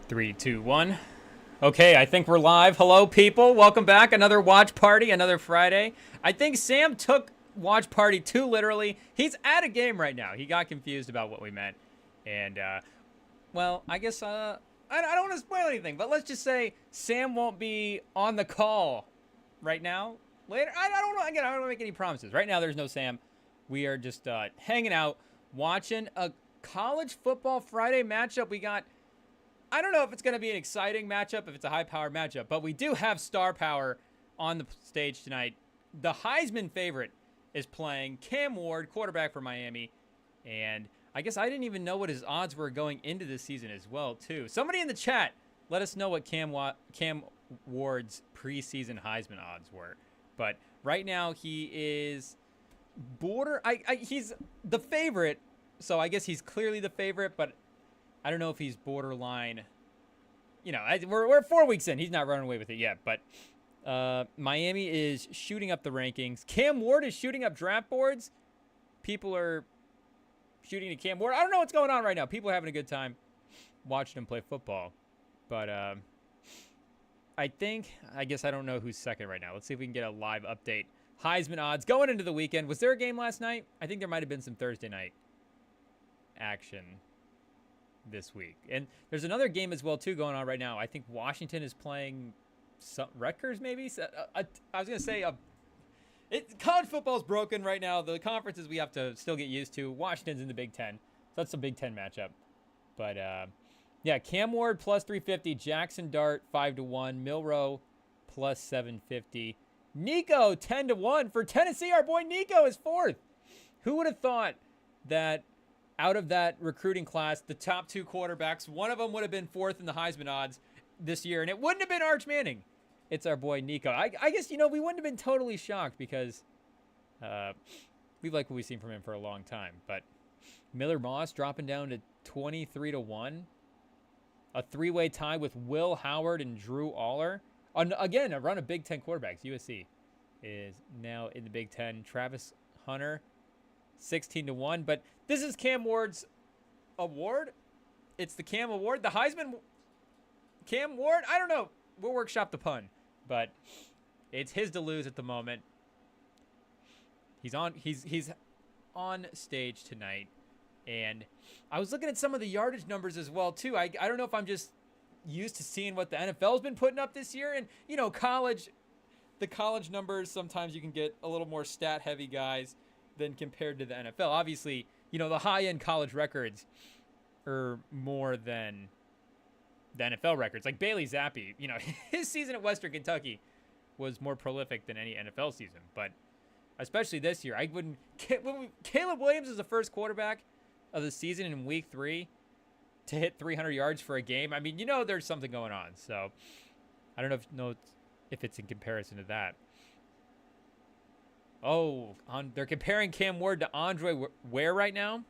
Three, two, one. Okay, I think we're live. Hello, people. Welcome back. Another watch party, another Friday. I think Sam took watch party too literally. He's at a game right now. He got confused about what we meant. And, well, I guess, I don't want to spoil anything, but let's just say Sam won't be on the call right now. Later, I don't know. Again, I don't want to make any promises. Right now, there's no Sam. We are just hanging out, watching a college football Friday matchup. We got... I don't know if it's going to be an exciting matchup, if it's a high-powered matchup, but we do have star power on the stage tonight. The Heisman favorite is playing Cam Ward, quarterback for Miami, and I guess I didn't even know what his odds were going into this season as well, too. Somebody in the chat, let us know what Cam Ward's preseason Heisman odds were. But right now, he is he's the favorite, so I guess he's clearly the favorite, but I don't know if he's borderline. You know, we're 4 weeks in. He's not running away with it yet. But Miami is shooting up the rankings. Cam Ward is shooting up draft boards. People are shooting to Cam Ward. I don't know what's going on right now. People are having a good time watching him play football. But I guess I don't know who's second right now. Let's see if we can get a live update. Heisman odds going into the weekend. Was there a game last night? I think there might have been some Thursday night action this week. And there's another game as well, too, going on right now. I think Washington is playing Rutgers, maybe? I was going to say, college football's broken right now. The conferences we have to still get used to. Washington's in the Big Ten. So that's a Big Ten matchup. But, yeah, Cam Ward plus 350. Jackson Dart 5-1. Milroe plus 750. Nico 10-1 for Tennessee. Our boy Nico is fourth. Who would have thought that out of that recruiting class, the top two quarterbacks, one of them would have been fourth in the Heisman odds this year, and it wouldn't have been Arch Manning. It's our boy Nico. I guess, we wouldn't have been totally shocked because we like what we've seen from him for a long time. But Miller Moss dropping down to 23-1. A three-way tie with Will Howard and Drew Aller. Again, a run of Big Ten quarterbacks. USC is now in the Big Ten. Travis Hunter 16-1, but this is Cam Ward's award. It's the Cam Award. The Heisman Cam Ward, I don't know. We'll workshop the pun, but it's his to lose at the moment. He's on stage tonight, and I was looking at some of the yardage numbers as well, too. I don't know if I'm just used to seeing what the NFL's been putting up this year, and, the college numbers, sometimes you can get a little more stat-heavy guys than compared to the NFL. Obviously, the high-end college records are more than the NFL records. Like Bailey Zappi, his season at Western Kentucky was more prolific than any NFL season. But especially this year, Caleb Williams is the first quarterback of the season in week 3 to hit 300 yards for a game. I mean, there's something going on. So I don't know if it's in comparison to that. Oh, they're comparing Cam Ward to Andre Ware right now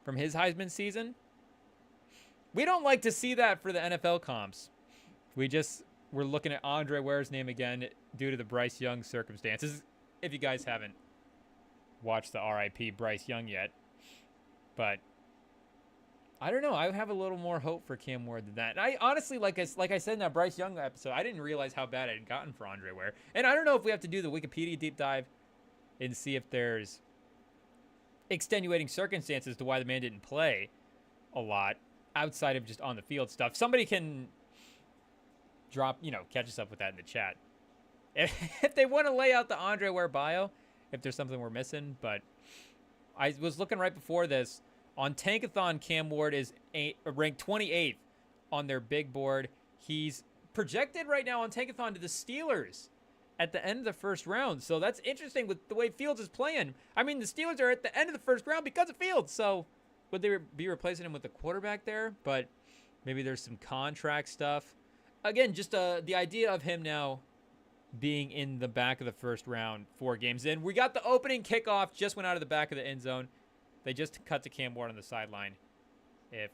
from his Heisman season. We don't like to see that for the NFL comps. We're looking at Andre Ware's name again due to the Bryce Young circumstances. If you guys haven't watched the RIP Bryce Young yet. But I don't know. I have a little more hope for Cam Ward than that. And I honestly, like I said in that Bryce Young episode, I didn't realize how bad it had gotten for Andre Ware. And I don't know if we have to do the Wikipedia deep dive and see if there's extenuating circumstances to why the man didn't play a lot outside of just on the field stuff. Somebody can catch us up with that in the chat. If they want to lay out the Andre Ware bio, if there's something we're missing. But I was looking right before this. On Tankathon, Cam Ward is ranked 28th on their big board. He's projected right now on Tankathon to the Steelers at the end of the first round. So that's interesting with the way Fields is playing. I mean, the Steelers are at the end of the first round because of Fields. So would they be replacing him with the quarterback there? But maybe there's some contract stuff. Again, just the idea of him now being in the back of the first round 4 games in. We got the opening kickoff, just went out of the back of the end zone. They just cut to Cam Ward on the sideline if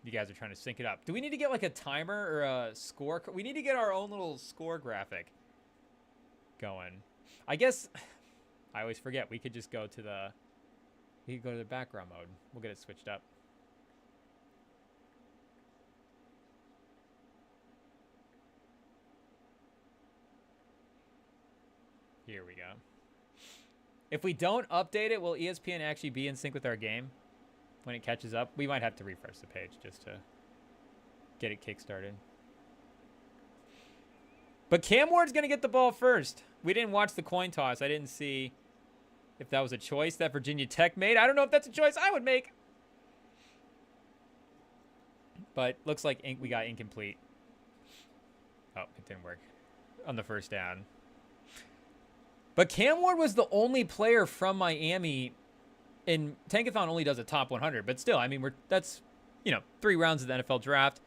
you guys are trying to sync it up. Do we need to get like a timer or a score? We need to get our own little score graphic going. I guess I always forget. We could just go to the background mode. We'll get it switched up. Here we go. If we don't update it, will ESPN actually be in sync with our game when it catches up? We might have to refresh the page just to get it kickstarted. But Cam Ward's going to get the ball first. We didn't watch the coin toss. I didn't see if that was a choice that Virginia Tech made. I don't know if that's a choice I would make. But looks like we got incomplete. Oh, it didn't work on the first down. But Cam Ward was the only player from Miami, and Tankathon only does a top 100. But still, I mean, that's, 3 rounds of the NFL draft.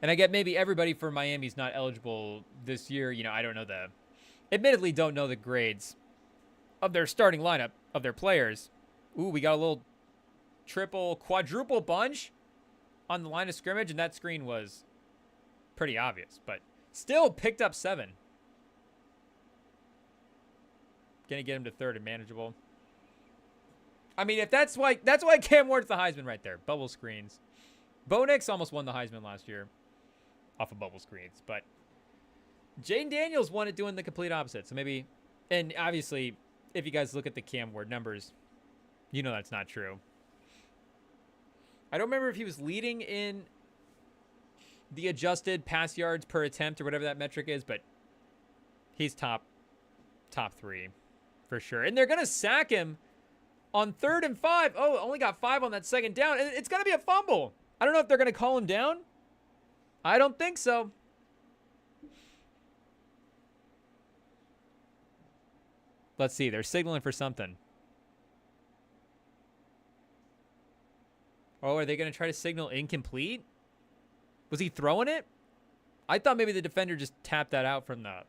And I get maybe everybody from Miami's not eligible this year. I don't know admittedly don't know the grades of their starting lineup of their players. Ooh, we got a little quadruple bunch on the line of scrimmage, and that screen was pretty obvious, but still picked up 7. Gonna get him to 3rd and manageable. I mean, if that's why Cam Ward's the Heisman right there. Bubble screens. Bo Nix almost won the Heisman last year off of bubble screens, but Jaden Daniels won it doing the complete opposite. So maybe, and obviously, if you guys look at the Cam Ward numbers, that's not true. I don't remember if he was leading in the adjusted pass yards per attempt or whatever that metric is, but he's top 3 for sure. And they're going to sack him on 3rd and 5. Oh, only got 5 on that second down. And it's going to be a fumble. I don't know if they're going to call him down. I don't think so. Let's see. They're signaling for something. Oh, are they going to try to signal incomplete? Was he throwing it? I thought maybe the defender just tapped that out from the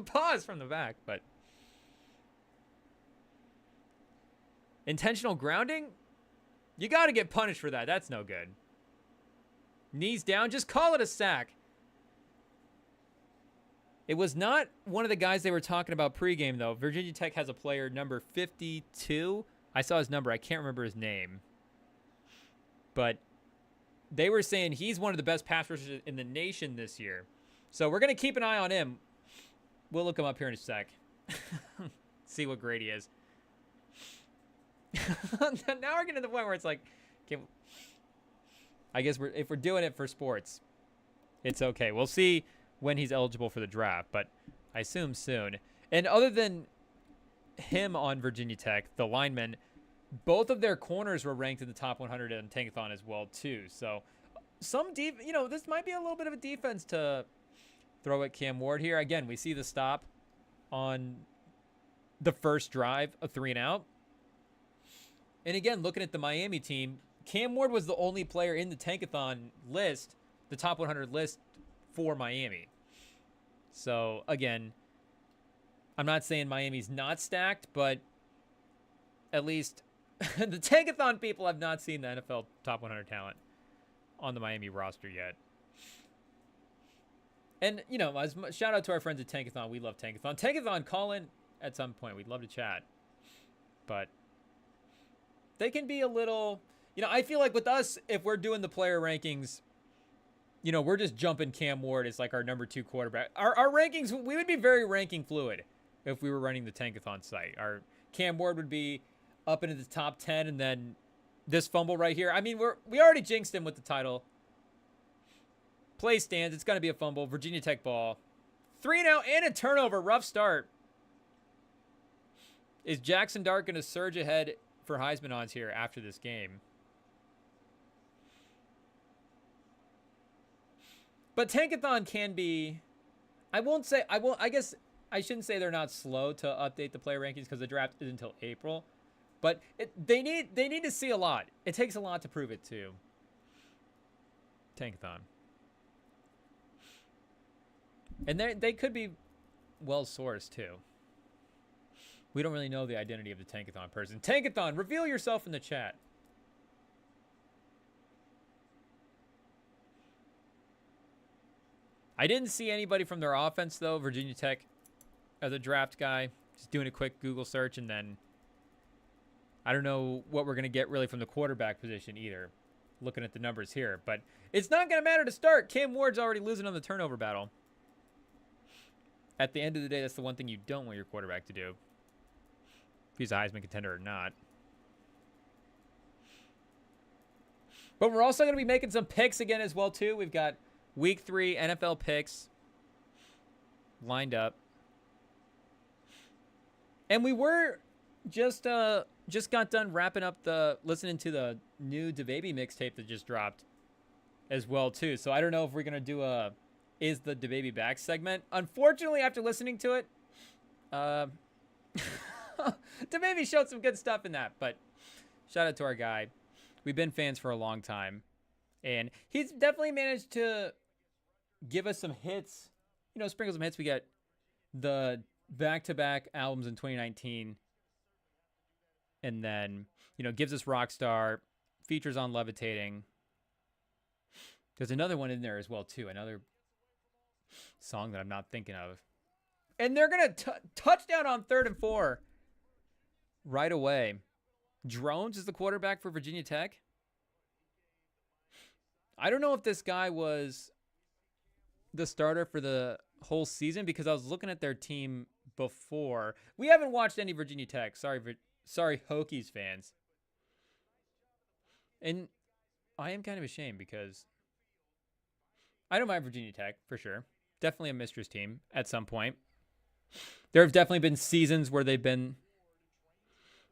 pause from the back, but intentional grounding? You got to get punished for that. That's no good. Knees down. Just call it a sack. It was not one of the guys they were talking about pregame, though. Virginia Tech has a player, number 52. I saw his number. I can't remember his name. But they were saying he's one of the best pass rushers in the nation this year. So we're going to keep an eye on him. We'll look him up here in a sec. See what grade he is. Now we're getting to the point where it's like, I guess if we're doing it for sports, it's okay. We'll see when he's eligible for the draft, but I assume soon. And other than him on Virginia Tech, the linemen, both of their corners were ranked in the top 100 in Tankathon as well, too. So this might be a little bit of a defense to throw at Cam Ward here. Again, we see the stop on the first drive, a 3-and-out. And again, looking at the Miami team, Cam Ward was the only player in the Tankathon list, the top 100 list for Miami. So, again, I'm not saying Miami's not stacked, but at least the Tankathon people have not seen the NFL top 100 talent on the Miami roster yet. And, shout out to our friends at Tankathon. We love Tankathon. Tankathon, call in at some point. We'd love to chat. But they can be a little, I feel like with us, if we're doing the player rankings, we're just jumping Cam Ward as like our number 2 quarterback. Our rankings, we would be very ranking fluid if we were running the Tankathon site. Our Cam Ward would be up into the top 10, and then this fumble right here. I mean, we already jinxed him with the title. Play stands. It's going to be a fumble. Virginia Tech ball. 3 now and a turnover. Rough start. Is Jackson Dart going to surge ahead for Heisman odds here after this game? But Tankathon can be, I guess I shouldn't say they're not slow to update the player rankings because the draft isn't until April. But they need to see a lot. It takes a lot to prove it to Tankathon. And they could be well sourced too. We don't really know the identity of the Tankathon person. Tankathon, reveal yourself in the chat. I didn't see anybody from their offense, though. Virginia Tech as a draft guy. Just doing a quick Google search, and then I don't know what we're going to get really from the quarterback position either, looking at the numbers here. But it's not going to matter to start. Cam Ward's already losing on the turnover battle. At the end of the day, that's the one thing you don't want your quarterback to do. If he's a Heisman contender or not. But we're also going to be making some picks again as well, too. We've got Week 3 NFL picks lined up. And we were just got done wrapping up listening to the new DaBaby mixtape that just dropped as well, too. So I don't know if we're going to do a Is the DaBaby Back segment. Unfortunately, after listening to it, DaBaby showed some good stuff in that. But shout out to our guy. We've been fans for a long time. And he's definitely managed to give us some hits. You know, sprinkle some hits. We got the back-to-back albums in 2019. And then, you know, gives us Rockstar. Features on Levitating. There's another one in there as well, too. Another song that I'm not thinking of. And they're going to touchdown on 3rd and 4 right away. Drones is the quarterback for Virginia Tech. I don't know if this guy was the starter for the whole season because I was looking at their team before. We haven't watched any Virginia Tech. Sorry, Hokies fans. And I am kind of ashamed because I don't mind Virginia Tech for sure. Definitely a mistress team at some point. There have definitely been seasons where they've been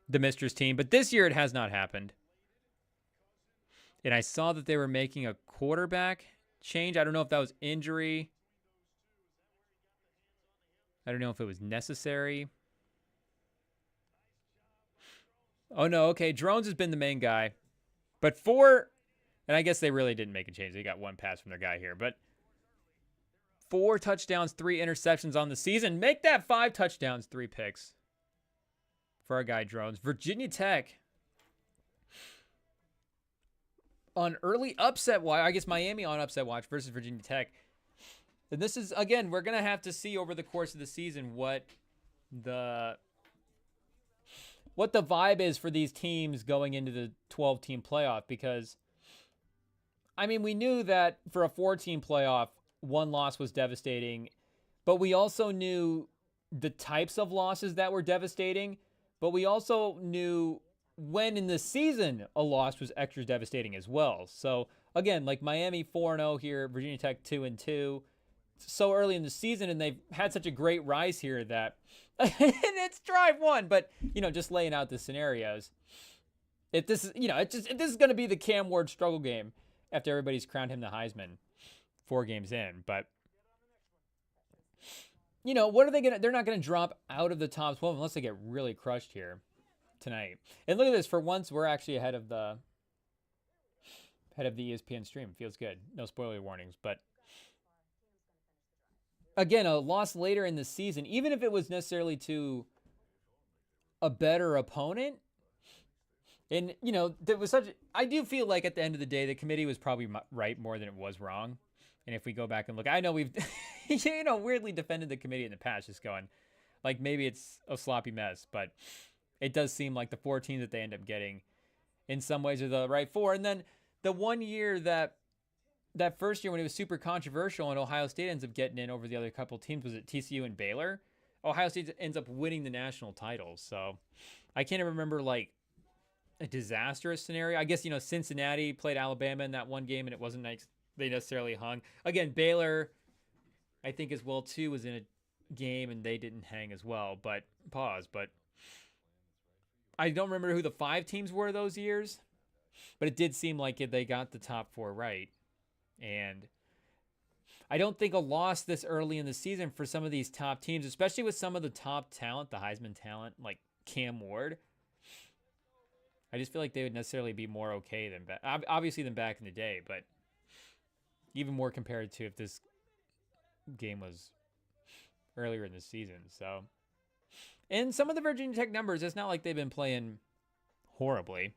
the mistress team, but this year it has not happened. And I saw that they were making a quarterback change. I don't know if that was injury. I don't know if it was necessary. Oh, no. Okay, Drones has been the main guy. But and I guess they really didn't make a change. They got one pass from their guy here. But 4 touchdowns, 3 interceptions on the season. Make that 5 touchdowns, 3 picks for our guy Drones. Virginia Tech on early upset watch. I guess Miami on upset watch versus Virginia Tech. And this is, again, we're going to have to see over the course of the season what the vibe is for these teams going into the 12-team playoff. Because, I mean, we knew that for a 4-team playoff, 1 loss was devastating. But we also knew the types of losses that were devastating. But we also knew when in the season a loss was extra devastating as well. So, again, like Miami 4-0 here, Virginia Tech 2-2. So early in the season, and they've had such a great rise here that and it's drive 1, but you know, just laying out the scenarios. If this is, you know, if this is going to be the Cam Ward struggle game after everybody's crowned him the Heisman 4 games in, but you know, what are they going to, they're not going to drop out of the top 12 unless they get really crushed here tonight. And look at this, for once we're actually ahead of the ESPN stream. Feels good. No spoiler warnings, but again, a loss later in the season, even if it was necessarily to a better opponent. And, you know, there was I do feel like at the end of the day, the committee was probably right more than it was wrong. And if we go back and look, I know we've, you know, weirdly defended the committee in the past, just going, like, maybe it's a sloppy mess. But it does seem like the 4 teams that they end up getting in some ways are the right 4. And then the one year that first year when it was super controversial and Ohio State ends up getting in over the other couple teams, was it TCU and Baylor? Ohio State ends up winning the national titles. So I can't remember like a disastrous scenario. I guess, you know, Cincinnati played Alabama in that one game and it wasn't nice. They necessarily hung. Again, Baylor, I think as well too, was in a game and they didn't hang as well. But I don't remember who the 5 teams were those years, but it did seem like they got the top 4 right. And I don't think a loss this early in the season for some of these top teams, especially with some of the top talent, the Heisman talent, like Cam Ward, I just feel like they would necessarily be more okay than obviously than back in the day, but even more compared to if this game was earlier in the season. So, and some of the Virginia Tech numbers, it's not like they've been playing horribly.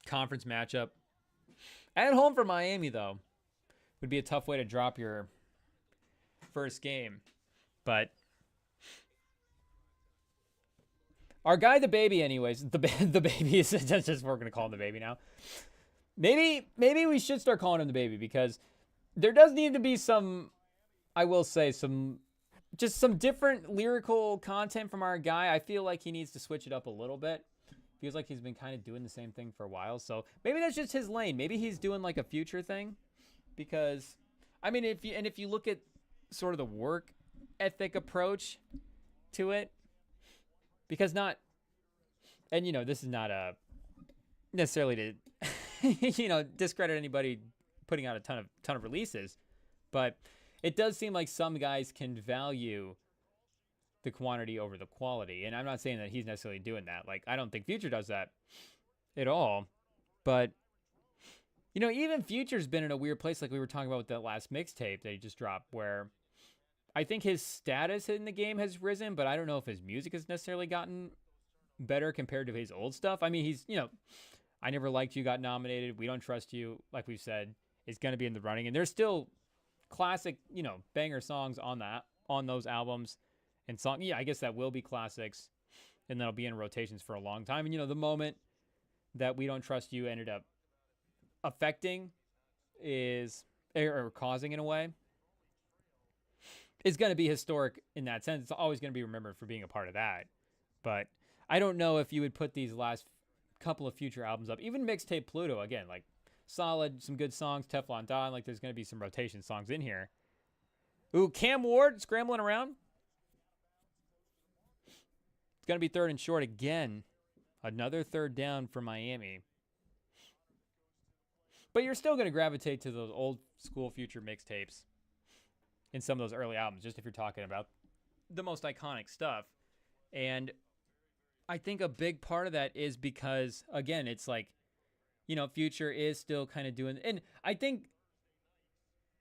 Conference matchup. At home for Miami, though, would be a tough way to drop your first game. But our guy, the baby, anyways, the baby is just we're gonna call him the baby now. Maybe we should start calling him the baby because there does need to be some I will say just some different lyrical content from our guy. I feel like he needs to switch it up a little bit. Feels like he's been kind of doing the same thing for a while. So maybe that's just his lane. Maybe he's doing like a Future thing, because I mean, if you look at sort of the work ethic approach to it, because not, and this is not a necessarily to discredit anybody putting out a ton of releases, but it does seem like some guys can value the quantity over the quality. And I'm not saying that he's necessarily doing that. Like, I don't think Future does that at all. But, even Future's been in a weird place, like we were talking about with that last mixtape that he just dropped, where I think his status in the game has risen, but I don't know if his music has necessarily gotten better compared to his old stuff. I mean, he's, I Never Liked You got nominated. We Don't Trust You, like we've said, is going to be in the running. And there's still classic, banger songs on those albums. And I guess that will be classics, and that'll be in rotations for a long time. And the moment that We Don't Trust You ended up affecting or causing in a way is going to be historic in that sense. It's always going to be remembered for being a part of that. But I don't know if you would put these last couple of Future albums up, even mixtape Pluto, again, like solid, some good songs, Teflon Don, like there's going to be some rotation songs in here. Ooh, Cam Ward scrambling around. It's going to be 3rd and short again. Another 3rd down for Miami. But you're still going to gravitate to those old school Future mixtapes in some of those early albums, just if you're talking about the most iconic stuff. And I think a big part of that is because, again, it's like, Future is still kind of doing... And I think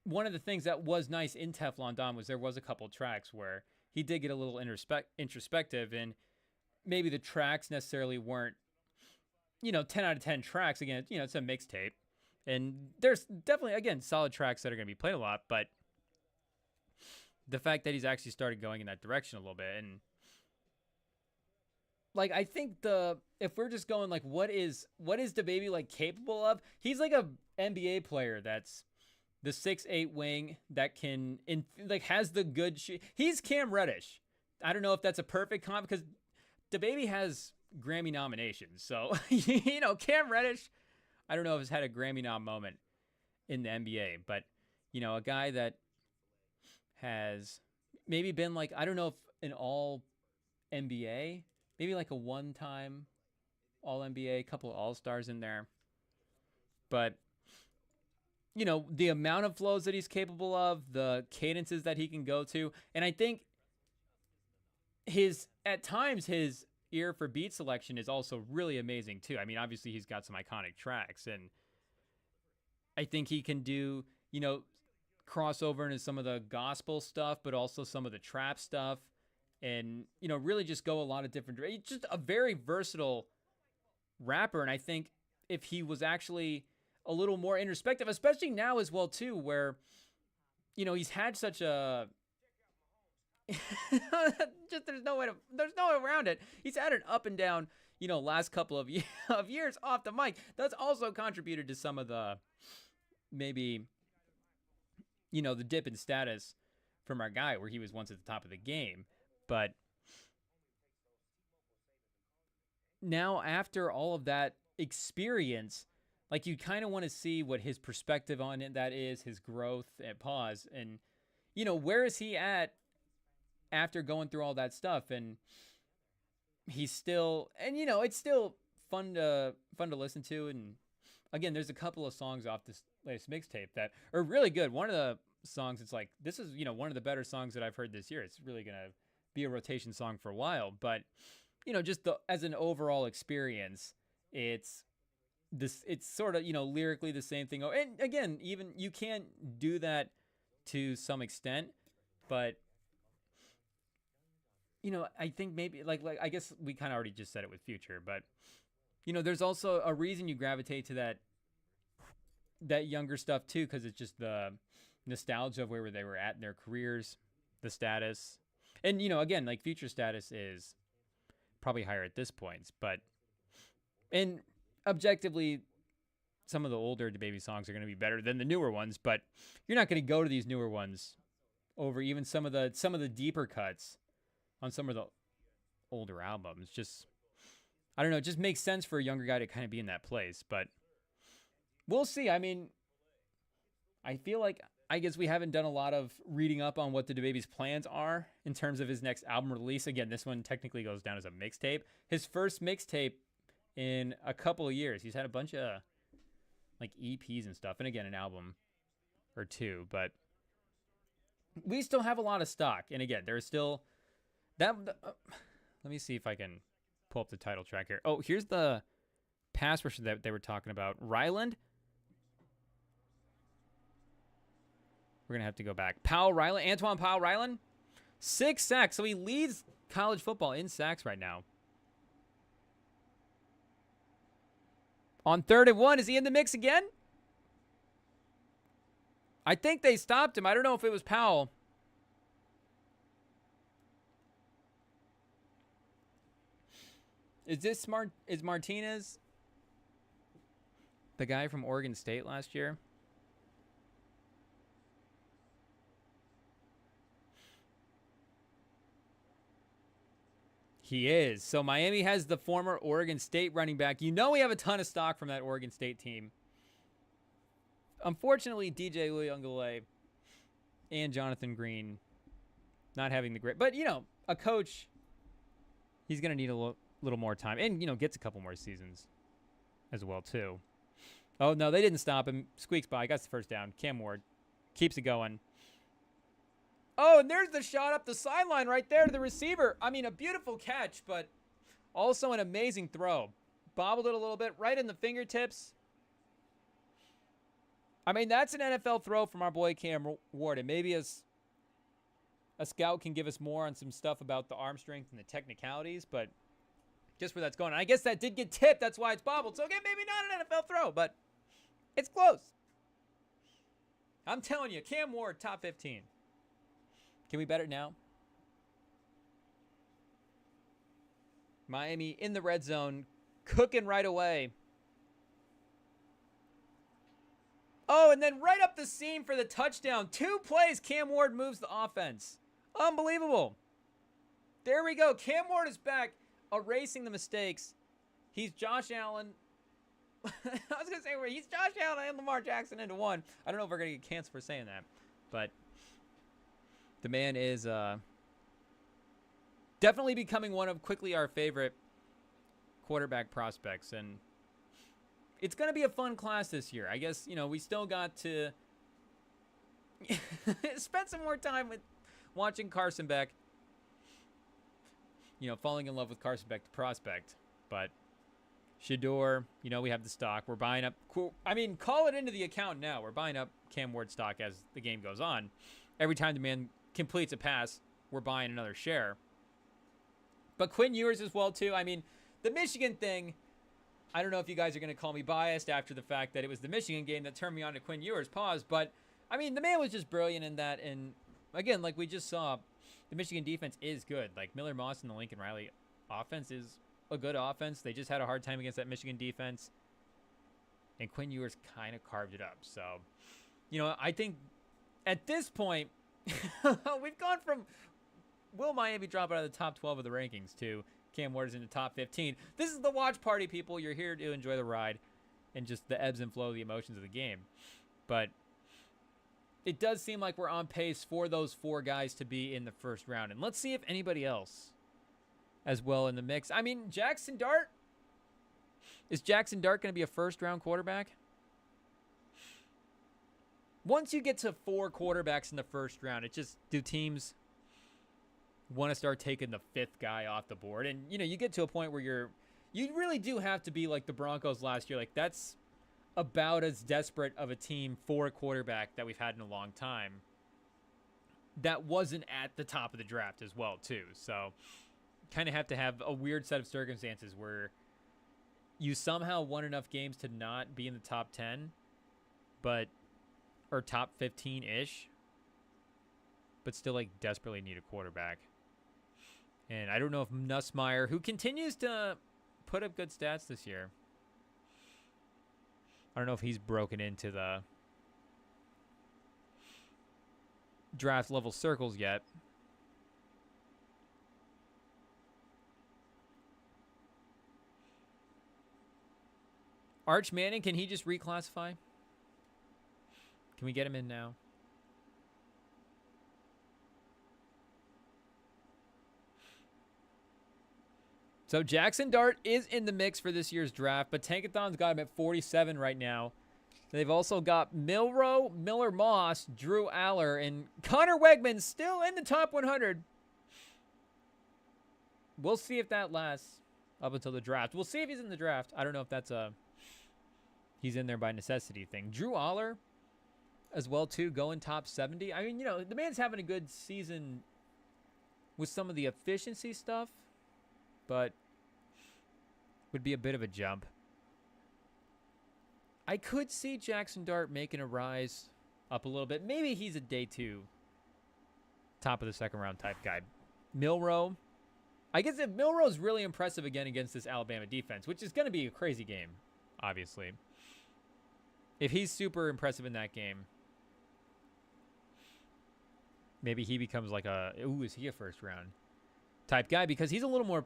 one of the things that was nice in Teflon Don was there was a couple tracks where he did get a little introspective, and maybe the tracks necessarily weren't, 10 out of 10 tracks. Again, it's a mixtape. And there's definitely, again, solid tracks that are going to be played a lot. But the fact that he's actually started going in that direction a little bit. And, like, I think if we're just going, like, what is DaBaby, like, capable of? He's like a NBA player that's the 6'8" wing that can, has the good he's Cam Reddish. I don't know if that's a perfect comp, because DaBaby has Grammy nominations. So, Cam Reddish, I don't know if he's had a Grammy nom moment in the NBA, but, a guy that has maybe been like, I don't know if an all NBA, maybe like a one-time all NBA, a couple of all-stars in there. But, the amount of flows that he's capable of, the cadences that he can go to, and I think at times his ear for beat selection is also really amazing too. I mean, obviously he's got some iconic tracks, and I think he can do, crossover into some of the gospel stuff, but also some of the trap stuff, and, really just go a lot of different directions. Just a very versatile rapper. And I think if he was actually a little more introspective, especially now as well too, where, he's had such a, just there's no way around it. He's had an up and down, last couple of years off the mic. That's also contributed to some of the, maybe, the dip in status from our guy, where he was once at the top of the game. But now, after all of that experience, like, you kind of want to see what his perspective on it, that is, his growth and pause, and, where is he at after going through all that stuff? And he's still, and it's still fun to listen to. And again, there's a couple of songs off this latest mixtape that are really good. One of the songs, it's like, this is, one of the better songs that I've heard this year. It's really gonna be a rotation song for a while. But just as an overall experience, it's sort of, lyrically the same thing. And again, even you can't do that to some extent, but I think maybe like I guess we kind of already just said it with Future, but there's also a reason you gravitate to that younger stuff too, because it's just the nostalgia of where they were at in their careers, the status, and again, like, Future status is probably higher at this point, but and objectively, some of the older DaBaby songs are going to be better than the newer ones, but you're not going to go to these newer ones over even some of the deeper cuts on some of the older albums. Just, I don't know, it just makes sense for a younger guy to kind of be in that place. But we'll see. I mean, I feel like, I guess we haven't done a lot of reading up on what the DaBaby's plans are in terms of his next album release. Again, this one technically goes down as a mixtape. His first mixtape in a couple of years. He's had a bunch of like EPs and stuff, and again, an album or two, but we still have a lot of stock. And again, there's still that. Let me see if I can pull up the title track here. Oh, here's the pass rusher that they were talking about. Ryland. We're going to have to go back. Powell Ryland, Antoine Powell Ryland, 6 sacks. So he leads college football in sacks right now. On 3rd and 1, is he in the mix again? I think they stopped him. I don't know if it was Powell. Is Martinez the guy from Oregon State last year? He is. So Miami has the former Oregon State running back. You know we have a ton of stock from that Oregon State team. Unfortunately, DJ Uyunglele and Jonathan Green not having the grit. But, you know, a coach, he's going to need a little more time. And, you know, gets a couple more seasons as well, too. Oh, no, they didn't stop him. Squeaks by. Got the first down. Cam Ward keeps it going. Oh, and there's the shot up the sideline right there to the receiver. I mean, a beautiful catch, but also an amazing throw. Bobbled it a little bit, right in the fingertips. I mean, that's an NFL throw from our boy Cam Ward. And maybe as a scout can give us more on some stuff about the arm strength and the technicalities, but just where that's going. And I guess that did get tipped. That's why it's bobbled. So, again, maybe not an NFL throw, but it's close. I'm telling you, Cam Ward, top 15. Can we bet it now? Miami in the red zone, cooking right away. Oh, and then right up the seam for the touchdown. 2 plays, Cam Ward moves the offense. Unbelievable. There we go. Cam Ward is back, erasing the mistakes. He's Josh Allen. I was going to say, he's Josh Allen and Lamar Jackson into one. I don't know if we're going to get canceled for saying that, but the man is definitely becoming one of quickly our favorite quarterback prospects. And it's going to be a fun class this year. I guess, you know, we still got to spend some more time with watching Carson Beck. You know, falling in love with Carson Beck, the prospect. But Shador, you know, we have the stock. We're buying up. I mean, call it into the account now. We're buying up Cam Ward stock as the game goes on. Every time the man completes a pass, we're buying another share. But Quinn Ewers as well, too. I mean, the Michigan thing, I don't know if you guys are going to call me biased after the fact that it was the Michigan game that turned me on to Quinn Ewers. Pause. But, I mean, the man was just brilliant in that. And, again, like we just saw, the Michigan defense is good. Like, Miller Moss and the Lincoln Riley offense is a good offense. They just had a hard time against that Michigan defense. And Quinn Ewers kind of carved it up. So, you know, I think at this point, we've gone from will Miami drop out of the top 12 of the rankings to Cam Ward is in the top 15. This is the watch party, people. You're here to enjoy the ride and just the ebbs and flow of the emotions of the game. But it does seem like we're on pace for those 4 guys to be in the first round. And let's see if anybody else as well in the mix. I mean, Jackson Dart. Is Jackson Dart going to be a first-round quarterback? Once you get to 4 quarterbacks in the first round, it just, do teams want to start taking the 5th guy off the board? And, you know, you get to a point where you really do have to be like the Broncos last year. Like, that's about as desperate of a team for a quarterback that we've had in a long time. That wasn't at the top of the draft as well, too. So, kind of have to have a weird set of circumstances where you somehow won enough games to not be in the top 10, or top 15-ish, but still, like, desperately need a quarterback. And I don't know if Nussmeier, who continues to put up good stats this year, I don't know if he's broken into the draft level circles yet. Arch Manning, can he just reclassify? Can we get him in now? So Jackson Dart is in the mix for this year's draft, but Tankathon's got him at 47 right now. They've also got Milroe, Miller Moss, Drew Aller, and Connor Wegman still in the top 100. We'll see if that lasts up until the draft. We'll see if he's in the draft. I don't know if that's a he's in there by necessity thing. Drew Aller as well, too, going top 70. I mean, you know, the man's having a good season with some of the efficiency stuff, but would be a bit of a jump. I could see Jackson Dart making a rise up a little bit. Maybe he's a day 2, top of the second round type guy. Milroe. I guess if Milroe's really impressive again against this Alabama defense, which is going to be a crazy game, obviously. If he's super impressive in that game, maybe he becomes like a, ooh, is he a first round type guy? Because he's a little more,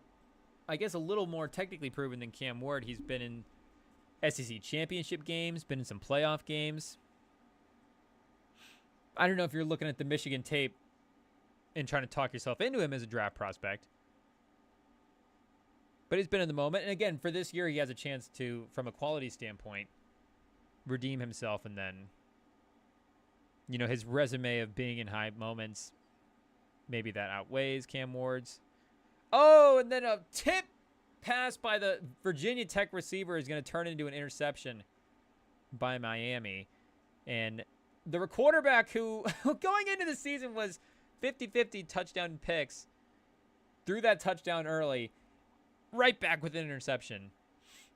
I guess, a little more technically proven than Cam Ward. He's been in SEC championship games, been in some playoff games. I don't know if you're looking at the Michigan tape and trying to talk yourself into him as a draft prospect. But he's been in the moment. And again, for this year, he has a chance to, from a quality standpoint, redeem himself. And then, you know, his resume of being in high moments, maybe that outweighs Cam Ward's. Oh, and then a tip pass by the Virginia Tech receiver is going to turn into an interception by Miami. And the quarterback who going into the season was 50-50 touchdown picks, threw that touchdown early, right back with an interception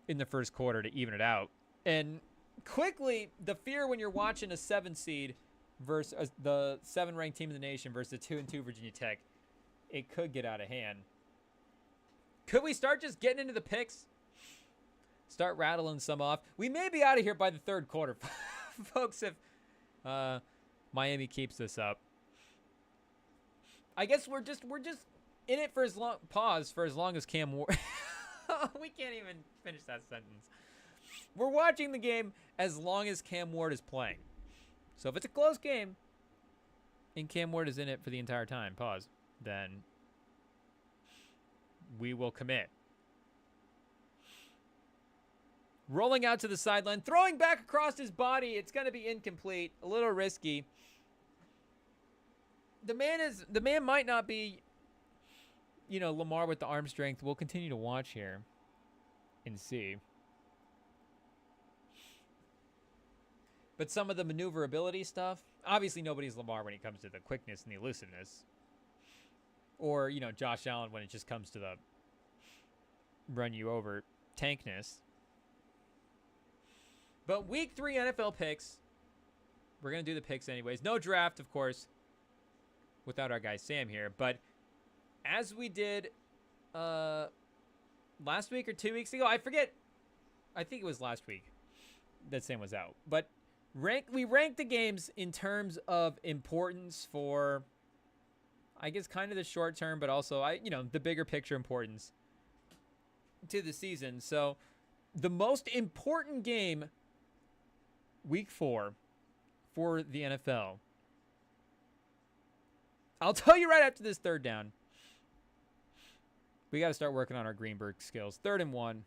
in the first quarter to even it out. And quickly, the fear when you're watching a 7 seed versus the 7 ranked team in the nation versus the 2-2 Virginia Tech, it could get out of hand. Could we start just getting into the picks? Start rattling some off. We may be out of here by the third quarter, folks, if Miami keeps this up. I guess we're just in it for as long as Cam Ward. We can't even finish that sentence. We're watching the game as long as Cam Ward is playing. So if it's a close game and Cam Ward is in it for the entire time, then we will commit. Rolling out to the sideline, throwing back across his body. It's going to be incomplete, a little risky. The man might not be, you know, Lamar with the arm strength. We'll continue to watch here and see. But some of the maneuverability stuff, obviously nobody's Lamar when it comes to the quickness and the elusiveness. Or, you know, Josh Allen when it just comes to the run you over tankness. But week 3 NFL picks. We're going to do the picks anyways. No draft, of course, without our guy Sam here. But as we did last week or 2 weeks ago, I forget. I think it was last week that Sam was out. But we ranked the games in terms of importance for, I guess, kind of the short term, but also, the bigger picture importance to the season. So the most important game, week 4, for the NFL. I'll tell you right after this third down. We got to start working on our Greenberg skills. 3rd and 1.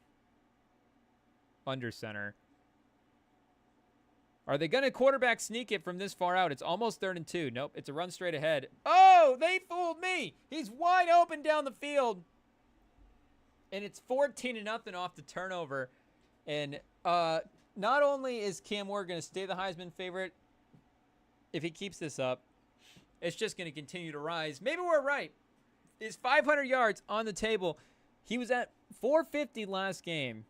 Under center. Are they going to quarterback sneak it from this far out? It's almost 3rd and 2. Nope, it's a run straight ahead. Oh, they fooled me. He's wide open down the field. And it's 14-0 off the turnover. And not only is Cam Ward going to stay the Heisman favorite, if he keeps this up, it's just going to continue to rise. Maybe we're right. Is 500 yards on the table. He was at 450 last game.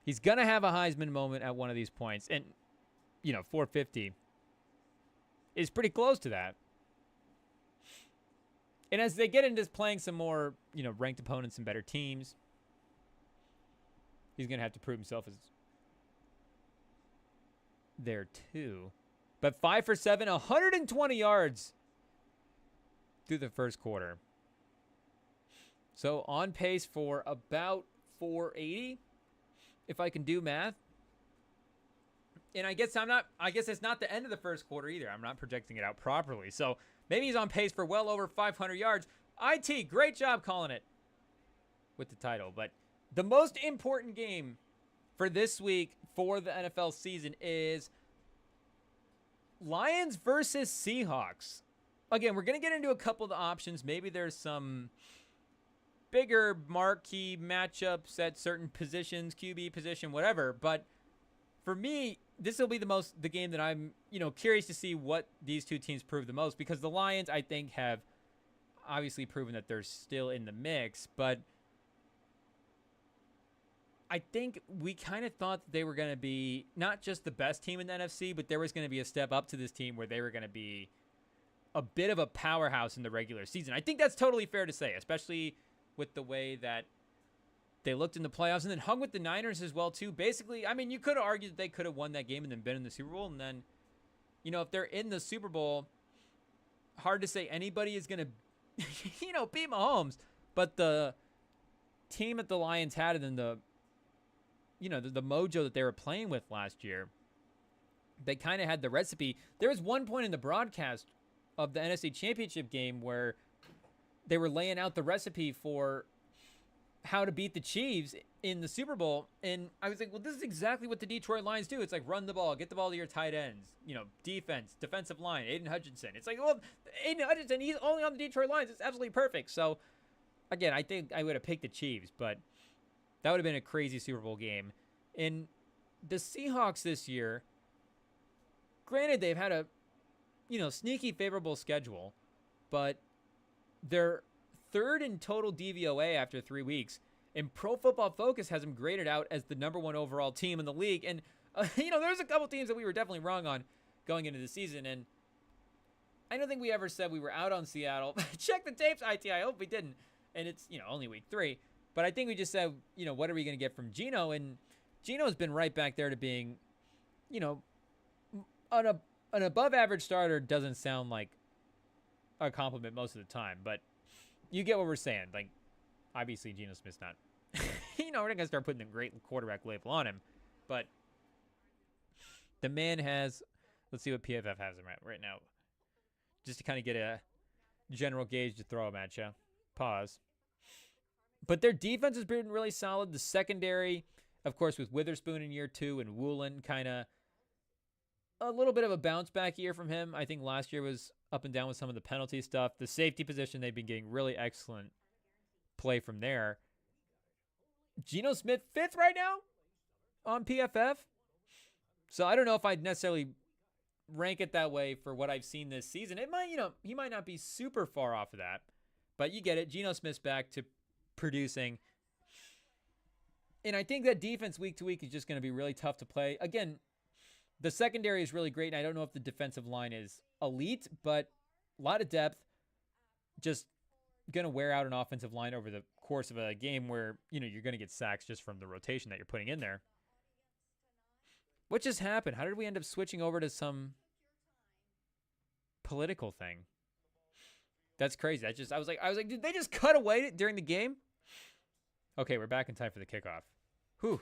He's going to have a Heisman moment at one of these points. And, 450 is pretty close to that. And as they get into playing some more, ranked opponents and better teams, he's going to have to prove himself as there too. But 5 for 7, 120 yards through the first quarter. So on pace for about 480, if I can do math. And I guess it's not the end of the first quarter either. I'm not projecting it out properly. So maybe he's on pace for well over 500 yards. IT, great job calling it with the title. But the most important game for this week for the NFL season is Lions versus Seahawks. Again, we're going to get into a couple of the options. Maybe there's some bigger marquee matchups at certain positions, QB position, whatever. But for me, this will be the game that I'm, curious to see what these two teams prove the most, because the Lions, I think, have obviously proven that they're still in the mix, but I think we kind of thought that they were going to be not just the best team in the NFC, but there was going to be a step up to this team where they were going to be a bit of a powerhouse in the regular season. I think that's totally fair to say, especially with the way that they looked in the playoffs and then hung with the Niners as well, too. Basically, I mean, you could have argued that they could have won that game and then been in the Super Bowl. And then, if they're in the Super Bowl, hard to say anybody is going to, beat Mahomes. But the team that the Lions had and then the mojo that they were playing with last year, they kind of had the recipe. There was one point in the broadcast of the NFC Championship game where they were laying out the recipe for how to beat the Chiefs in the Super Bowl. And I was like, well, this is exactly what the Detroit Lions do. It's like run the ball, get the ball to your tight ends, defense, defensive line, Aiden Hutchinson. It's like, well, Aiden Hutchinson, he's only on the Detroit Lions. It's absolutely perfect. So, again, I think I would have picked the Chiefs, but that would have been a crazy Super Bowl game. And the Seahawks this year, granted, they've had a, sneaky favorable schedule, but they're third in total DVOA after 3 weeks. And Pro Football Focus has them graded out as the #1 overall team in the league. And, there's a couple teams that we were definitely wrong on going into the season. And I don't think we ever said we were out on Seattle. Check the tapes, IT. I hope we didn't. And it's, only week 3. But I think we just said, what are we going to get from Geno? And Geno's been right back there to being, an above-average starter doesn't sound like a compliment most of the time. But you get what we're saying. Like, obviously, Geno Smith's not, we're not going to start putting the great quarterback label on him. But the man has, let's see what PFF has him at right now. Just to kind of get a general gauge to throw him at you. Pause. But their defense has been really solid. The secondary, of course, with Witherspoon in year 2 and Woolen kind of a little bit of a bounce back year from him. I think last year was up and down with some of the penalty stuff. The safety position, they've been getting really excellent play from there. Geno Smith, 5th right now on PFF. So I don't know if I'd necessarily rank it that way for what I've seen this season. It might, he might not be super far off of that. But you get it. Geno Smith's back to producing. And I think that defense week to week is just going to be really tough to play. Again, the secondary is really great, and I don't know if the defensive line is elite, but a lot of depth. Just going to wear out an offensive line over the course of a game where, you're going to get sacks just from the rotation that you're putting in there. What just happened? How did we end up switching over to some political thing? That's crazy. I was like, did they just cut away during the game? Okay, we're back in time for the kickoff. Whew.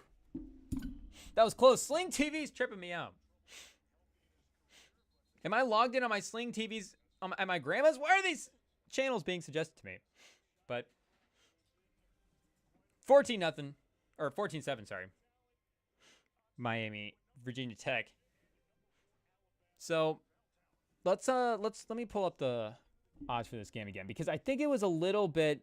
That was close. Sling TV's tripping me out. Am I logged in on my Sling TVs at my grandma's? Why are these channels being suggested to me? But 14-0, or 14-7, sorry. Miami, Virginia Tech. So let me pull up the odds for this game again, because I think it was a little bit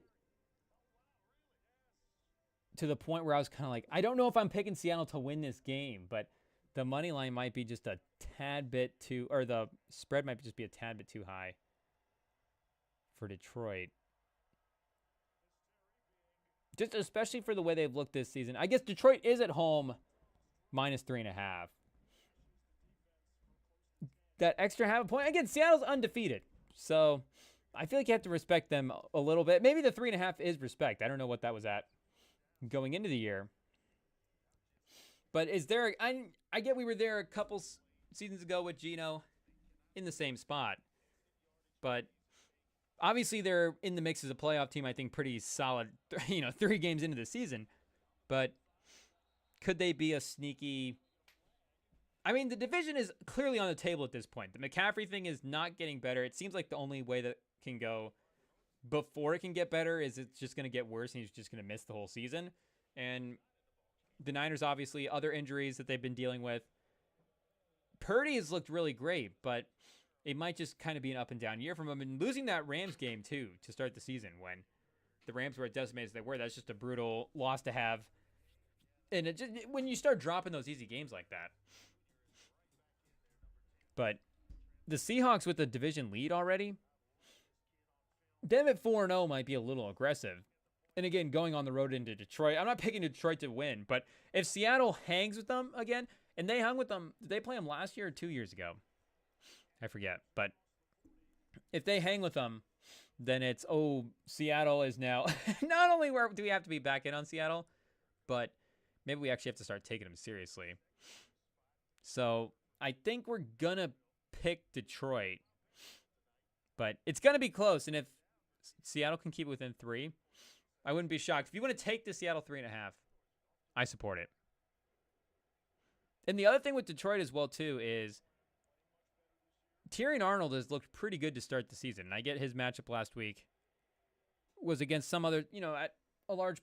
to the point where I was kind of like, I don't know if I'm picking Seattle to win this game, but the money line might be just a tad bit too, or the spread might just be a tad bit too high for Detroit. Just especially for the way they've looked this season. I guess Detroit is at home -3.5. That extra half a point. Again, Seattle's undefeated. So I feel like you have to respect them a little bit. Maybe the 3.5 is respect. I don't know what that was at going into the year. But is there, I get we were there a couple seasons ago with Geno in the same spot. But obviously they're in the mix as a playoff team, I think pretty solid, 3 games into the season. But could they be a sneaky... I mean, the division is clearly on the table at this point. The McCaffrey thing is not getting better. It seems like the only way that can go before it can get better is it's just going to get worse and he's just going to miss the whole season. And the Niners, obviously, other injuries that they've been dealing with. Purdy has looked really great, but it might just kind of be an up and down year from him. And losing that Rams game, too, to start the season when the Rams were as decimated as they were, that's just a brutal loss to have. And it just, when you start dropping those easy games like that. But the Seahawks with the division lead already, them at 4-0 might be a little aggressive. And again, going on the road into Detroit, I'm not picking Detroit to win, but if Seattle hangs with them again, and they hung with them, did they play them last year or 2 years ago? I forget. But if they hang with them, then it's, Seattle is now, not only where do we have to be back in on Seattle, but maybe we actually have to start taking them seriously. So I think we're going to pick Detroit, but it's going to be close. And if Seattle can keep it within 3, I wouldn't be shocked. If you want to take the Seattle 3.5, I support it. And the other thing with Detroit as well, too, is Tyrion Arnold has looked pretty good to start the season. And I get his matchup last week was against some other, at a large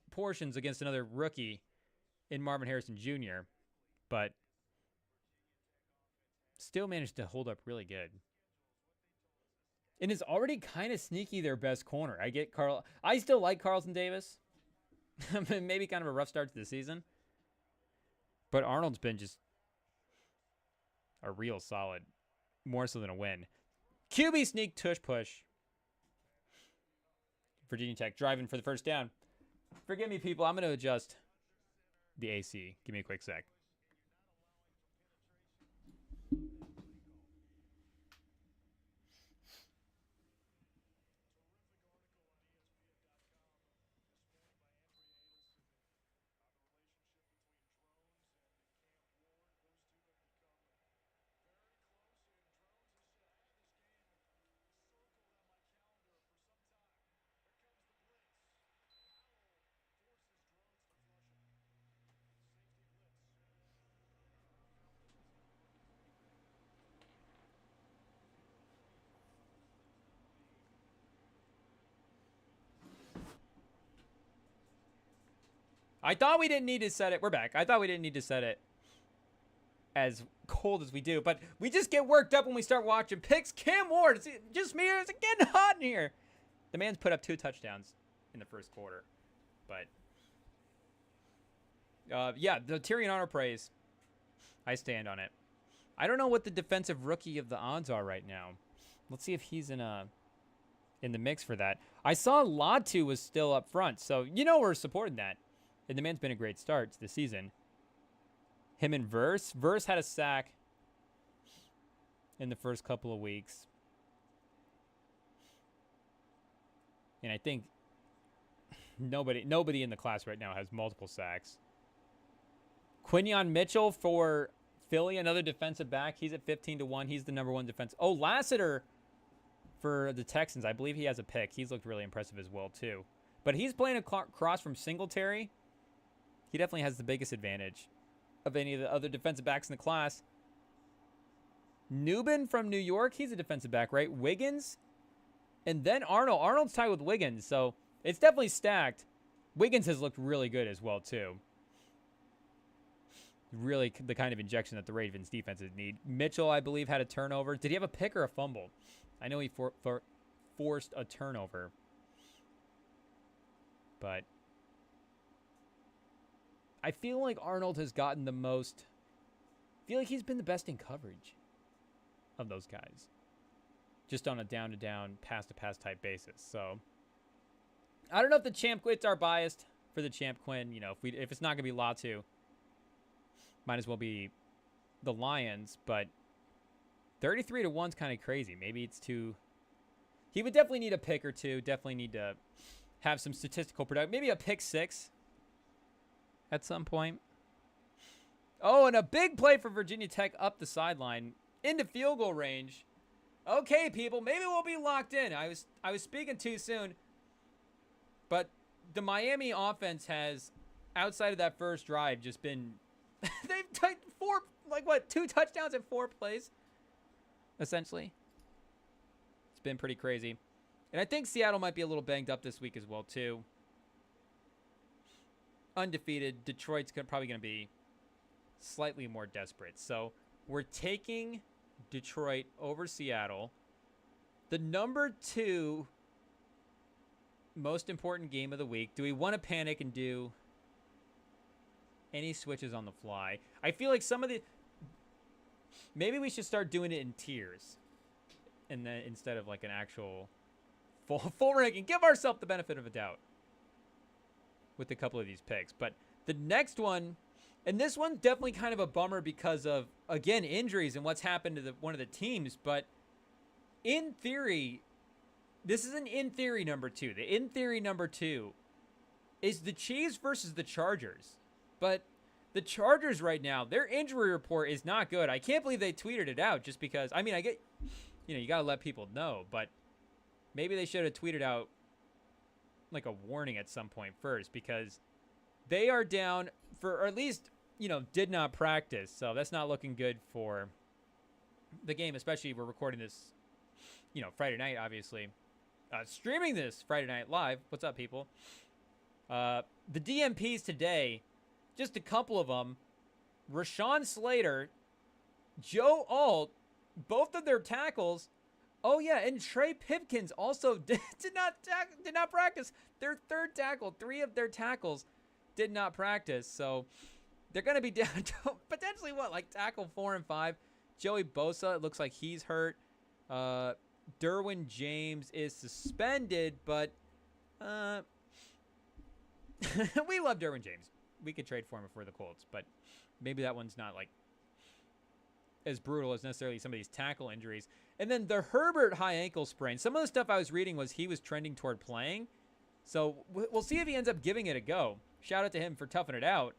portions against another rookie in Marvin Harrison Jr., but still managed to hold up really good. And is already kind of sneaky their best corner. I still like Carlton Davis. Maybe kind of a rough start to the season. But Arnold's been just a real solid, more so than a win. QB sneak tush push. Virginia Tech driving for the first down. Forgive me, people. I'm going to adjust the AC. Give me a quick sec. I thought we didn't need to set it. We're back. I thought we didn't need to set it as cold as we do, but we just get worked up when we start watching picks. Cam Ward, is it just me or is it getting hot in here? The man's put up 2 touchdowns in the first quarter, but yeah, the Tyrion Arnold praise. I stand on it. I don't know what the defensive rookie of the odds are right now. Let's see if he's in the mix for that. I saw Latu was still up front, so we're supporting that. And the man's been a great start to the season. Him and Verse. Verse had a sack in the first couple of weeks. And I think nobody in the class right now has multiple sacks. Quinion Mitchell for Philly, another defensive back. He's at 15-1. He's the number 1 defense. Oh, Lassiter for the Texans. I believe he has a pick. He's looked really impressive as well, too. But he's playing across from Singletary. He definitely has the biggest advantage of any of the other defensive backs in the class. Newbin from New York, he's a defensive back, right? Wiggins, and then Arnold. Arnold's tied with Wiggins, so it's definitely stacked. Wiggins has looked really good as well, too. Really the kind of injection that the Ravens defenses need. Mitchell, I believe, had a turnover. Did he have a pick or a fumble? I know he forced a turnover. But I feel like Arnold has gotten the most... I feel like he's been the best in coverage of those guys. Just on a down-to-down, pass-to-pass type basis. So, I don't know if the champ... It's our biased for the champ Quinn. If it's not going to be Latu, might as well be the Lions. But 33-1 is kind of crazy. Maybe it's too... He would definitely need a pick or two. Definitely need to have some statistical production. Maybe a pick 6 at some point. Oh, and a big play for Virginia Tech up the sideline into field goal range. Okay, people, maybe we'll be locked in. I was speaking too soon, but the Miami offense has, outside of that first drive, just been they've taken two touchdowns in 4 plays, essentially. It's been pretty crazy, and I think Seattle might be a little banged up this week as well too. Undefeated, Detroit's probably going to be slightly more desperate, so we're taking Detroit over Seattle. The number 2 most important game of the week. Do we want to panic and do any switches on the fly? I feel like maybe we should start doing it in tiers, and then instead of like an actual full ranking, give ourselves the benefit of a doubt with a couple of these picks. But the next one, and this one's definitely kind of a bummer because of, again, injuries and what's happened to one of the teams. But in theory, this is an in theory number 2. The in theory number 2 is the Chiefs versus the Chargers. But the Chargers right now, their injury report is not good. I can't believe they tweeted it out just because, I mean, I get, you got to let people know. But maybe they should have tweeted out like a warning at some point first, because they are down for, or at least, did not practice. So that's not looking good for the game, especially we're recording this, Friday night, obviously. Streaming this Friday night live. What's up, people? The DMPs today, just a couple of them. Rashawn Slater, Joe Alt, both of their tackles. Oh yeah, and Trey Pipkins also did not practice. Their third tackle, 3 of their tackles did not practice. So they're going to be down to potentially tackle 4 and 5. Joey Bosa, it looks like he's hurt. Derwin James is suspended, but we love Derwin James. We could trade for him for the Colts, but maybe that one's not as brutal as necessarily some of these tackle injuries. And then the Herbert high ankle sprain. Some of the stuff I was reading was he was trending toward playing. So we'll see if he ends up giving it a go. Shout out to him for toughing it out.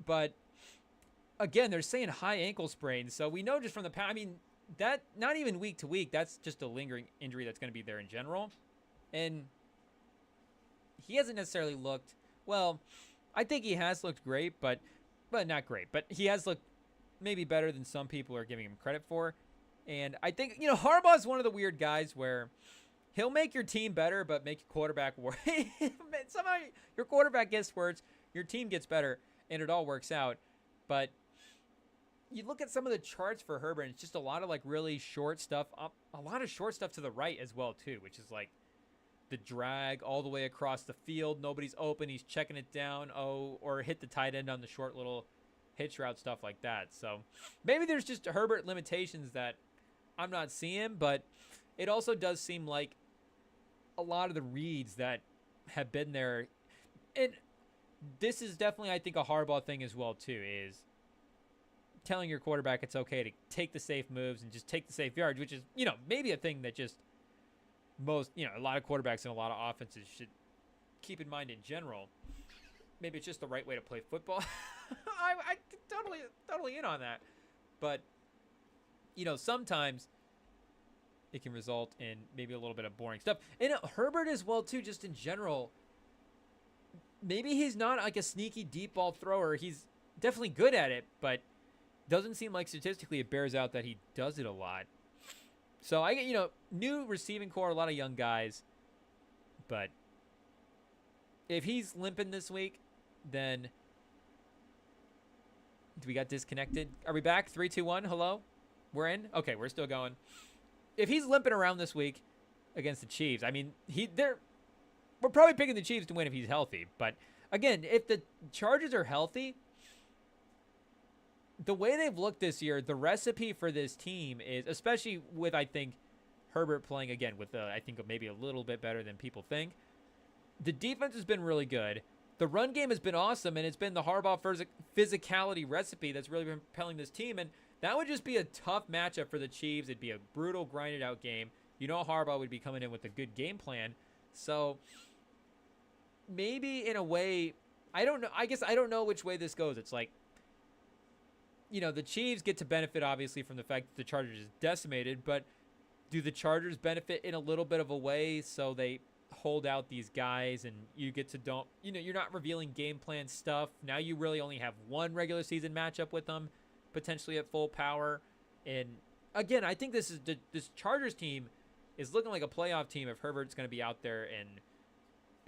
But again, they're saying high ankle sprain. So we know just from the past, I mean, that not even week to week, that's just a lingering injury that's going to be there in general. And he hasn't necessarily looked, well, I think he has looked great, but not great. But he has looked maybe better than some people are giving him credit for. And I think, Harbaugh is one of the weird guys where he'll make your team better, but make your quarterback worse. Somehow your quarterback gets worse, your team gets better, and it all works out. But you look at some of the charts for Herbert, and it's just a lot of really short stuff up, a lot of short stuff to the right as well too, which is the drag all the way across the field. Nobody's open. He's checking it down. Or hit the tight end on the short little hitch route, stuff like that. So maybe there's just Herbert limitations that I'm not seeing, but it also does seem like a lot of the reads that have been there, and this is definitely, I think, a Harbaugh thing as well too, is telling your quarterback it's okay to take the safe moves and just take the safe yards, which is, maybe a thing that just most, a lot of quarterbacks and a lot of offenses should keep in mind in general. Maybe it's just the right way to play football. I totally in on that. But, sometimes it can result in maybe a little bit of boring stuff. And Herbert as well, too, just in general. Maybe he's not a sneaky deep ball thrower. He's definitely good at it, but doesn't seem like statistically it bears out that he does it a lot. So I get, new receiving core, a lot of young guys. But if he's limping this week, then do we got disconnected? Are we back? 3, 2, 1. Hello? We're in? Okay, we're still going. If he's limping around this week against the Chiefs, I mean, we're probably picking the Chiefs to win if he's healthy. But again, if the Chargers are healthy, the way they've looked this year, the recipe for this team is, especially with, I think, Herbert playing again with, I think, maybe a little bit better than people think. The defense has been really good. The run game has been awesome, and it's been the Harbaugh physicality recipe that's really been propelling this team. And that would just be a tough matchup for the Chiefs. It'd be a brutal, grinded-out game. Harbaugh would be coming in with a good game plan. So maybe in a way, I don't know. I guess I don't know which way this goes. It's the Chiefs get to benefit, obviously, from the fact that the Chargers is decimated, but do the Chargers benefit in a little bit of a way so they hold out these guys and you get to you're not revealing game plan stuff. Now you really only have one regular season matchup with them, potentially at full power. And again, I think this Chargers team is looking like a playoff team if Herbert's going to be out there and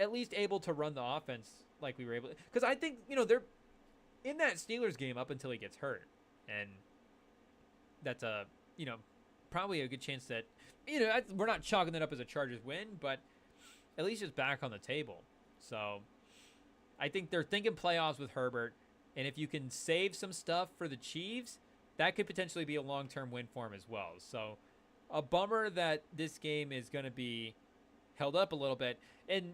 at least able to run the offense like we were able to. Because I think, they're in that Steelers game up until he gets hurt. And that's probably a good chance that, we're not chalking it up as a Chargers win, but at least it's back on the table. So I think they're thinking playoffs with Herbert. And if you can save some stuff for the Chiefs, that could potentially be a long-term win for him as well. So a bummer that this game is going to be held up a little bit. And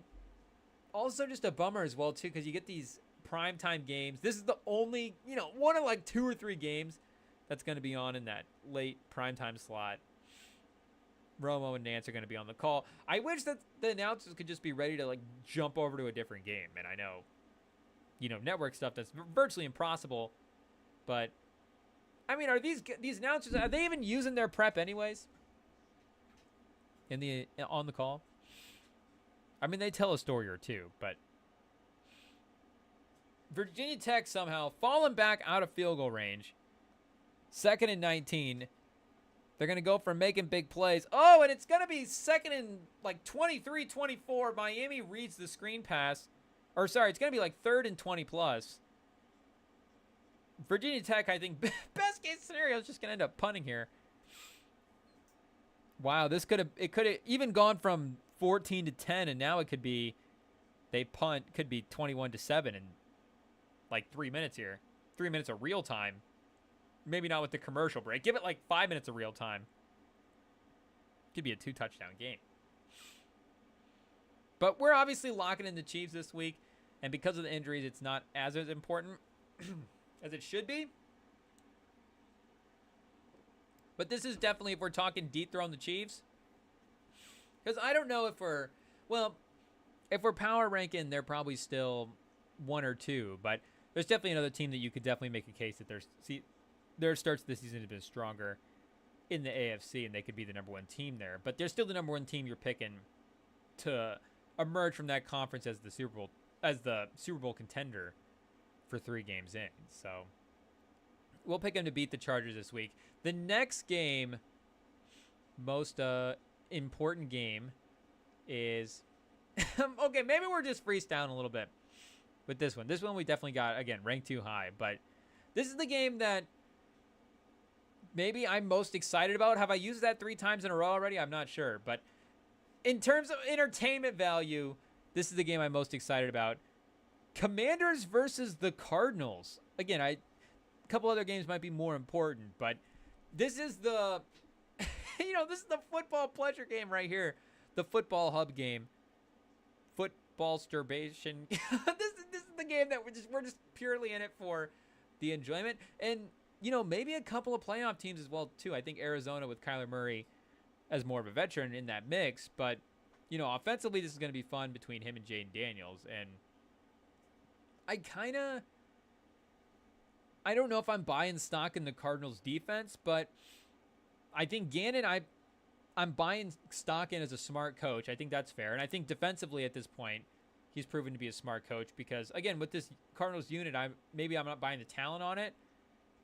also just a bummer as well, too, because you get these primetime games. This is the only, one of like 2 or 3 games that's going to be on in that late primetime slot. Romo and Nance are going to be on the call. I wish that the announcers could just be ready to like jump over to a different game. And I know, network stuff that's virtually impossible. But I mean, are these announcers, are they even using their prep anyways? On the call? I mean, they tell a story or two, but Virginia Tech somehow falling back out of field goal range. 2nd and 19. They're going to go for making big plays. Oh, and it's going to be 2nd and like 23, 24. Miami reads the screen pass. Or sorry, it's going to be like 3rd and 20 plus. Virginia Tech, I think, best case scenario is just going to end up punting here. Wow, it could have even gone from 14 to 10, and now it could be, they punt, could be 21-7 in like 3 minutes here. 3 minutes of real time. Maybe not with the commercial break. Give it like 5 minutes of real time. Could be a 2-touchdown game. But we're obviously locking in the Chiefs this week, and because of the injuries, it's not as important as it should be. But this is definitely, if we're talking dethrone the Chiefs, because I don't know if if we're power ranking, they're probably still 1 or 2, but there's definitely another team that you could definitely make a case that their starts this season have been stronger in the AFC, and they could be the number 1 team there. But they're still the number 1 team you're picking to emerge from that conference as the Super Bowl contender for 3 games in. So we'll pick them to beat the Chargers this week. The next game, most important game, is okay. Maybe we're just freestyling a little bit with this one. This one we definitely got, again, ranked too high, but this is the game that maybe I'm most excited about. Have I used that 3 times in a row already? I'm not sure. But in terms of entertainment value, this is the game I'm most excited about. Commanders versus the Cardinals. Again, a couple other games might be more important, but this is the, this is the football pleasure game right here. The football hub game. Football sturbation. This is the game that we're just purely in it for the enjoyment. And, maybe a couple of playoff teams as well, too. I think Arizona with Kyler Murray as more of a veteran in that mix. But, offensively, this is going to be fun between him and Jaden Daniels. And I don't know if I'm buying stock in the Cardinals defense, but I think Gannon, I'm buying stock in as a smart coach. I think that's fair. And I think defensively at this point, he's proven to be a smart coach because, again, with this Cardinals unit, I'm not buying the talent on it,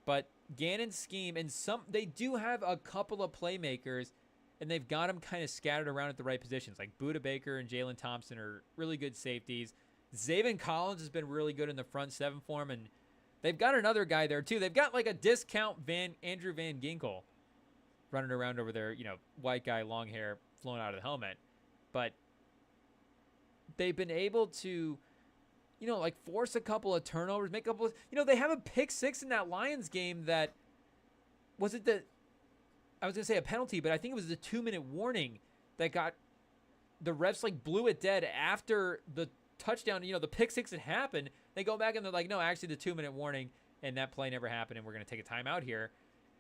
but Gannon's scheme, and they do have a couple of playmakers, and they've got them kind of scattered around at the right positions. Like Budda Baker and Jalen Thompson are really good safeties. Zaven Collins has been really good in the front 7 for him, and they've got another guy there too. They've got like a discount Andrew Van Ginkel running around over there, white guy, long hair, flowing out of the helmet. But they've been able to, force a couple of turnovers, make a couple of, they have a pick 6 in that Lions game that, I was going to say a penalty, but I think it was the 2-minute warning that got, the refs blew it dead after the touchdown, the pick 6 had happened. They go back and they're like, no, actually the 2-minute warning and that play never happened and we're going to take a timeout here.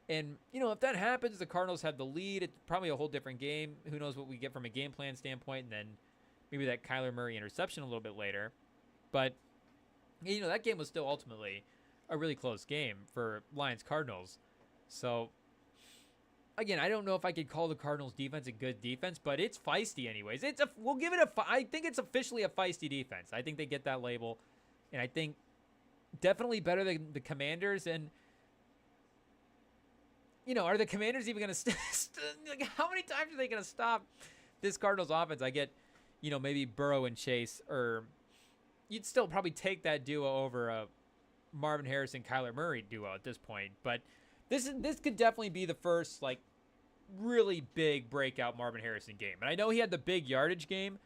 And, if that happens, the Cardinals have the lead. It's probably a whole different game. Who knows what we get from a game plan standpoint, and then maybe that Kyler Murray interception a little bit later. But, that game was still ultimately a really close game for Lions-Cardinals. So, again, I don't know if I could call the Cardinals defense a good defense, but it's feisty anyways. We'll give it I think it's officially a feisty defense. I think they get that label, and I think definitely better than the Commanders. And are the Commanders even going to like, how many times are they going to stop this Cardinals offense? I get, maybe Burrow and Chase, or you'd still probably take that duo over a Marvin Harrison, Kyler Murray duo at this point. But this could definitely be the first like really big breakout Marvin Harrison game. And I know he had the big yardage game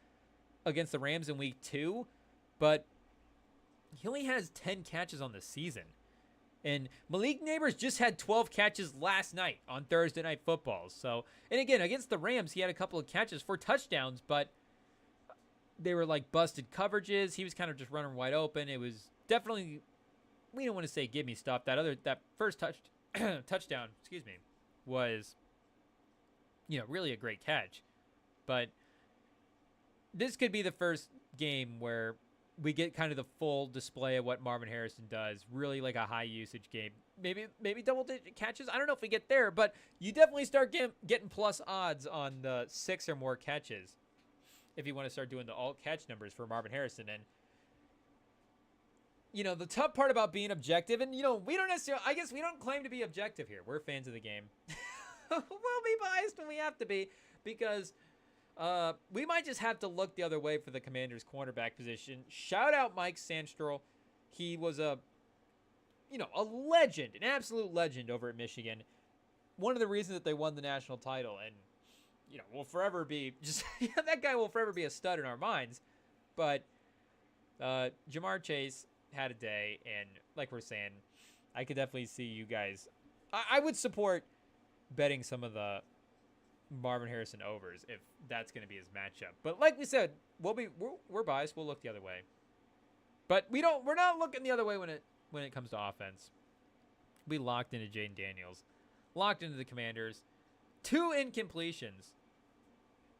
against the Rams in week 2, but he only has 10 catches on the season. And Malik Neighbors just had 12 catches last night on Thursday Night Football. So, and again, against the Rams, he had a couple of catches for touchdowns, but they were like busted coverages. He was kind of just running wide open. It was definitely, we don't want to say give me stuff. That first touchdown, was, really a great catch. But this could be the first game where we get kind of the full display of what Marvin Harrison does. Really like a high usage game. Maybe double-digit catches. I don't know if we get there, but you definitely start getting plus odds on the 6 or more catches if you want to start doing the alt catch numbers for Marvin Harrison. And the tough part about being objective, and we don't necessarily, I guess we don't claim to be objective here. We're fans of the game. We'll be biased when we have to be, because we might just have to look the other way for the Commanders' cornerback position. Shout out Mike Sandstrom. He was a legend, an absolute legend over at Michigan. One of the reasons that they won the national title, and will forever be just that guy will forever be a stud in our minds. But Jamar Chase had a day, and like we're saying, I could definitely see you guys. I would support betting some of the Marvin Harrison overs if that's going to be his matchup. But like we said, we're biased. We'll look the other way. But we're not looking the other way when it comes to offense. We locked into Jaden Daniels, locked into the Commanders. 2 incompletions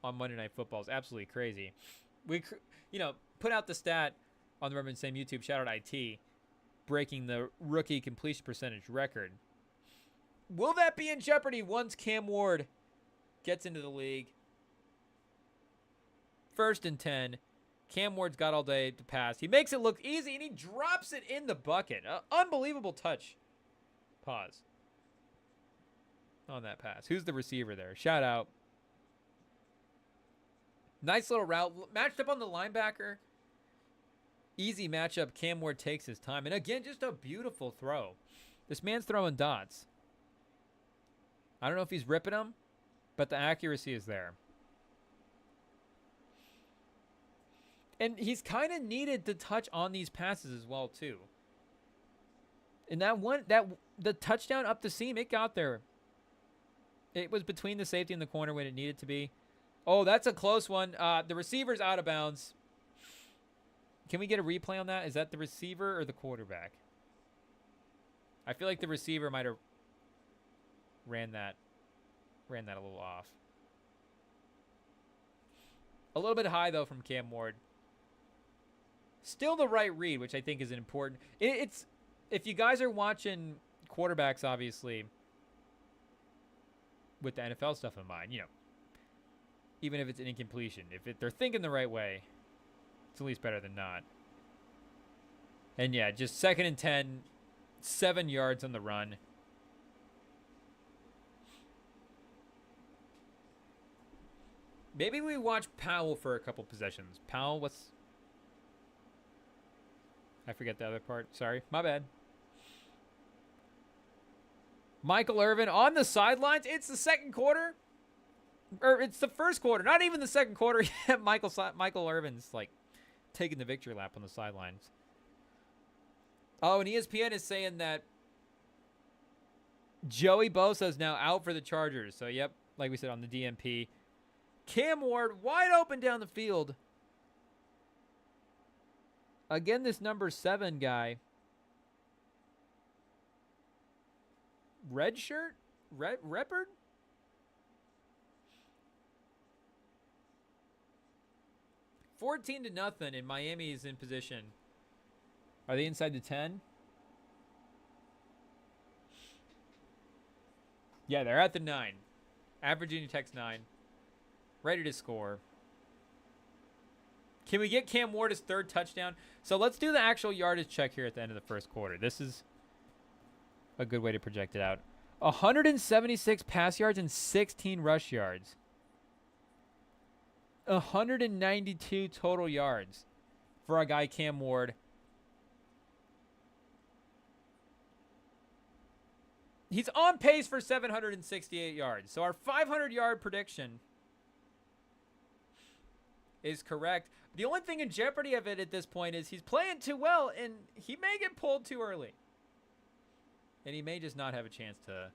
on Monday Night Football is absolutely crazy. We put out the stat on the Rem and Sam YouTube, shout out IT, breaking the rookie completion percentage record. Will that be in jeopardy once Cam Ward gets into the league? 1st and 10. Cam Ward's got all day to pass. He makes it look easy, and he drops it in the bucket. Unbelievable touch. Pause on that pass. Who's the receiver there? Shout out. Nice little route. Matched up on the linebacker. Easy matchup. Cam Ward takes his time. And again, just a beautiful throw. This man's throwing dots. I don't know if he's ripping them, but the accuracy is there. And he's kind of needed to touch on these passes as well, too. And the touchdown up the seam, it got there. It was between the safety and the corner when it needed to be. Oh, that's a close one. The receiver's out of bounds. Can we get a replay on that? Is that the receiver or the quarterback? I feel like the receiver might have ran that a little off. A little bit high, though, from Cam Ward. Still the right read, which I think is important. It's if you guys are watching quarterbacks, obviously, with the NFL stuff in mind, even if it's an incompletion, if they're thinking the right way, it's at least better than not. And yeah, just 2nd and 10, 7 yards on the run. Maybe we watch Powell for a couple possessions. Powell, I forget the other part. Sorry, my bad. Michael Irvin on the sidelines. It's the second quarter. Or it's the first quarter. Not even the second quarter yet. Michael Irvin's like taking the victory lap on the sidelines. Oh, and ESPN is saying that Joey Bosa is now out for the Chargers. So, yep, like we said on the DMP. Cam Ward wide open down the field. Again, this number 7 guy. Red shirt? Reppard? $14-0, and Miami is in position. Are they inside the 10? Yeah, they're at the 9. Average Virginia Tech's 9. Ready to score. Can we get Cam Ward his 3rd touchdown? So let's do the actual yardage check here at the end of the first quarter. This is a good way to project it out. 176 pass yards and 16 rush yards. 192 total yards for our guy Cam Ward. He's on pace for 768 yards. So our 500-yard prediction is correct. The only thing in jeopardy of it at this point is he's playing too well, and he may get pulled too early. And he may just not have a chance to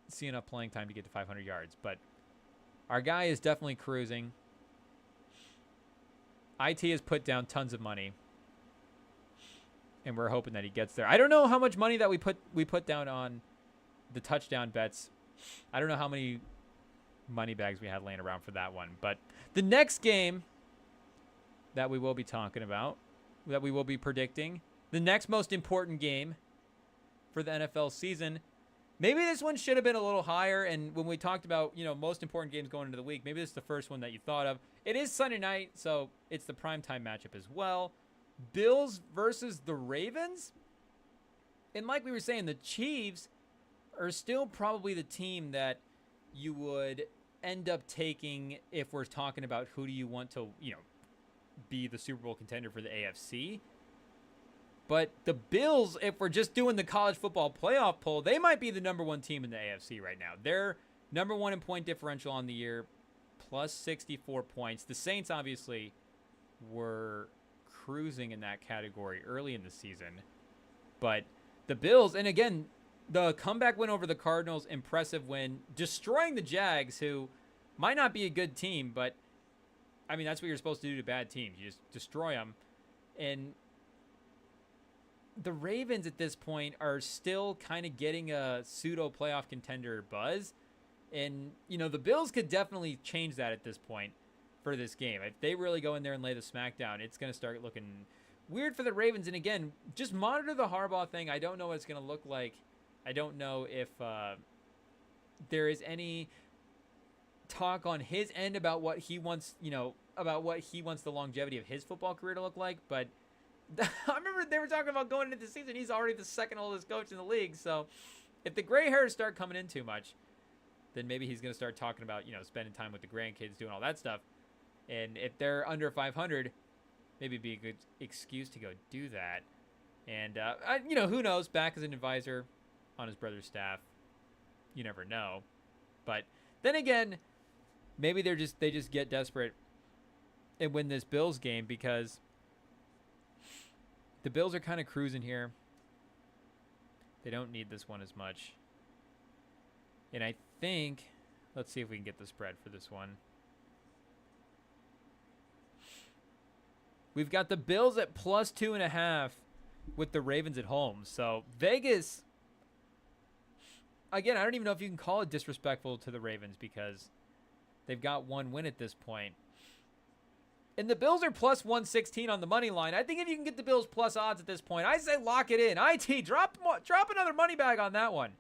see enough playing time to get to 500 yards. But our guy is definitely cruising. IT has put down tons of money, and we're hoping that he gets there. I don't know how much money that we put down on the touchdown bets. I don't know how many money bags we had laying around for that one. But the next game that we will be talking about, that we will be predicting, the next most important game for the NFL season, maybe this one should have been a little higher. And when we talked about, most important games going into the week, maybe this is the first one that you thought of. It is Sunday night, so it's the primetime matchup as well. Bills versus the Ravens. And like we were saying, the Chiefs are still probably the team that you would end up taking if we're talking about who do you want to, be the Super Bowl contender for the AFC. But the Bills, if we're just doing the college football playoff poll, they might be the number 1 team in the AFC right now. They're number 1 in point differential on the year, plus 64 points. The Saints obviously were cruising in that category early in the season. But the Bills, and again, the comeback win over the Cardinals, impressive win, destroying the Jags, who might not be a good team, but I mean, that's what you're supposed to do to bad teams. You just destroy them. And the Ravens at this point are still kind of getting a pseudo playoff contender buzz. And, the Bills could definitely change that at this point for this game. If they really go in there and lay the smackdown, it's going to start looking weird for the Ravens. And again, just monitor the Harbaugh thing. I don't know what it's going to look like. I don't know if there is any talk on his end about what he wants, about what he wants the longevity of his football career to look like. But I remember they were talking about going into the season. He's already the 2nd oldest coach in the league. So if the gray hairs start coming in too much, then maybe he's going to start talking about, spending time with the grandkids, doing all that stuff. And if they're under 500, maybe it'd be a good excuse to go do that. And, who knows? Back as an advisor on his brother's staff. You never know. But then again, maybe they just get desperate and win this Bills game because the Bills are kind of cruising here. They don't need this one as much. And I think, let's see if we can get the spread for this one. We've got the Bills at plus 2.5 with the Ravens at home. So Vegas, again, I don't even know if you can call it disrespectful to the Ravens because they've got 1 win at this point. And the Bills are plus 116 on the money line. I think if you can get the Bills plus odds at this point, I say lock it in. IT, drop another money bag on that one.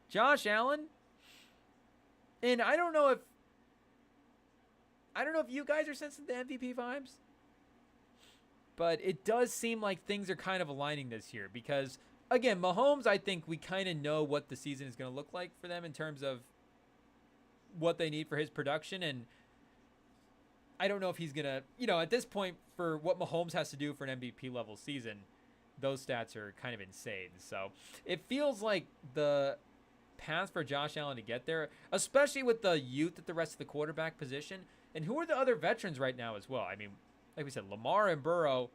Josh Allen. And I don't know if you guys are sensing the MVP vibes. But it does seem like things are kind of aligning this year because, again, Mahomes, I think we kind of know what the season is going to look like for them in terms of what they need for his production. And I don't know if he's going to, at this point, for what Mahomes has to do for an MVP level season, those stats are kind of insane. So it feels like the path for Josh Allen to get there, especially with the youth at the rest of the quarterback position. And who are the other veterans right now as well? I mean, like we said, Lamar and Burrow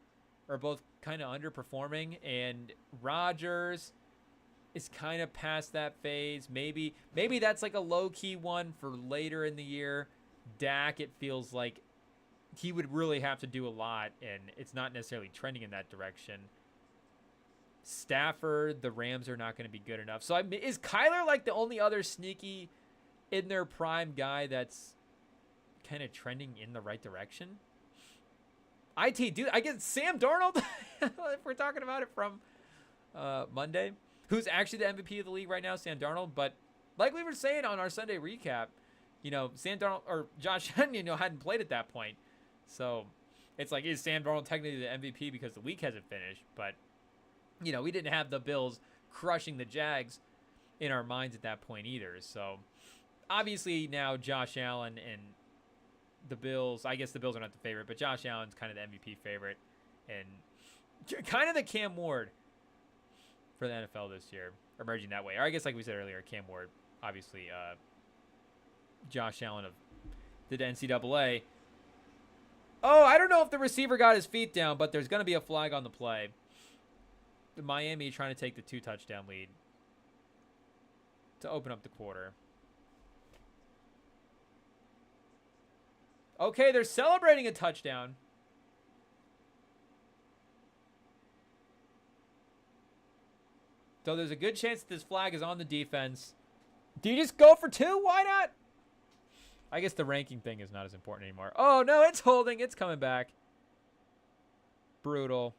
are both kind of underperforming, and Rodgers is kind of past that phase. Maybe that's like a low-key one for later in the year. Dak, it feels like he would really have to do a lot, and it's not necessarily trending in that direction. Stafford, the Rams are not going to be good enough. So is Kyler like the only other sneaky in their prime guy that's kind of trending in the right direction? IT, dude, I guess Sam Darnold, if we're talking about it from Monday. who's actually the MVP of the league right now, Sam Darnold. But like we were saying on our Sunday recap, Sam Darnold or Josh Allen, hadn't played at that point. So it's like, is Sam Darnold technically the MVP because the week hasn't finished? But, we didn't have the Bills crushing the Jags in our minds at that point either. So obviously now Josh Allen and the Bills, I guess the Bills are not the favorite, but Josh Allen's kind of the MVP favorite and kind of the Cam Ward for the NFL this year, emerging that way. Or I guess like we said earlier, Cam Ward, obviously Josh Allen of the NCAA. Oh, I don't know if the receiver got his feet down, but there's going to be a flag on the play. Miami trying to take the 2-touchdown lead to open up the quarter. Okay, they're celebrating a touchdown. So there's a good chance that this flag is on the defense. Do you just go for 2? Why not? I guess the ranking thing is not as important anymore. Oh, no, it's holding. It's coming back. Brutal.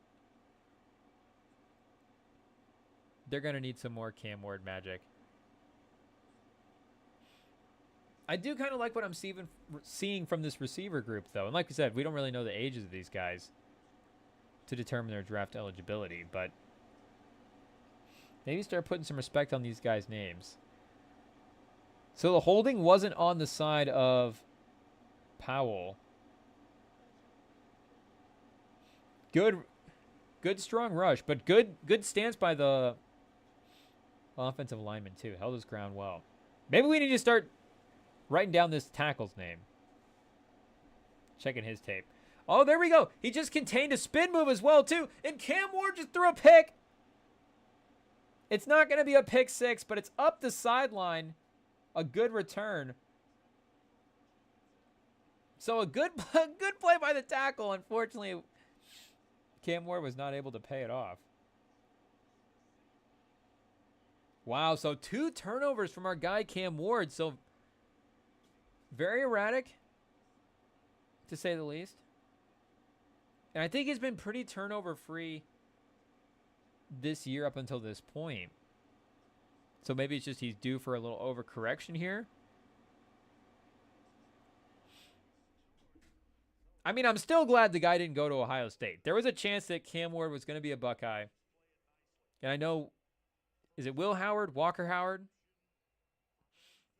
They're going to need some more Cam Ward magic. I do kind of like what I'm seeing from this receiver group, though. And like we said, we don't really know the ages of these guys to determine their draft eligibility. But maybe start putting some respect on these guys' names. So the holding wasn't on the side of Powell. Good strong rush, but good stance by the offensive lineman too. Held his ground well. Maybe we need to start writing down this tackle's name. Checking his tape. Oh, there we go. He just contained a spin move as well too. And Cam Ward just threw a pick. It's not going to be a pick 6, but it's up the sideline. A good return. So a good play by the tackle. Unfortunately, Cam Ward was not able to pay it off. Wow, so 2 turnovers from our guy Cam Ward. So very erratic, to say the least. And I think he's been pretty turnover-free this year up until this point. So maybe it's just he's due for a little overcorrection here. I mean, I'm still glad the guy didn't go to Ohio State. There was a chance that Cam Ward was going to be a Buckeye. And I know, is it Will Howard? Walker Howard?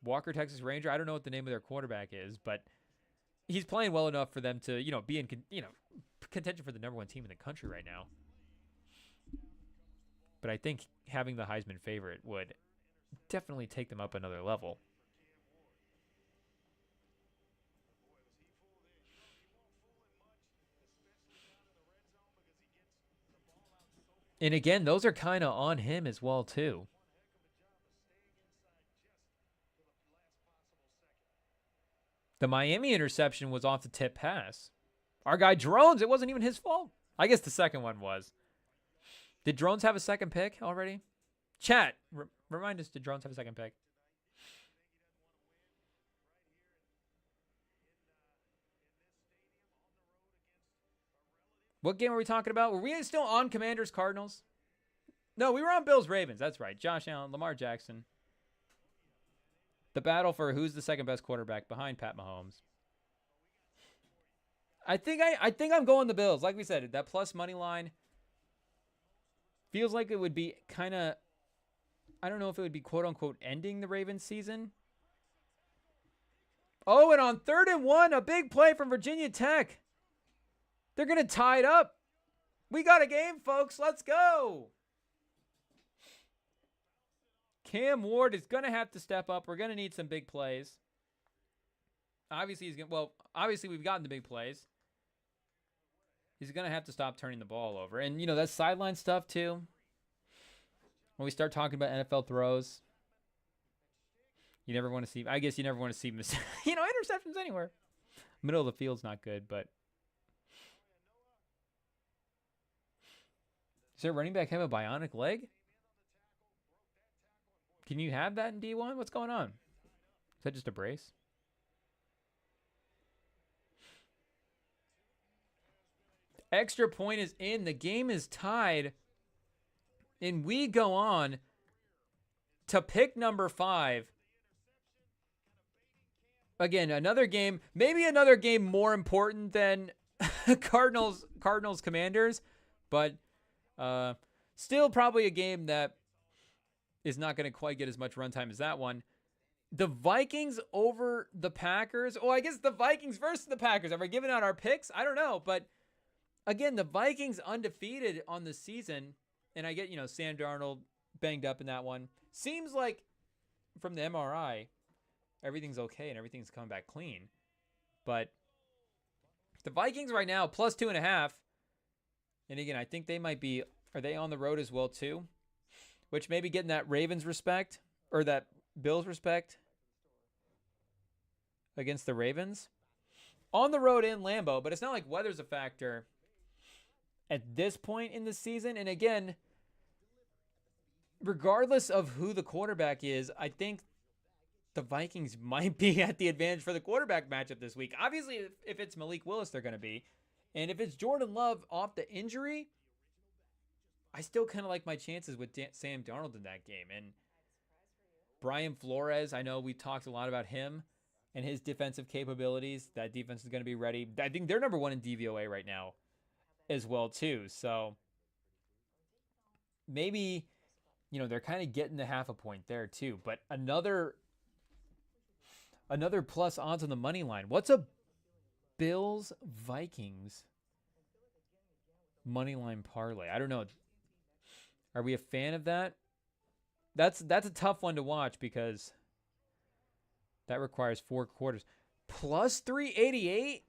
Walker, Texas Ranger? I don't know what the name of their quarterback is, but he's playing well enough for them to, be in, contention for the #1 team in the country right now. But I think having the Heisman favorite would definitely take them up another level. And again, those are kind of on him as well, too. The Miami interception was off the tip pass. Our guy Drones, it wasn't even his fault. I guess the second one was. Did Drones have a second pick already? Chat, remind us, did Drones have a second pick? What game are we talking about? Were we still on Commanders Cardinals? No, we were on Bills Ravens. That's right. Josh Allen, Lamar Jackson. The battle for who's the second best quarterback behind Pat Mahomes. I think I'm going the Bills. Like we said, that plus money line feels like it would be kind of, I don't know if it would be quote unquote ending the Ravens season. Oh, and on 3rd and 1, a big play from Virginia Tech. They're going to tie it up. We got a game, folks. Let's go. Cam Ward is going to have to step up. We're going to need some big plays. Obviously, obviously we've gotten the big plays. He's going to have to stop turning the ball over. And, that sideline stuff, too. When we start talking about NFL throws, you never want to see, I guess you never want to see, interceptions anywhere. Middle of the field's not good, but. Does their running back have a bionic leg? Can you have that in D1? What's going on? Is that just a brace? Extra point is in. The game is tied. And we go on to pick number 5. Again, another game, maybe another game more important than Cardinals Commanders, but still probably a game that is not going to quite get as much runtime as that one. The Vikings over the Packers. Oh, I guess the Vikings versus the Packers. Are we giving out our picks? I don't know. But again, the Vikings undefeated on the season. And I get, Sam Darnold banged up in that one. Seems like from the MRI, everything's okay and everything's coming back clean. But the Vikings right now, plus 2.5. And again, I think they might be, are they on the road as well too? Which maybe getting that Ravens respect or that Bills respect against the Ravens. On the road in Lambeau, but it's not like weather's a factor at this point in the season. And again, regardless of who the quarterback is, I think the Vikings might be at the advantage for the quarterback matchup this week. Obviously, if it's Malik Willis, they're going to be. And if it's Jordan Love off the injury, I still kind of like my chances with Sam Darnold in that game. And Brian Flores, I know we talked a lot about him and his defensive capabilities. That defense is going to be ready. I think they're number 1 in DVOA right now as well, too. So maybe, they're kind of getting the half a point there, too. But another plus odds on the money line. What's a Bills-Vikings money line parlay? I don't know. Are we a fan of that? That's a tough one to watch because that requires 4 quarters. Plus 388?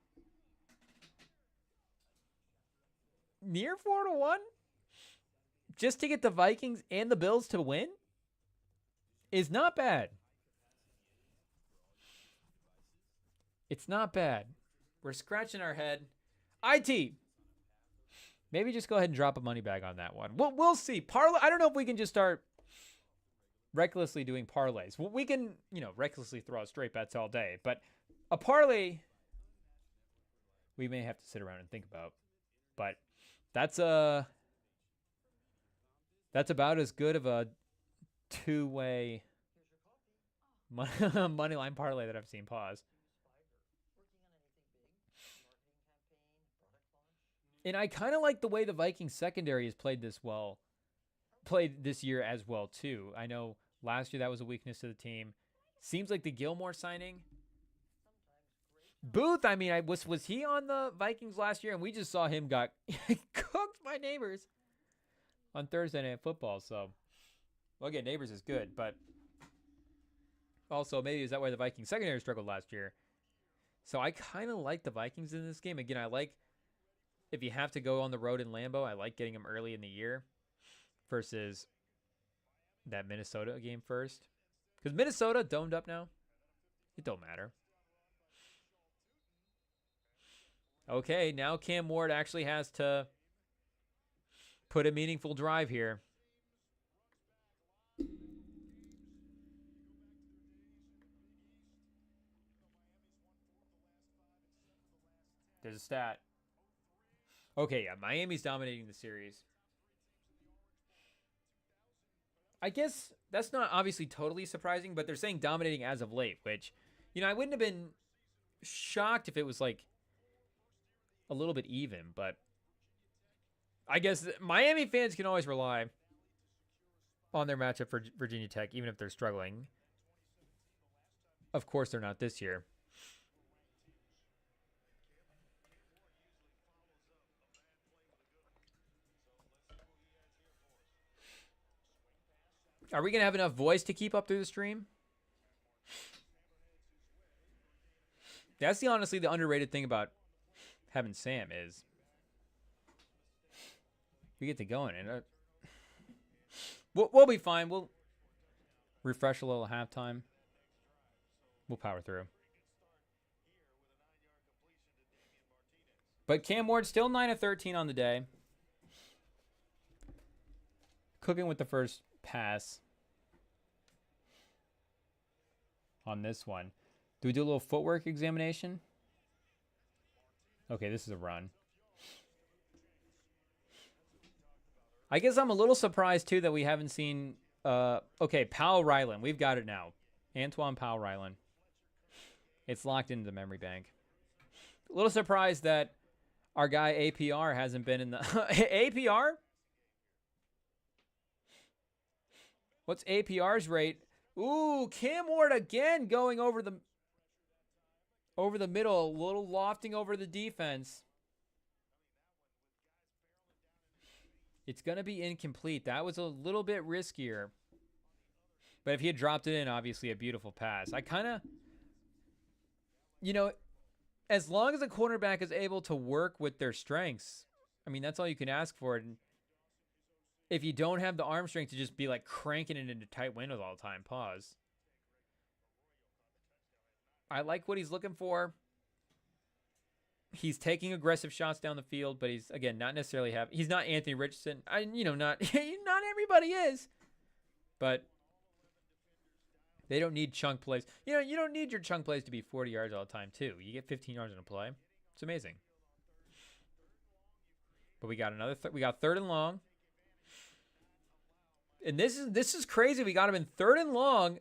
Near 4-1? Just to get the Vikings and the Bills to win? Is not bad. It's not bad. We're scratching our head. IT. Maybe just go ahead and drop a money bag on that one. We'll see. Parlay. I don't know if we can just start recklessly doing parlays. We can, recklessly throw out straight bets all day. But a parlay, we may have to sit around and think about. But that's about as good of a two-way money line parlay that I've seen. Pause. And I kind of like the way the Vikings secondary has played this year as well, too. I know last year that was a weakness to the team. Seems like the Gilmore signing. Booth, I mean, was he on the Vikings last year? And we just saw him got cooked by Neighbors on Thursday Night Football. So, well, again, Neighbors is good. But also, maybe is that why the Vikings secondary struggled last year? So I kind of like the Vikings in this game. Again, I like, if you have to go on the road in Lambeau, I like getting them early in the year versus that Minnesota game first. Because Minnesota domed up now. It don't matter. Okay, now Cam Ward actually has to put a meaningful drive here. There's a stat. Okay, yeah, Miami's dominating the series. I guess that's not obviously totally surprising, but they're saying dominating as of late, which, I wouldn't have been shocked if it was like a little bit even, but I guess Miami fans can always rely on their matchup for Virginia Tech, even if they're struggling. Of course, they're not this year. Are we going to have enough voice to keep up through the stream? That's honestly the underrated thing about having Sam is we get to going. And we'll be fine. We'll refresh a little at halftime. We'll power through. But Cam Ward still 9 of 13 on the day. Cooking with the first pass on this one. Do we do a little footwork examination? Okay, this is a run. I guess I'm a little surprised, too, that we haven't seen Okay, Powell Ryland. We've got it now. Antoine Powell Ryland. It's locked into the memory bank. A little surprised that our guy APR hasn't been in the... APR? What's APR's rate? Ooh, Cam Ward again going over the middle, a little lofting over the defense. It's going to be incomplete. That was a little bit riskier. But if he had dropped it in, obviously a beautiful pass. I kind of, you know, as long as a cornerback is able to work with their strengths, I mean, that's all you can ask for. And if you don't have the arm strength to just be like cranking it into tight windows all the time, pause. I like what he's looking for. He's taking aggressive shots down the field, but he's, again, not necessarily he's not Anthony Richardson. Not everybody is. But they don't need chunk plays. You don't need your chunk plays to be 40 yards all the time, too. You get 15 yards in a play. It's amazing. But we got we got 3rd and long. And this is crazy. We got him in 3rd and long.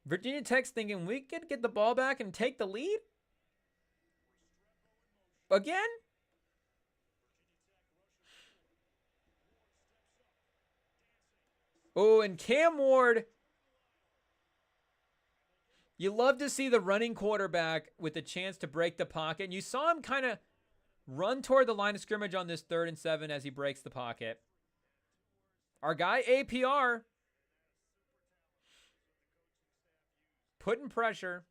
Virginia Tech's thinking we could get the ball back and take the lead? Again? Oh, and Cam Ward. You love to see the running quarterback with a chance to break the pocket. And you saw him kind of run toward the line of scrimmage on this 3rd and 7 as he breaks the pocket. Our guy, APR, putting pressure.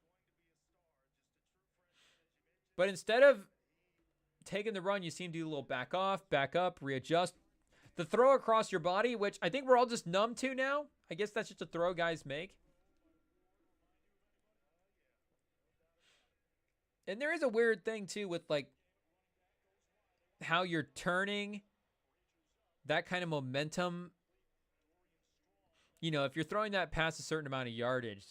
But instead of taking the run, you see him do a little back off, back up, readjust. The throw across your body, which I think we're all just numb to now. I guess that's just a throw guys make. And there is a weird thing, too, with, like, how you're turning that kind of momentum. You know, if you're throwing that past a certain amount of yardage,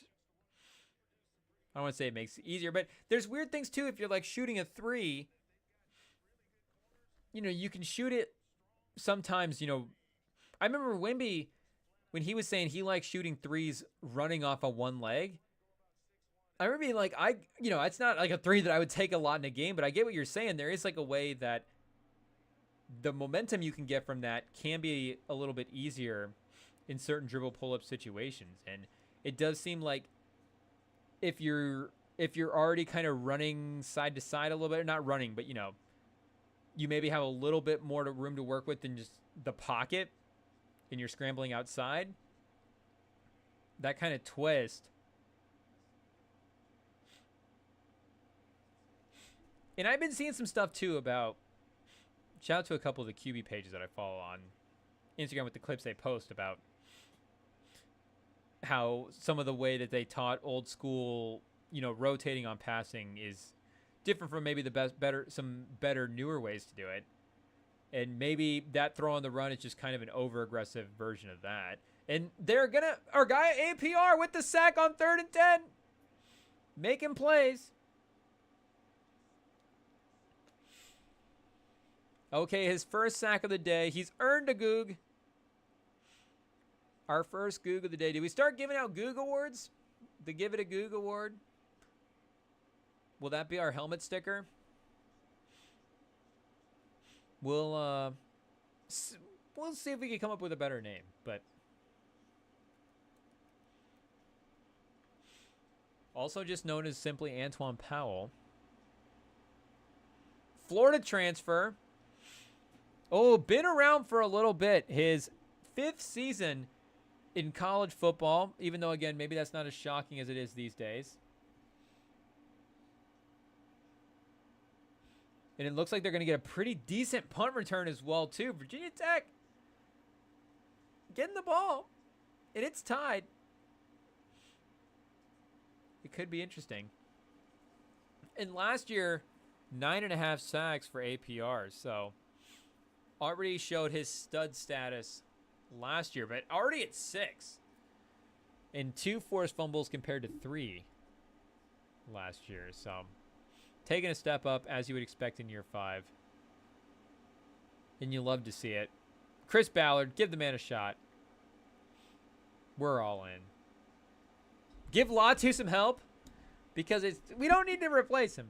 I don't want to say it makes it easier, but there's weird things, too. If you're, like, shooting a 3, you know, you can shoot it sometimes, you know. I remember Wimby, when he was saying he likes shooting 3s running off of one leg. I remember being like, it's not like a 3 that I would take a lot in a game, but I get what you're saying. There is like a way that the momentum you can get from that can be a little bit easier in certain dribble pull-up situations. And it does seem like if you're already kind of running side to side a little bit, not running, but, you know, you maybe have a little bit more room to work with than just the pocket and you're scrambling outside. That kind of twist. And I've been seeing some stuff, too, about... Shout out to a couple of the QB pages that I follow on Instagram with the clips they post about how some of the way that they taught old school, you know, rotating on passing is different from maybe some better, newer ways to do it. And maybe that throw on the run is just kind of an over-aggressive version of that. And they're going to... Our guy, APR, with the sack on 3rd and 10. Making plays. Okay, his first sack of the day. He's earned a Goog. Our first Goog of the day. Did we start giving out Goog awards? The Give It a Goog award? Will that be our helmet sticker? We'll see if we can come up with a better name, but also just known as simply Antoine Powell. Florida transfer. Oh, been around for a little bit. His 5th season in college football, even though, again, maybe that's not as shocking as it is these days. And it looks like they're going to get a pretty decent punt return as well, too. Virginia Tech getting the ball, and it's tied. It could be interesting. And last year, 9.5 sacks for APR, so... Already showed his stud status last year, but already at 6. And 2 forced fumbles compared to 3 last year. So taking a step up as you would expect in year 5. And you love to see it. Chris Ballard, give the man a shot. We're all in. Give Latu some help because we don't need to replace him.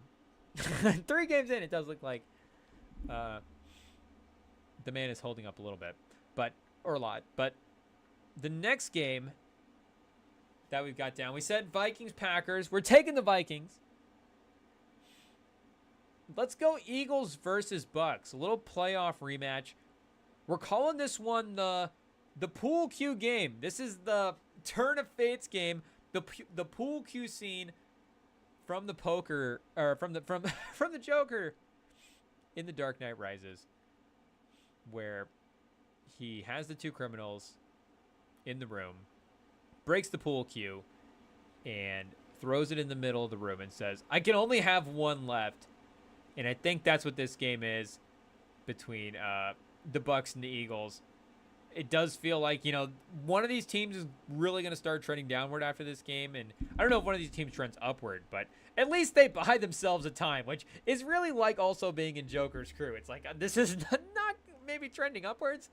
3 games in, it does look like the man is holding up a little bit, or a lot. But the next game that we've got down, we said Vikings-Packers. We're taking the Vikings. Let's go Eagles versus Bucks. A little playoff rematch. We're calling this one the pool cue game. This is the turn of fates game. The pool cue scene from the poker, or from the Joker in The Dark Knight Rises, where he has the 2 criminals in the room, breaks the pool cue, and throws it in the middle of the room and says, "I can only have one left." And I think that's what this game is between the Bucks and the Eagles. It does feel like, one of these teams is really going to start trending downward after this game. And I don't know if one of these teams trends upward, but at least they buy themselves a time, which is really like also being in Joker's crew. It's like, this is not maybe trending upwards,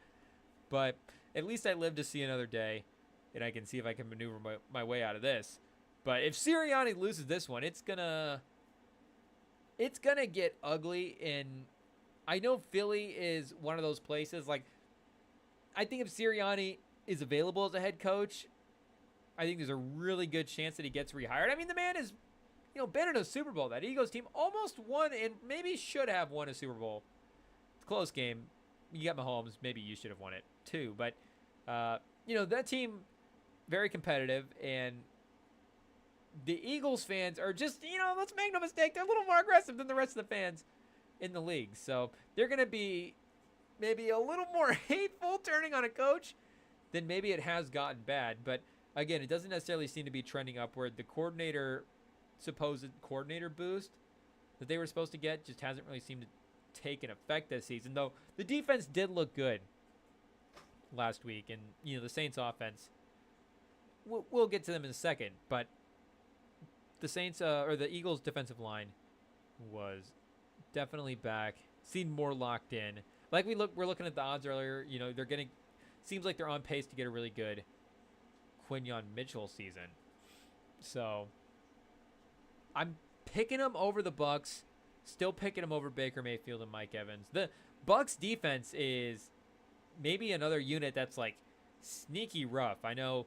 but at least I live to see another day, and I can see if I can maneuver my way out of this. But if Sirianni loses this one, it's gonna get ugly. And I know Philly is one of those places, like, I think if Sirianni is available as a head coach, I think there's a really good chance that he gets rehired. I mean, the man has, been in a Super Bowl. That Eagles team almost won, and maybe should have won a Super Bowl. It's a close game. You got Mahomes. Maybe you should have won it too. But, that team, very competitive. And the Eagles fans are just, let's make no mistake, they're a little more aggressive than the rest of the fans in the league. So they're going to be maybe a little more hateful turning on a coach than maybe it has gotten bad. But again, it doesn't necessarily seem to be trending upward. The supposed coordinator boost that they were supposed to get just hasn't really seemed to take an effect this season, though the defense did look good last week. And, the Saints offense, we'll get to them in a second, but the Saints, or the Eagles defensive line was definitely back, seemed more locked in. Like we're looking at the odds earlier, seems like they're on pace to get a really good Quinyon Mitchell season. So I'm picking them over the Bucks, still picking them over Baker Mayfield and Mike Evans. The Bucks defense is maybe another unit that's like sneaky rough. I know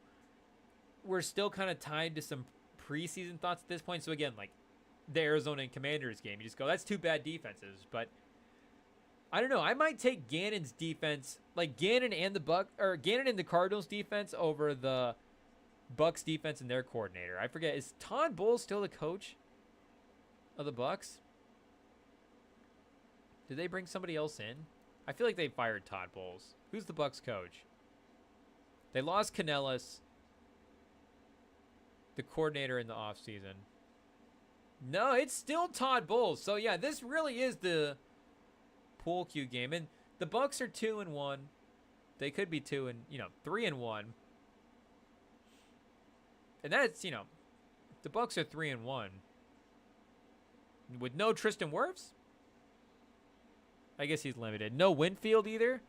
we're still kind of tied to some preseason thoughts at this point. So again, like the Arizona and Commanders game, you just go, that's 2 bad defenses. But I don't know. I might take Gannon's defense, like Gannon and the Cardinals defense, over the Bucks defense and their coordinator. I forget, is Todd Bowles still the coach of the Bucks? Did they bring somebody else in? I feel like they fired Todd Bowles. Who's the Bucks coach? They lost Canellis, the coordinator, in the offseason. No, it's still Todd Bowles. So yeah, this really is the pool cue game, and the Bucks are 2-1. They could be 3-1, and that's the Bucks are 3-1 with no Tristan Wirfs. I guess he's limited. No Winfield either.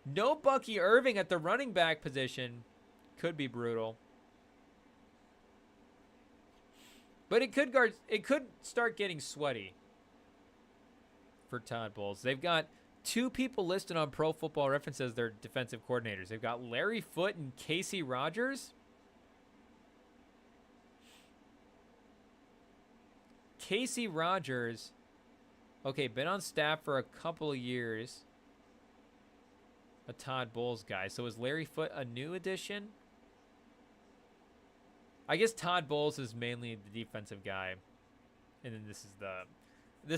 No Bucky Irving at the running back position. Could be brutal, but it could start getting sweaty for Todd Bowles. They've got 2 people listed on Pro Football Reference as their defensive coordinators. They've got Larry Foote and Casey Rogers. Casey Rogers, okay, been on staff for a couple of years. A Todd Bowles guy. So is Larry Foote a new addition? I guess Todd Bowles is mainly the defensive guy, and then this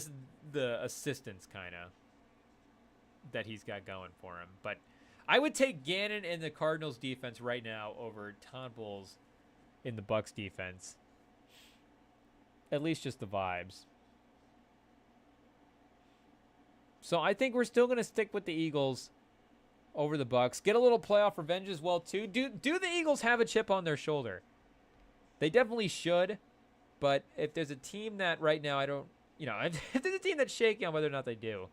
is the assistants kind of that he's got going for him. But I would take Gannon in the Cardinals defense right now over Todd Bowles in the Bucks defense. At least just the vibes. So I think we're still going to stick with the Eagles over the Bucks. Get a little playoff revenge as well too. Do the Eagles have a chip on their shoulder? They definitely should. But if there's a team that right now I don't, if there's a team that's shaky on whether or not they do,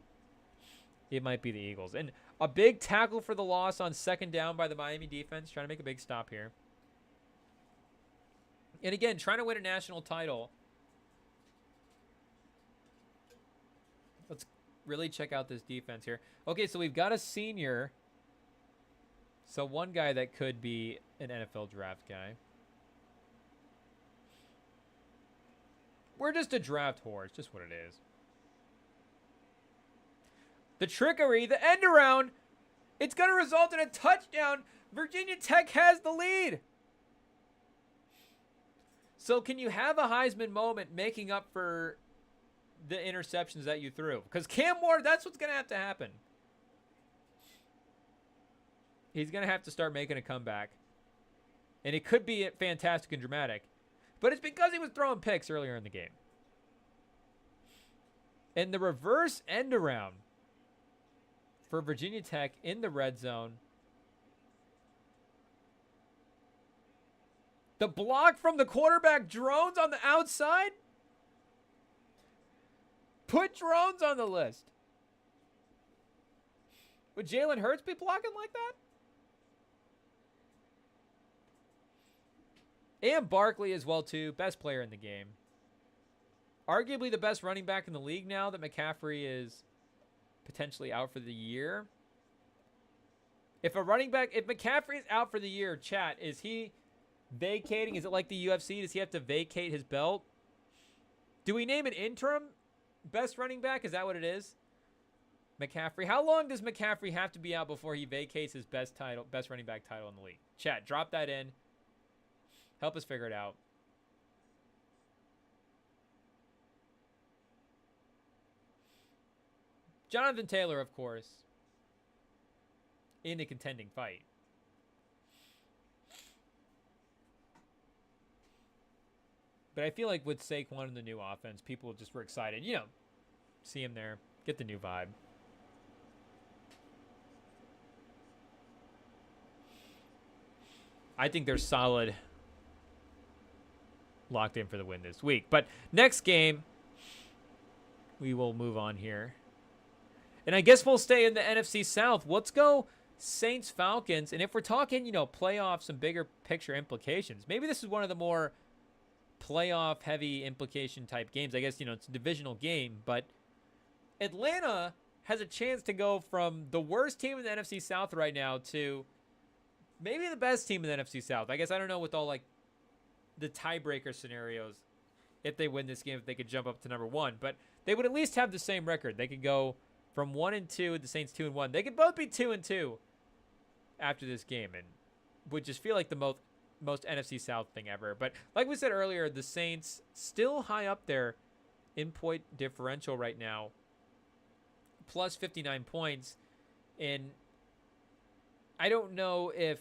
it might be the Eagles. And a big tackle for the loss on second down by the Miami defense, trying to make a big stop here. And again, trying to win a national title. Let's really check out this defense here. Okay, so we've got a senior. So one guy that could be an NFL draft guy. We're just a draft horse, just what it is. The trickery, the end around, it's going to result in a touchdown. Virginia Tech has the lead. So can you have a Heisman moment making up for the interceptions that you threw? Because Cam Ward, that's what's going to have to happen. He's going to have to start making a comeback. And it could be fantastic and dramatic. But it's because he was throwing picks earlier in the game. And the reverse end around for Virginia Tech in the red zone. The block from the quarterback, Drones on the outside. Put Drones on the list. Would Jalen Hurts be blocking like that? And Barkley as well, too. Best player in the game. Arguably the best running back in the league now that McCaffrey is potentially out for the year. If McCaffrey is out for the year, chat, is he vacating? Is it like the UFC? Does he have to vacate his belt? Do we name an interim best running back? Is that what it is? McCaffrey. How long does McCaffrey have to be out before he vacates his best running back title in the league? Chat, drop that in. Help us figure it out. Jonathan Taylor, of course, in a contending fight. But I feel like with Saquon and the new offense, people just were excited. You know, see him there, get the new vibe. I think they're solid, locked in for the win this week. But next game, we will move on here. And I guess we'll stay in the NFC South. Let's go Saints-Falcons. And if we're talking, you know, playoffs and bigger picture implications, maybe this is one of the more playoff-heavy implication type games. I guess, you know, it's a divisional game. But Atlanta has a chance to go from the worst team in the NFC South right now to maybe the best team in the NFC South. I guess I don't know with all, like, the tiebreaker scenarios. If they win this game, if they could jump up to number 1. But they would at least have the same record. They could go from 1-2, the Saints 2-1. They could both be 2-2 after this game, and would just feel like the most NFC South thing ever. But like we said earlier, the Saints still high up there in point differential right now, plus 59 points. And I don't know if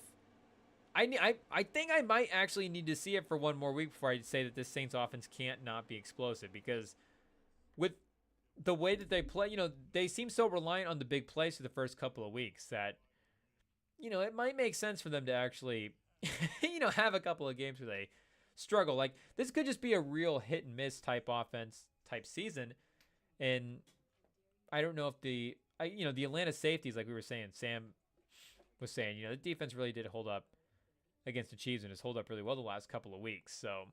I think I might actually need to see it for one more week before I say that this Saints offense can't not be explosive, because with the way that they play, you know, they seem so reliant on the big plays for the first couple of weeks that, you know, it might make sense for them to actually, you know, have a couple of games where they struggle. Like, this could just be a real hit and miss type offense type season. And I don't know if the Atlanta safeties, like we were saying, Sam was saying, you know, the defense really did hold up against the Chiefs and has held up really well the last couple of weeks. So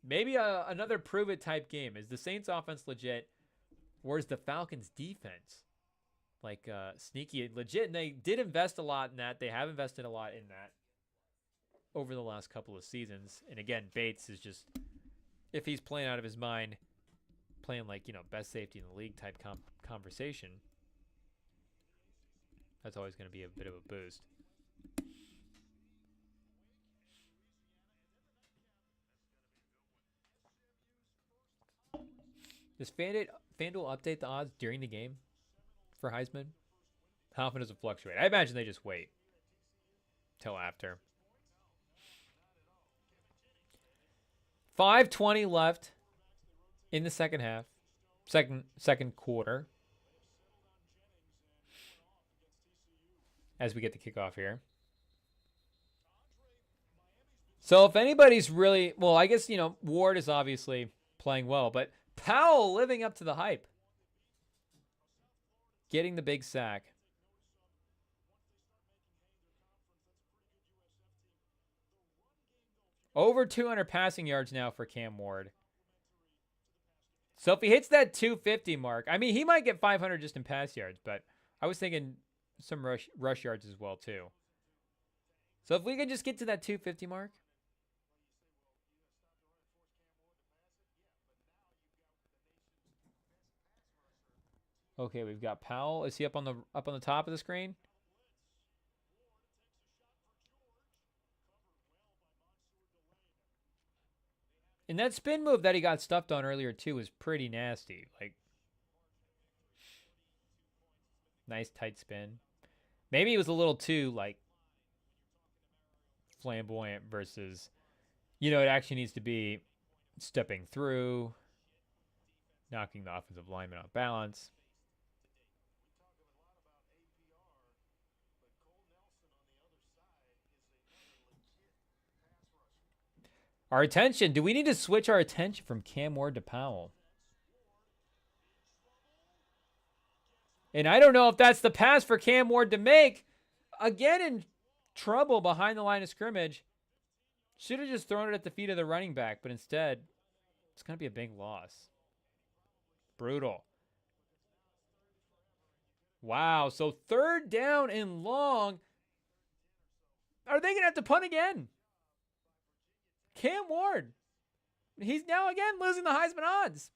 maybe another prove it type game. Is the Saints offense legit? Where's the Falcons defense? Like, sneaky, legit. And they did invest a lot in that. They have invested a lot in that over the last couple of seasons. And again, Bates is just, if he's playing out of his mind, playing like, you know, best safety in the league type conversation, that's always going to be a bit of a boost. Does FanDuel update the odds during the game for Heisman? How often does it fluctuate? I imagine they just wait till after. 5:20 left in the second half, second quarter, as we get the kickoff here. So if anybody's really, well, I guess, you know, Ward is obviously playing well, but Powell living up to the hype. getting the big sack. Over 200 passing yards now for Cam Ward. So if he hits that 250 mark, I mean, he might get 500 just in pass yards, but I was thinking some rush yards as well, too. So if we can just get to that 250 mark. Okay, we've got Powell. Is he up on the top of the screen? And that spin move that he got stuffed on earlier too was pretty nasty. Like, nice tight spin. Maybe he was a little too like flamboyant versus, it actually needs to be stepping through, knocking the offensive lineman off balance. Our attention. Do we need to switch our attention from Cam Ward to Powell? And I don't know if that's the pass for Cam Ward to make. Again, in trouble behind the line of scrimmage. Should have just thrown it at the feet of the running back, but instead, it's going to be a big loss. Brutal. Wow, so 3rd down and long. Are they going to have to punt again? Cam Ward. He's now again losing the Heisman odds.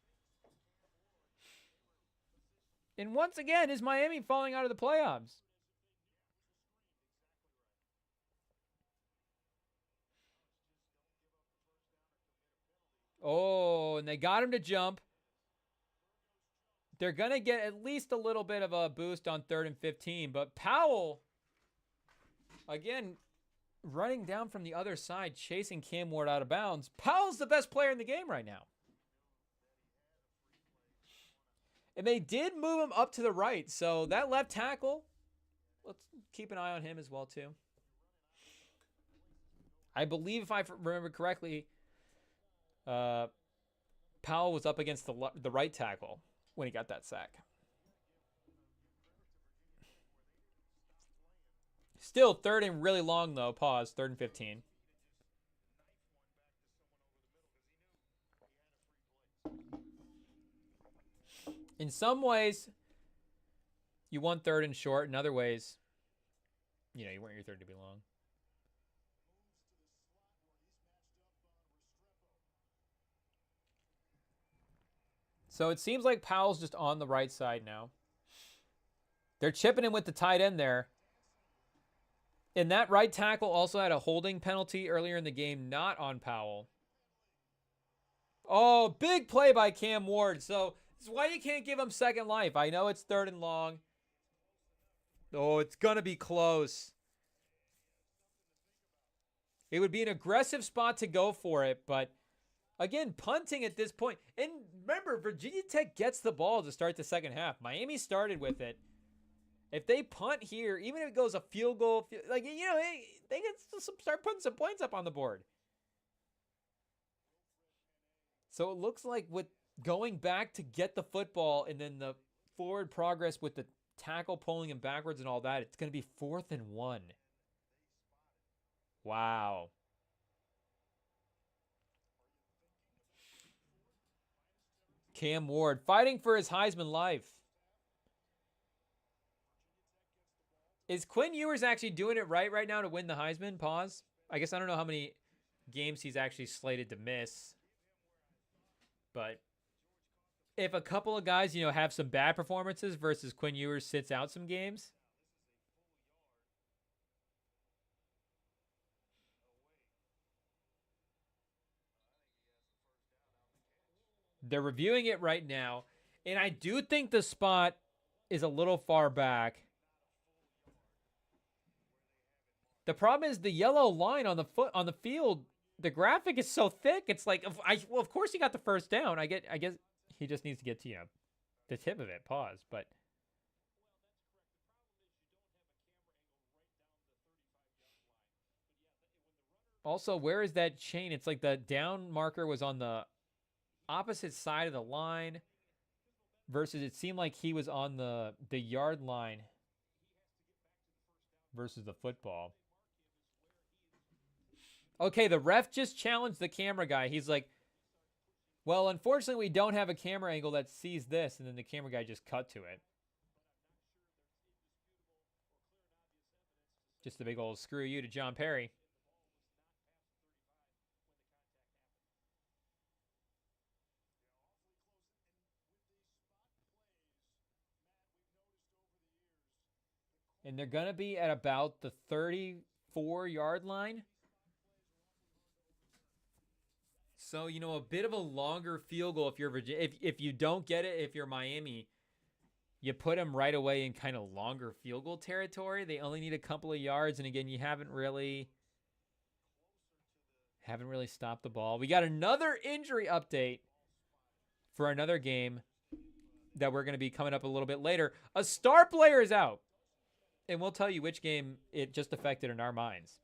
And once again, is Miami falling out of the playoffs? Oh, and they got him to jump. They're going to get at least a little bit of a boost on 3rd and 15. But Powell, again, running down from the other side, chasing Cam Ward out of bounds. Powell's the best player in the game right now. And they did move him up to the right. So that left tackle, let's keep an eye on him as well, too. I believe, if I remember correctly, Powell was up against the right tackle when he got that sack. Still 3rd and really long, though. Pause. 3rd and 15. In some ways, you want 3rd and short. In other ways, you want your 3rd to be long. So it seems like Powell's just on the right side now. They're chipping him with the tight end there. And that right tackle also had a holding penalty earlier in the game, not on Powell. Oh, big play by Cam Ward. So this is why you can't give him second life. I know it's 3rd and long. Oh, it's going to be close. It would be an aggressive spot to go for it, but again, punting at this point. And remember, Virginia Tech gets the ball to start the second half. Miami started with it. If they punt here, even if it goes a field goal, they can start putting some points up on the board. So it looks like with going back to get the football and then the forward progress with the tackle pulling him backwards and all that, it's going to be 4th and 1. Wow. Cam Ward fighting for his Heisman life. Is Quinn Ewers actually doing it right now to win the Heisman? Pause. I guess I don't know how many games he's actually slated to miss. But if a couple of guys, have some bad performances versus Quinn Ewers sits out some games. They're reviewing it right now. And I do think the spot is a little far back. The problem is the yellow line on the field. The graphic is so thick. It's like, of course he got the first down. I guess he just needs to get to the tip of it. Pause. But also, where is that chain? It's like the down marker was on the opposite side of the line. versus it seemed like he was on the yard line versus the football. Okay, the ref just challenged the camera guy. He's like, well, unfortunately, we don't have a camera angle that sees this. And then the camera guy just cut to it. Just a big old screw you to John Perry. And they're going to be at about the 34-yard line. So, you know, a bit of a longer field goal if you're Virginia. If you don't get it, if you're Miami, you put them right away in kind of longer field goal territory. They only need a couple of yards. And again, you haven't really stopped the ball. We got another injury update for another game that we're going to be coming up a little bit later. A star player is out. And we'll tell you which game it just affected in our minds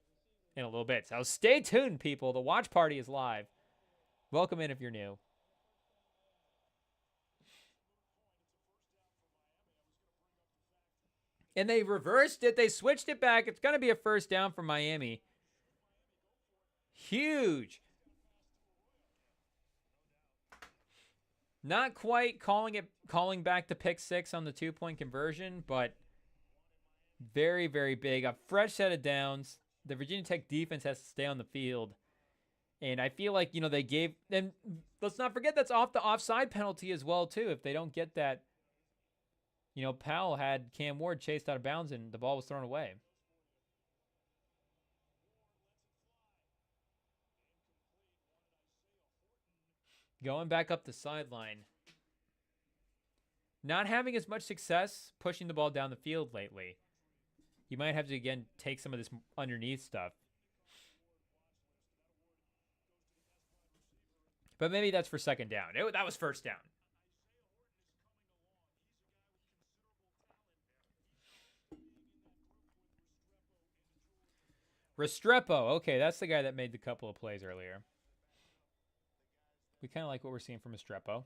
in a little bit. So stay tuned, people. The watch party is live. Welcome in if you're new. And they reversed it. They switched it back. It's going to be a first down for Miami. Huge. Not quite calling back the pick six on the 2-point conversion, but very, very big. A fresh set of downs. The Virginia Tech defense has to stay on the field. And I feel like, you know, they gave – and let's not forget that's off the offside penalty as well, too. If they don't get that, you know, Powell had Cam Ward chased out of bounds and the ball was thrown away. Going back up the sideline. Not having as much success pushing the ball down the field lately. You might have to, again, take some of this underneath stuff. But maybe that's for second down. That was first down. Restrepo. Okay, that's the guy that made the couple of plays earlier. We kind of like what we're seeing from Restrepo.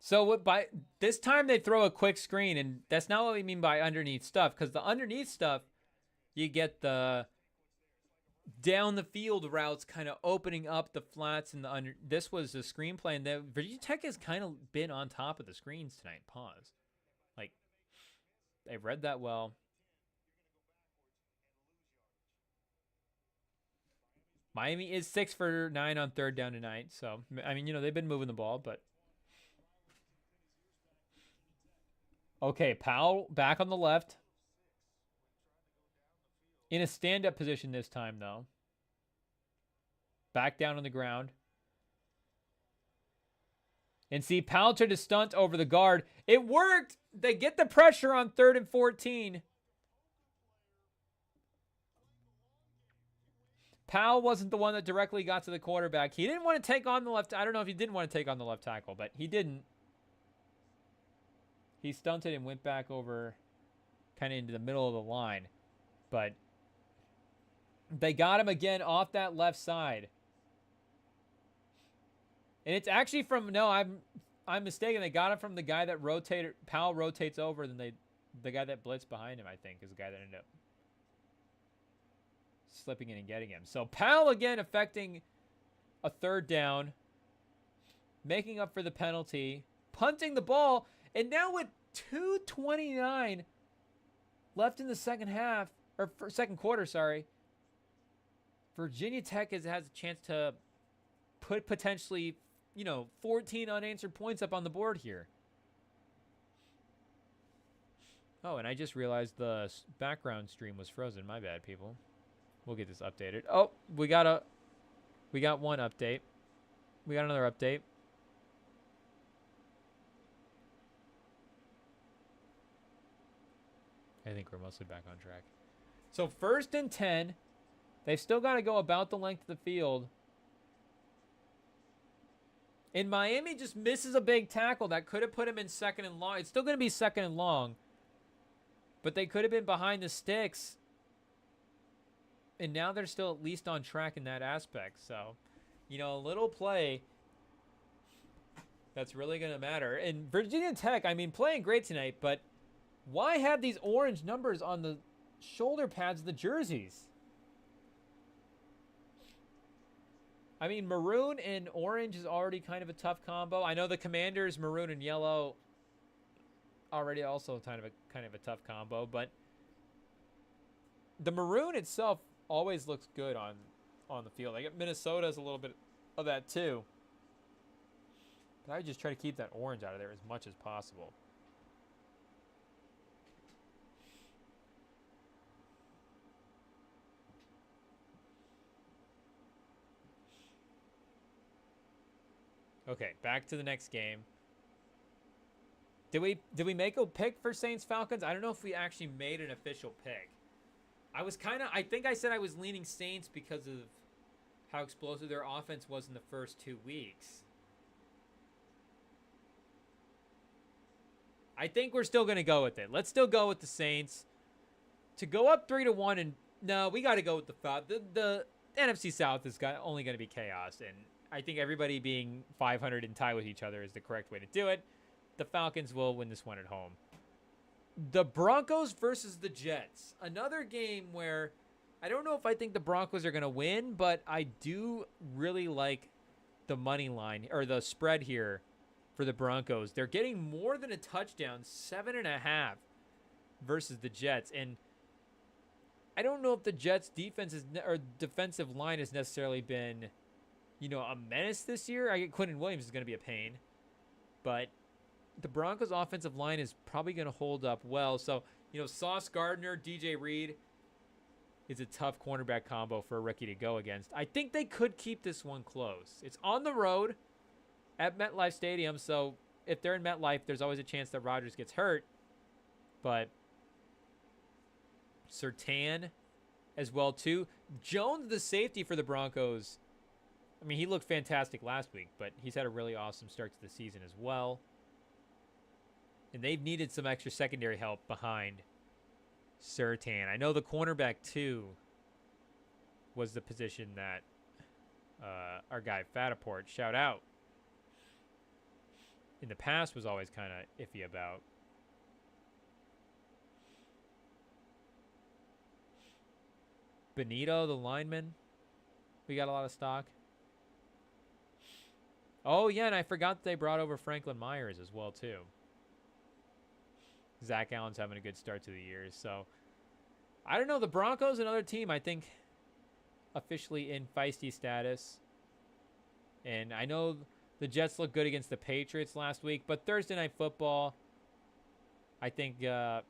So by this time they throw a quick screen, and that's not what we mean by underneath stuff, because the underneath stuff, you get the down the field routes kind of opening up the flats and the under. This was a screenplay, and the Virginia Tech has kind of been on top of the screens tonight. Pause. Like, they've read that well. Miami is 6 for 9 on third down tonight. So, I mean, you know, they've been moving the ball, but. Okay, Powell back on the left. In a stand-up position this time, though. Back down on the ground. And see, Powell tried to stunt over the guard. It worked! They get the pressure on 3rd and 14. Powell wasn't the one that directly got to the quarterback. He didn't want to take on the left. I don't know if he didn't want to take on the left tackle, but he didn't. He stunted and went back over kind of into the middle of the line. But they got him again off that left side. And it's actually from, no, I'm mistaken. They got him from the guy that rotated, Powell rotates over, then the guy that blitzed behind him, I think, is the guy that ended up slipping in and getting him. So Powell again affecting a third down, making up for the penalty, punting the ball. And now with 2:29 left in the second half, or second quarter, sorry, Virginia Tech has a chance to put potentially, 14 unanswered points up on the board here. Oh, and I just realized the background stream was frozen. My bad, people. We'll get this updated. Oh, we got one update. We got another update. I think we're mostly back on track. So 1st and 10. They've still got to go about the length of the field. And Miami just misses a big tackle that could have put him in 2nd and long. It's still going to be 2nd and long. But they could have been behind the sticks. And now they're still at least on track in that aspect. So, you know, a little play that's really going to matter. And Virginia Tech, I mean, playing great tonight, but why have these orange numbers on the shoulder pads of the jerseys? I mean, maroon and orange is already kind of a tough combo. I know the Commanders, maroon and yellow, already also kind of a tough combo, but the maroon itself always looks good on the field. I get Minnesota's a little bit of that too. But I just try to keep that orange out of there as much as possible. Okay, back to the next game. Did we make a pick for Saints Falcons? I don't know if we actually made an official pick. I think I said I was leaning Saints because of how explosive their offense was in the first 2 weeks. I think we're still going to go with it. Let's still go with the Saints. To go up 3-1, and no, we got to go with the NFC South is only going to be chaos, and I think everybody being 500 and tie with each other is the correct way to do it. The Falcons will win this one at home. The Broncos versus the Jets. Another game where I don't know if I think the Broncos are going to win, but I do really like the money line or the spread here for the Broncos. They're getting more than a touchdown, 7.5 versus the Jets. And I don't know if the Jets defensive line has necessarily been, a menace this year. I get Quentin Williams is going to be a pain, but the Broncos offensive line is probably going to hold up well. So, Sauce Gardner, DJ Reed is a tough cornerback combo for a rookie to go against. I think they could keep this one close. It's on the road at MetLife Stadium, so if they're in MetLife, there's always a chance that Rodgers gets hurt. But Surtain as well, too. Jones, the safety for the Broncos, I mean, he looked fantastic last week, but he's had a really awesome start to the season as well. And they've needed some extra secondary help behind Surtain. I know the cornerback, too, was the position that our guy Fataport, shout out, in the past was always kind of iffy about. Benito, the lineman, we got a lot of stock. Oh, yeah, and I forgot they brought over Franklin Myers as well, too. Zach Allen's having a good start to the year. So, I don't know. The Broncos, another team, I think, officially in feisty status. And I know the Jets looked good against the Patriots last week. But Thursday Night Football, I think the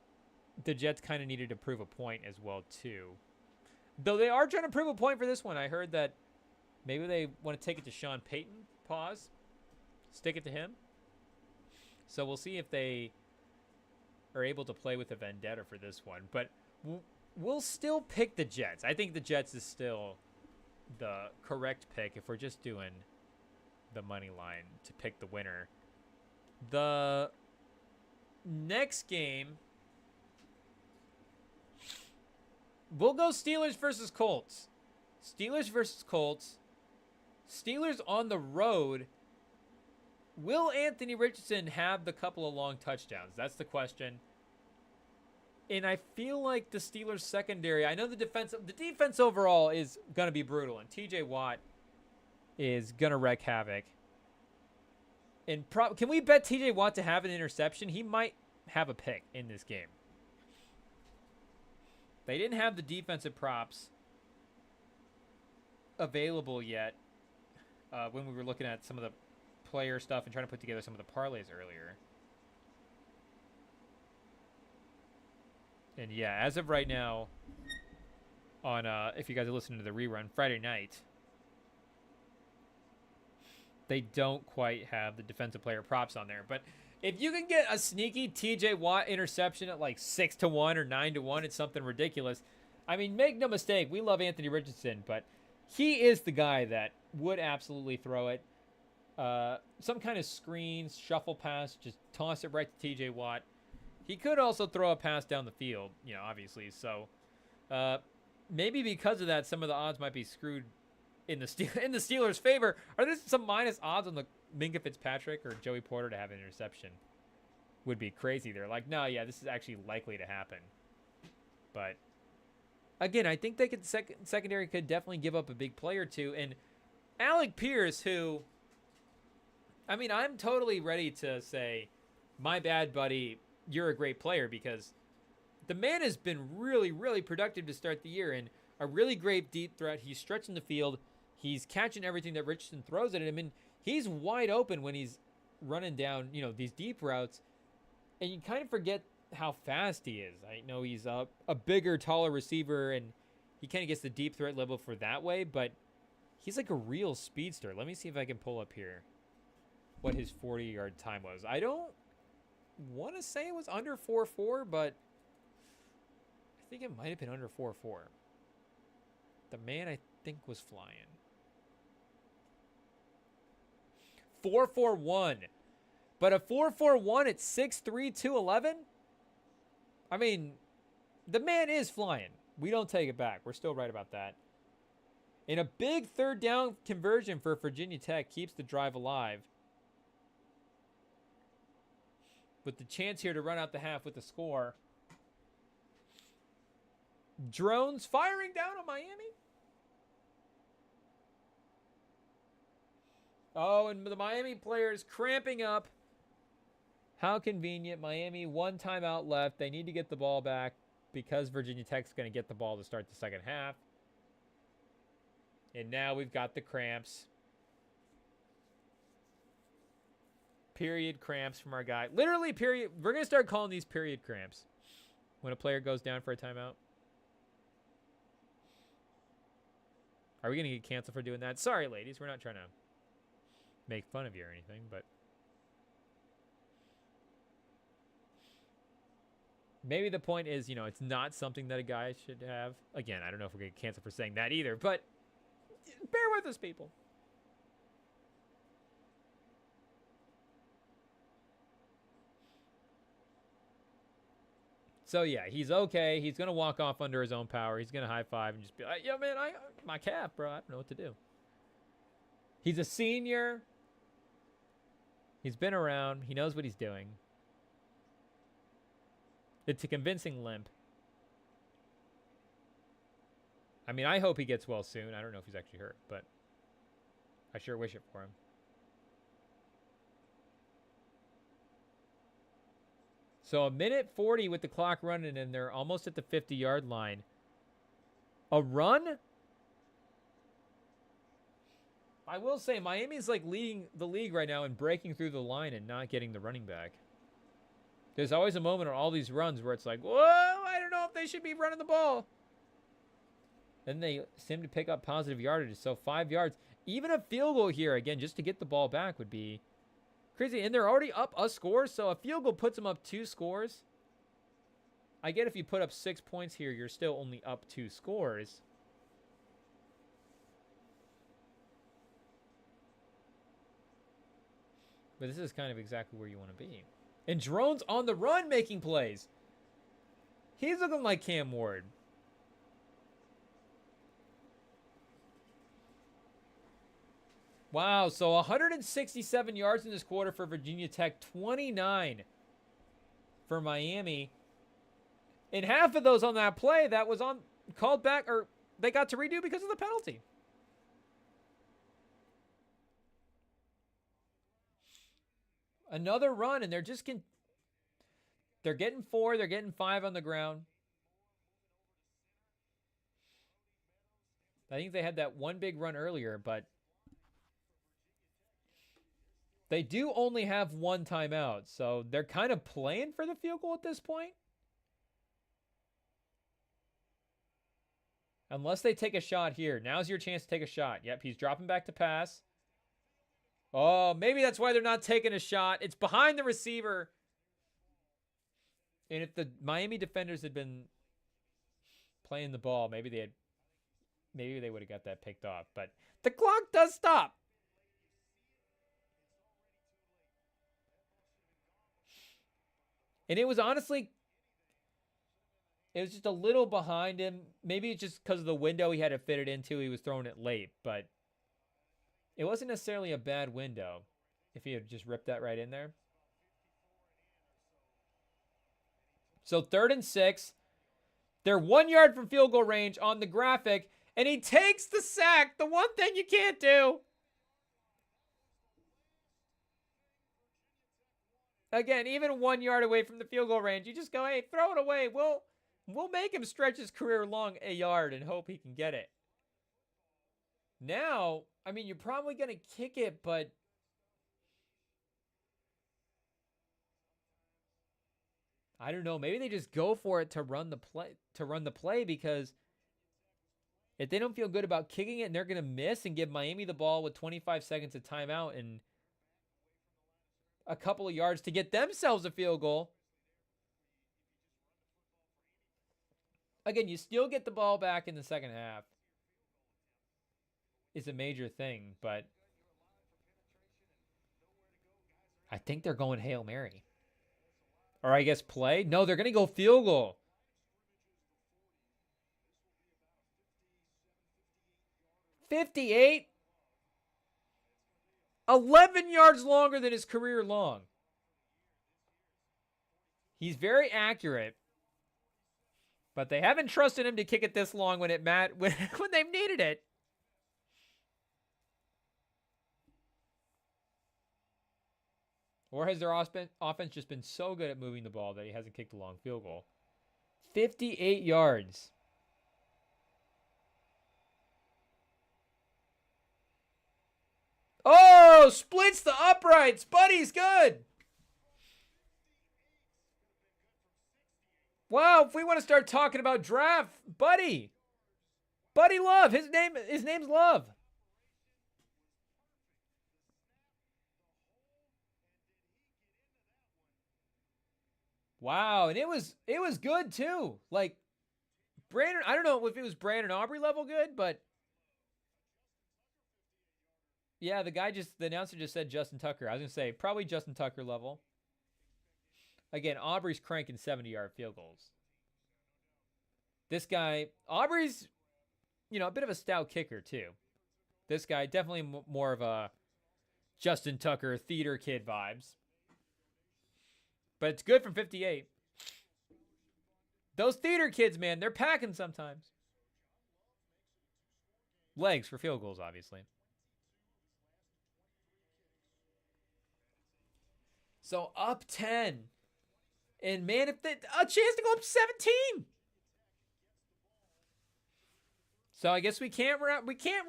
Jets kind of needed to prove a point as well, too. Though they are trying to prove a point for this one. I heard that maybe they want to take it to Sean Payton. Pause. Stick it to him. So we'll see if they are able to play with a vendetta for this one. But we'll still pick the Jets. I think the Jets is still the correct pick if we're just doing the money line to pick the winner. The next game, we'll go Steelers versus Colts. Steelers versus Colts. Steelers on the road. Will Anthony Richardson have the couple of long touchdowns? That's the question. And I feel like the Steelers secondary, I know the defense overall is going to be brutal, and TJ Watt is going to wreak havoc. And can we bet TJ Watt to have an interception? He might have a pick in this game. They didn't have the defensive props available yet when we were looking at some of the player stuff and trying to put together some of the parlays earlier. And yeah, as of right now, on if you guys are listening to the rerun Friday night, they don't quite have the defensive player props on there. But if you can get a sneaky TJ Watt interception at like 6-1 or 9-1, it's something ridiculous. I mean, make no mistake, we love Anthony Richardson, but he is the guy that would absolutely throw it. Some kind of screen, shuffle pass, just toss it right to TJ Watt. He could also throw a pass down the field, obviously. So, maybe because of that, some of the odds might be screwed in the Steelers' favor. Are there some minus odds on the Minka Fitzpatrick or Joey Porter to have an interception? Would be crazy. They're like, no, yeah, this is actually likely to happen. But again, I think they could secondary could definitely give up a big play or two. And Alec Pierce, who, I mean, I'm totally ready to say, my bad, buddy, you're a great player, because the man has been really, really productive to start the year and a really great deep threat. He's stretching the field. He's catching everything that Richardson throws at him. And he's wide open when he's running down, these deep routes. And you kind of forget how fast he is. I know he's a bigger, taller receiver, and he kind of gets the deep threat level for that way, but he's like a real speedster. Let me see if I can pull up here what his 40-yard time was. I don't want to say it was under 4.4, but I think it might have been under 4.4. The man, I think, was flying. 4.41. But a 4.41 at 6'3", 211? I mean, the man is flying. We don't take it back. We're still right about that. And a big third down conversion for Virginia Tech keeps the drive alive. With the chance here to run out the half with the score. Drones firing down on Miami. Oh, and the Miami players cramping up. How convenient. Miami, one timeout left. They need to get the ball back because Virginia Tech's going to get the ball to start the second half. And now we've got the cramps. Period cramps from our guy. Literally, period. We're going to start calling these period cramps when a player goes down for a timeout. Are we going to get canceled for doing that? Sorry, ladies. We're not trying to make fun of you or anything, but maybe the point is, it's not something that a guy should have. Again, I don't know if we're going to get canceled for saying that either, but bear with us, people. So, yeah, he's okay. He's going to walk off under his own power. He's going to high five and just be like, yo, man, my calf, bro. I don't know what to do. He's a senior. He's been around. He knows what he's doing. It's a convincing limp. I mean, I hope he gets well soon. I don't know if he's actually hurt, but I sure wish it for him. So 1:40 with the clock running, and they're almost at the 50-yard line. A run? I will say Miami's like leading the league right now in breaking through the line and not getting the running back. There's always a moment on all these runs where it's like, whoa, I don't know if they should be running the ball. Then they seem to pick up positive yardage. So 5 yards. Even a field goal here, again, just to get the ball back would be crazy. And they're already up a score, so a field goal puts them up 2 scores. I get if you put up 6 points here, you're still only up 2 scores. But this is kind of exactly where you want to be. And Drone's on the run making plays. He's looking like Cam Ward. Wow, so 167 yards in this quarter for Virginia Tech, 29 for Miami. And half of those on that play that was on called back, or they got to redo because of the penalty. Another run, and they're just they're getting 4, they're getting 5 on the ground. I think they had that one big run earlier, but they do only have 1 timeout, so they're kind of playing for the field goal at this point. Unless they take a shot here. Now's your chance to take a shot. Yep, he's dropping back to pass. Oh, maybe that's why they're not taking a shot. It's behind the receiver. And if the Miami defenders had been playing the ball, maybe they would have got that picked off. But the clock does stop. And it was honestly, It was just a little behind him. Maybe it's just because of the window he had to fit it into. He was throwing it late, but it wasn't necessarily a bad window if he had just ripped that right in there. So 3rd and 6. They're 1 yard from field goal range on the graphic, and he takes the sack. The one thing you can't do. Again, even 1 yard away from the field goal range, you just go, hey, throw it away. We'll make him stretch his career long a yard and hope he can get it. Now, I mean, you're probably going to kick it, but I don't know. Maybe they just go for it to run the play because if they don't feel good about kicking it and they're going to miss and give Miami the ball with 25 seconds of timeout and a couple of yards to get themselves a field goal. Again, you still get the ball back in the second half. It's a major thing, but I think they're going Hail Mary. Or I guess play. No, they're going to go field goal. $58. 11 yards longer than his career long. He's very accurate. But they haven't trusted him to kick it this long when they've needed it. Or has their offense just been so good at moving the ball that he hasn't kicked a long field goal? 58 yards. Oh, splits the uprights. Buddy's good. Wow, if we want to start talking about draft, Buddy Love. His name's Love. Wow, and it was good too. Like Brandon, I don't know if it was Brandon Aubrey level good, but yeah, the announcer just said Justin Tucker. I was gonna say probably Justin Tucker level. Again, Aubrey's cranking 70-yard field goals. This guy, Aubrey's, a bit of a stout kicker too. This guy definitely more of a Justin Tucker theater kid vibes. But it's good from 58. Those theater kids, man, they're packing sometimes. Legs for field goals, obviously. So up 10. And man, a chance to go up 17. So I guess we can't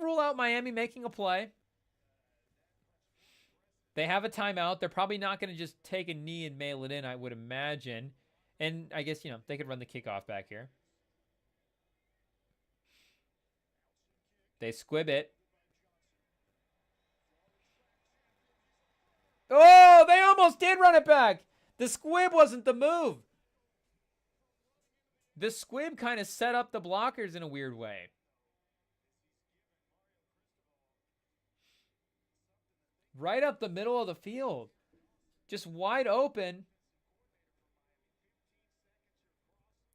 rule out Miami making a play. They have a timeout. They're probably not going to just take a knee and mail it in, I would imagine. And I guess, they could run the kickoff back here. They squib it. Oh, they almost did run it back. The squib wasn't the move. The squib kind of set up the blockers in a weird way. Right up the middle of the field. Just wide open.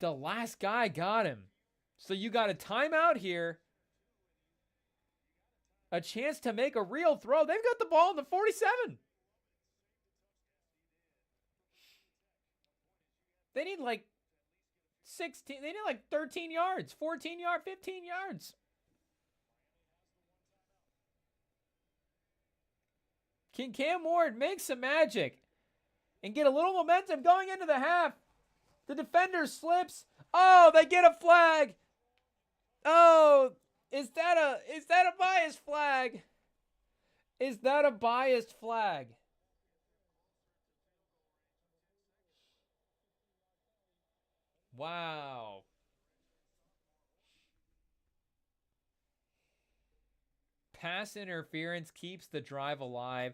The last guy got him. So you got a timeout here. A chance to make a real throw. They've got the ball in the 47. They need like 16. They need like 13 yards, 14 yards, 15 yards. Can Cam Ward make some magic and get a little momentum going into the half? The defender slips. Oh, they get a flag. Oh, is that a biased flag? Is that a biased flag? Wow. Pass interference keeps the drive alive.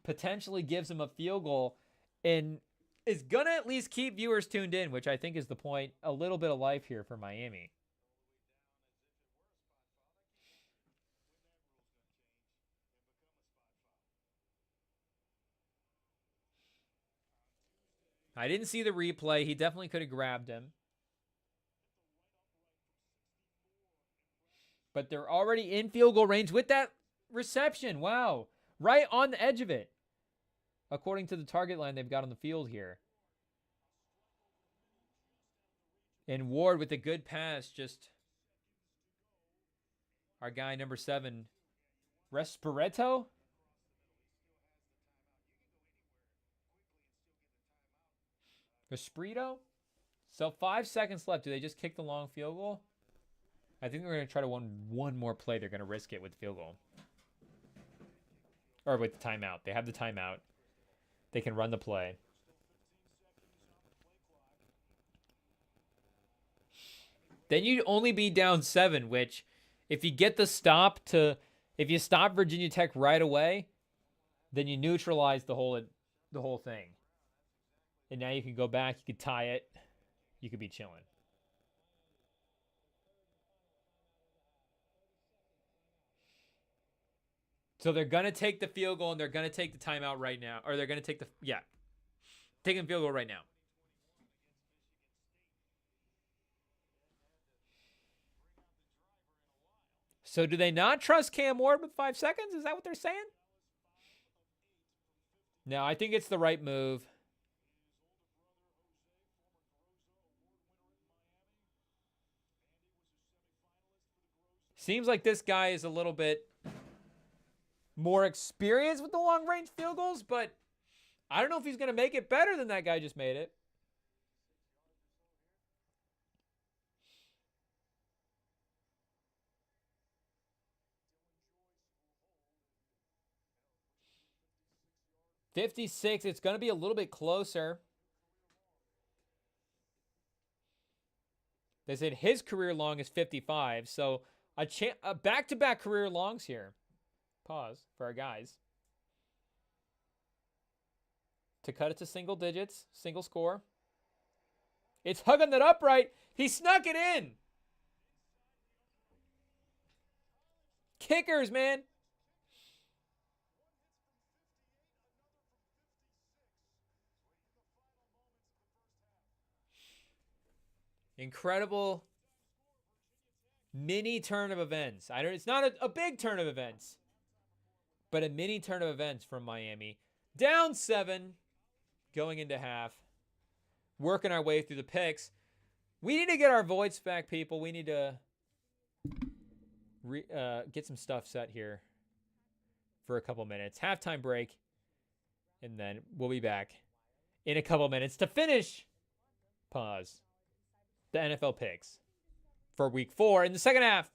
Potentially gives him a field goal and is going to at least keep viewers tuned in, which I think is the point. A little bit of life here for Miami. I didn't see the replay. He definitely could have grabbed him. But they're already in field goal range with that reception. Wow. Right on the edge of it. According to the target line they've got on the field here. And Ward with a good pass. Just our guy, number 7. Respireto? Espirito? So 5 seconds left. Do they just kick the long field goal? I think they're going to try to one more play. They're going to risk it with the field goal. Or with the timeout. They have the timeout. They can run the play. Then you'd only be down 7, which if you get the stop if you stop Virginia Tech right away, then you neutralize the whole thing. And now you can go back, you could tie it, you could be chilling. So they're going to take the field goal and they're going to take the timeout right now. Or they're going to take taking the field goal right now. So do they not trust Cam Ward with 5 seconds? Is that what they're saying? No, I think it's the right move. Seems like this guy is a little bit more experienced with the long-range field goals, but I don't know if he's going to make it better than that guy just made it. .56, it's going to be a little bit closer. They said his career long is 55, so a back-to-back career longs here. Pause for our guys. To cut it to single digits, single score. It's hugging that upright. He snuck it in. Kickers, man. Incredible mini turn of events. It's not a big turn of events, but a mini turn of events from Miami. Down 7, going into half. Working our way through the picks. We need to get our voice back, people. We need to get some stuff set here for a couple minutes. Halftime break, and then we'll be back in a couple minutes to finish. Pause. The NFL picks for week 4 in the second half.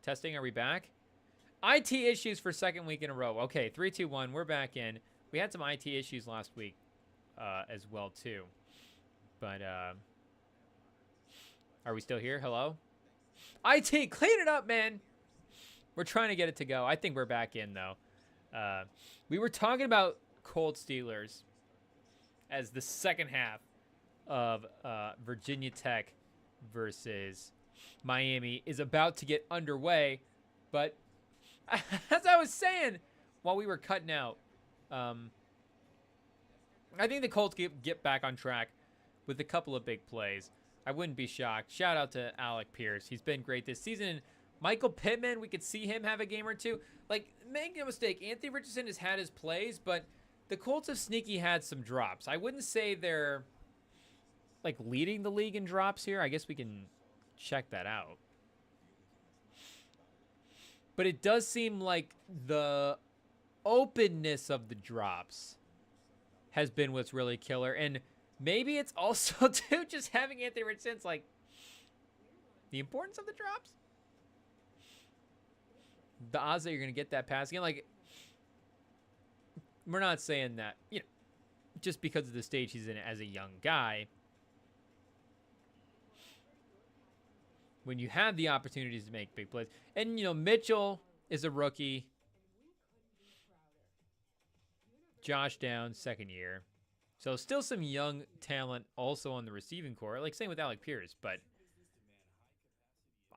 Testing, are we back? IT issues for second week in a row. Okay, 3, 2, 1, we're back in. We had some IT issues last week as well, too. But, are we still here? Hello? IT, clean it up, man! We're trying to get it to go. I think we're back in, though. We were talking about Cold Steelers as the second half of Virginia Tech versus Miami is about to get underway. But as I was saying while we were cutting out, I think the Colts get back on track with a couple of big plays. I wouldn't be shocked. Shout out to Alec Pierce. He's been great this season. Michael Pittman, we could see him have a game or two. Like, make no mistake, Anthony Richardson has had his plays, but the Colts have sneaky had some drops. I wouldn't say they're, like, leading the league in drops here. I guess we can check that out. But it does seem like the openness of the drops has been what's really killer. And maybe it's also, too, just having Anthony Richardson's, like, the importance of the drops. The odds that you're going to get that pass again, like, we're not saying that, you know, just because of the stage he's in as a young guy. When you have the opportunities to make big plays. And, you know, Mitchell is a rookie. Josh Downs, second year. So still some young talent also on the receiving core. Like, same with Alec Pierce. But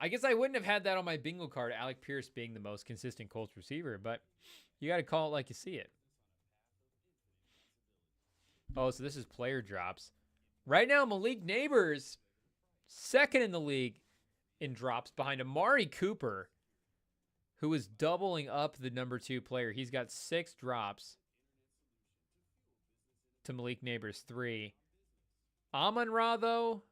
I guess I wouldn't have had that on my bingo card, Alec Pierce being the most consistent Colts receiver. But you got to call it like you see it. Oh, so this is player drops. Right now, Malik Neighbors, second in the league in drops behind Amari Cooper, who is doubling up the number 2 player. He's got 6 drops to Malik Neighbors' 3. Amon-Ra, though,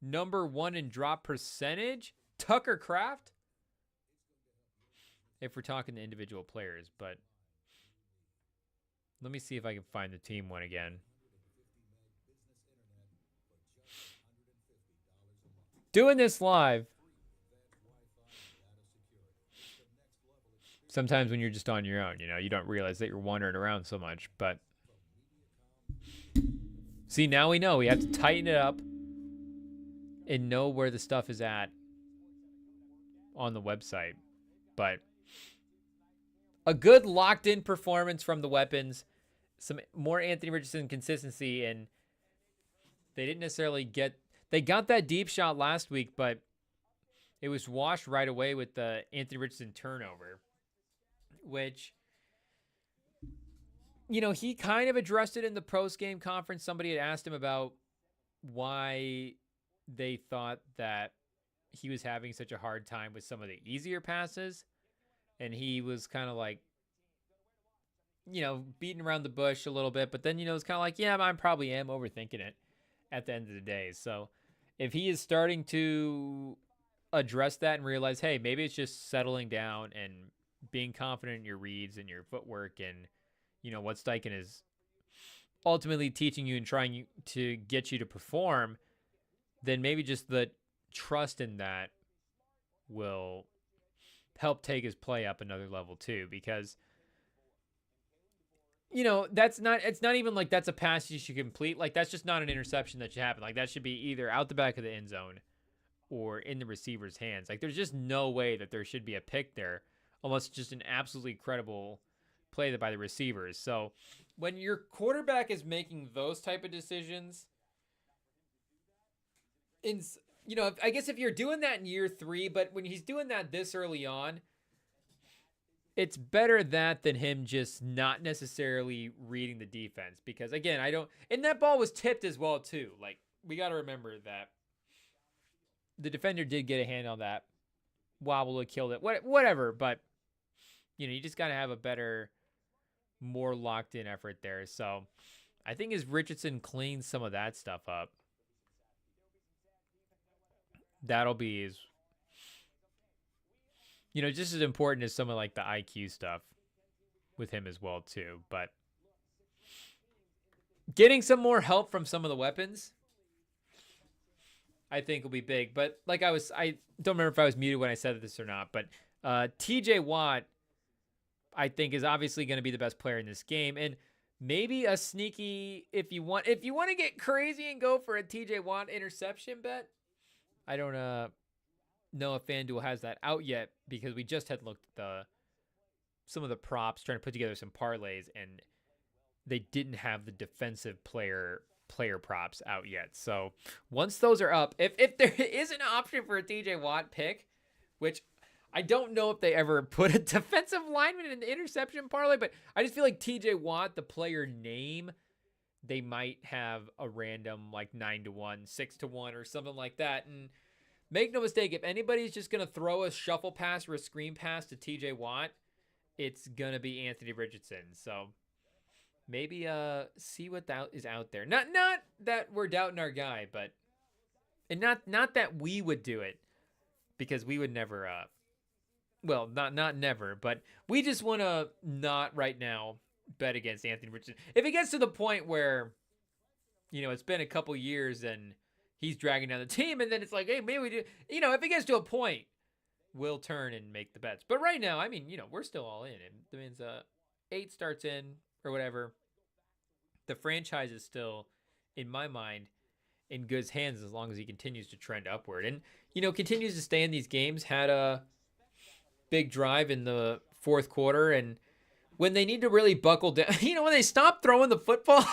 number 1 in drop percentage. Tucker Kraft, if we're talking to individual players. But let me see if I can find the team one again. Doing this live, sometimes when you're just on your own, you know, you don't realize that you're wandering around so much. But see, now we know. We have to tighten it up and know where the stuff is at on the website. But a good locked-in performance from the weapons. Some more Anthony Richardson consistency, and they didn't necessarily get... They got that deep shot last week, but it was washed right away with the Anthony Richardson turnover, which, you know, he kind of addressed it in the post-game conference. Somebody had asked him about why they thought that he was having such a hard time with some of the easier passes, and he was kind of like, you know, beating around the bush a little bit, but then, you know, it's kind of like, yeah, I probably am overthinking it at the end of the day. So if he is starting to address that and realize, hey, maybe it's just settling down and being confident in your reads and your footwork and, you know, what Steichen is ultimately teaching you and trying to get you to perform, then maybe just the trust in that will help take his play up another level too. Because, you know, it's not even like that's a pass you should complete. Like, that's just not an interception that should happen. Like, that should be either out the back of the end zone or in the receiver's hands. Like, there's just no way that there should be a pick there unless it's just an absolutely credible play by the receivers. So when your quarterback is making those type of decisions, you know, I guess if you're doing that in year 3, but when he's doing that this early on, it's better that than him just not necessarily reading the defense. Because, again, and that ball was tipped as well, too. Like, we got to remember that the defender did get a hand on that. Wobble would killed it. Whatever. But, you know, you just got to have a better, more locked-in effort there. So, I think as Richardson cleans some of that stuff up, that'll be his... You know, just as important as some of, like, the IQ stuff with him as well, too. But getting some more help from some of the weapons, I think, will be big. But, like, I don't remember if I was muted when I said this or not, but TJ Watt, I think, is obviously going to be the best player in this game. And maybe a sneaky, if you want to get crazy and go for a TJ Watt interception bet, I don't know if FanDuel has that out yet, because we just had looked at some of the props, trying to put together some parlays, and they didn't have the defensive player props out yet. So once those are up, if there is an option for a TJ Watt pick, which I don't know if they ever put a defensive lineman in the interception parlay, but I just feel like TJ Watt, the player name, they might have a random like 9-1, 6-1, or something like that. And make no mistake, if anybody's just going to throw a shuffle pass or a screen pass to TJ Watt, it's going to be Anthony Richardson. So maybe see what that is out there. Not that we're doubting our guy, but and not that we would do it, because we would never well, not never, but we just want to not right now bet against Anthony Richardson. If it gets to the point where, it's been a couple years and he's dragging down the team, and then it's like, hey, maybe we do, if it gets to a point, we'll turn and make the bets. But right now, I mean, we're still all in. It means 8 starts in or whatever. The franchise is still, in my mind, in good hands as long as he continues to trend upward and, continues to stay in these games. Had a big drive in the fourth quarter, and when they need to really buckle down, when they stop throwing the football,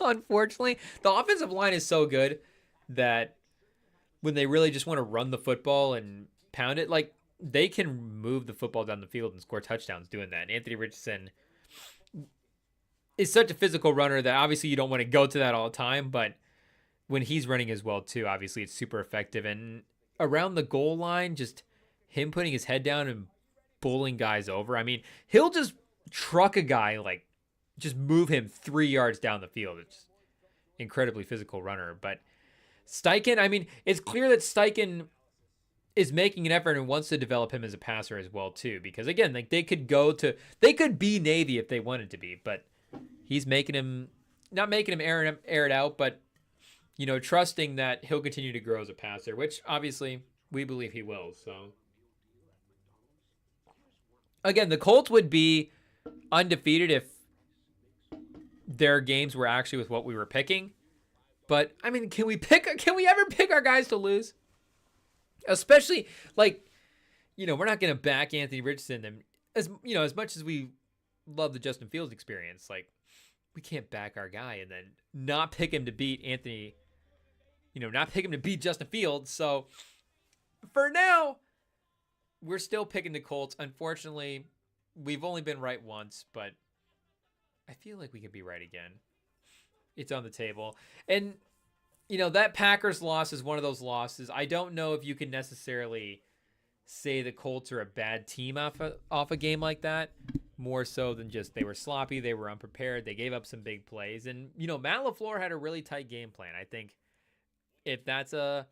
unfortunately, the offensive line is so good that when they really just want to run the football and pound it, like, they can move the football down the field and score touchdowns doing that. And Anthony Richardson is such a physical runner that obviously you don't want to go to that all the time, but when he's running as well too, obviously it's super effective. And around the goal line, just him putting his head down and bowling guys over. I mean, he'll just truck a guy, like just move him 3 yards down the field. It's incredibly physical runner. But Steichen, I mean, it's clear that Steichen is making an effort and wants to develop him as a passer as well too. Because again, like they could be Navy if they wanted to be, but he's not making him air it out, but trusting that he'll continue to grow as a passer, which obviously we believe he will. So again, the Colts would be undefeated if their games were actually with what we were picking. But I mean, can we ever pick our guys to lose? Especially like, we're not going to back Anthony Richardson, and as much as we love the Justin Fields experience, like we can't back our guy and then not pick him to beat Anthony, not pick him to beat Justin Fields. So for now, we're still picking the Colts. Unfortunately, we've only been right once, but I feel like we could be right again. It's on the table. And, that Packers loss is one of those losses. I don't know if you can necessarily say the Colts are a bad team off a game like that. More so than just they were sloppy, they were unprepared, they gave up some big plays. And, Matt LaFleur had a really tight game plan. I think if that's a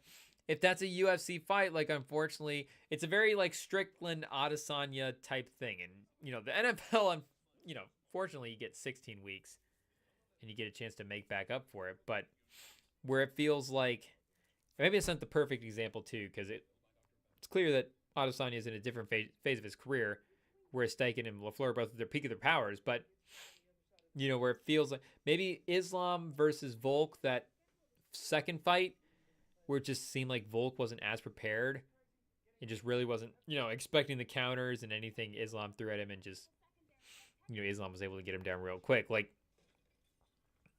UFC fight, like, unfortunately, it's a very like Strickland Adesanya type thing. And, the NFL, fortunately you get 16 weeks and you get a chance to make back up for it. But where it feels like, maybe it's not the perfect example too, because it's clear that Adesanya is in a different phase of his career, whereas Steichen and LaFleur both at their peak of their powers. But, where it feels like maybe Islam versus Volk, that second fight, where it just seemed like Volk wasn't as prepared. It just really wasn't, expecting the counters and anything Islam threw at him, and just, Islam was able to get him down real quick. Like,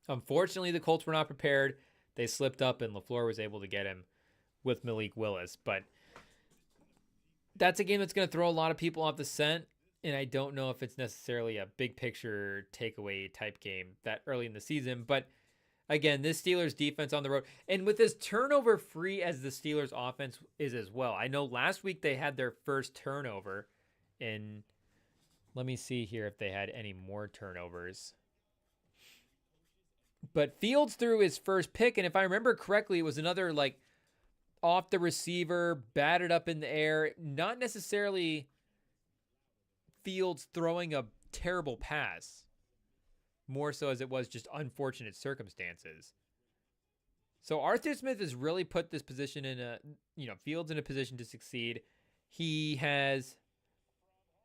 unfortunately, the Colts were not prepared. They slipped up, and LaFleur was able to get him with Malik Willis. But that's a game that's going to throw a lot of people off the scent, and I don't know if it's necessarily a big picture takeaway type game that early in the season. But again, this Steelers defense on the road, and with as turnover free as the Steelers offense is as well. I know last week they had their first turnover, and let me see here if they had any more turnovers. But Fields threw his first pick, and if I remember correctly, it was another like off the receiver, batted up in the air. Not necessarily Fields throwing a terrible pass, more so as it was just unfortunate circumstances. So Arthur Smith has really put this position in Fields in a position to succeed. He has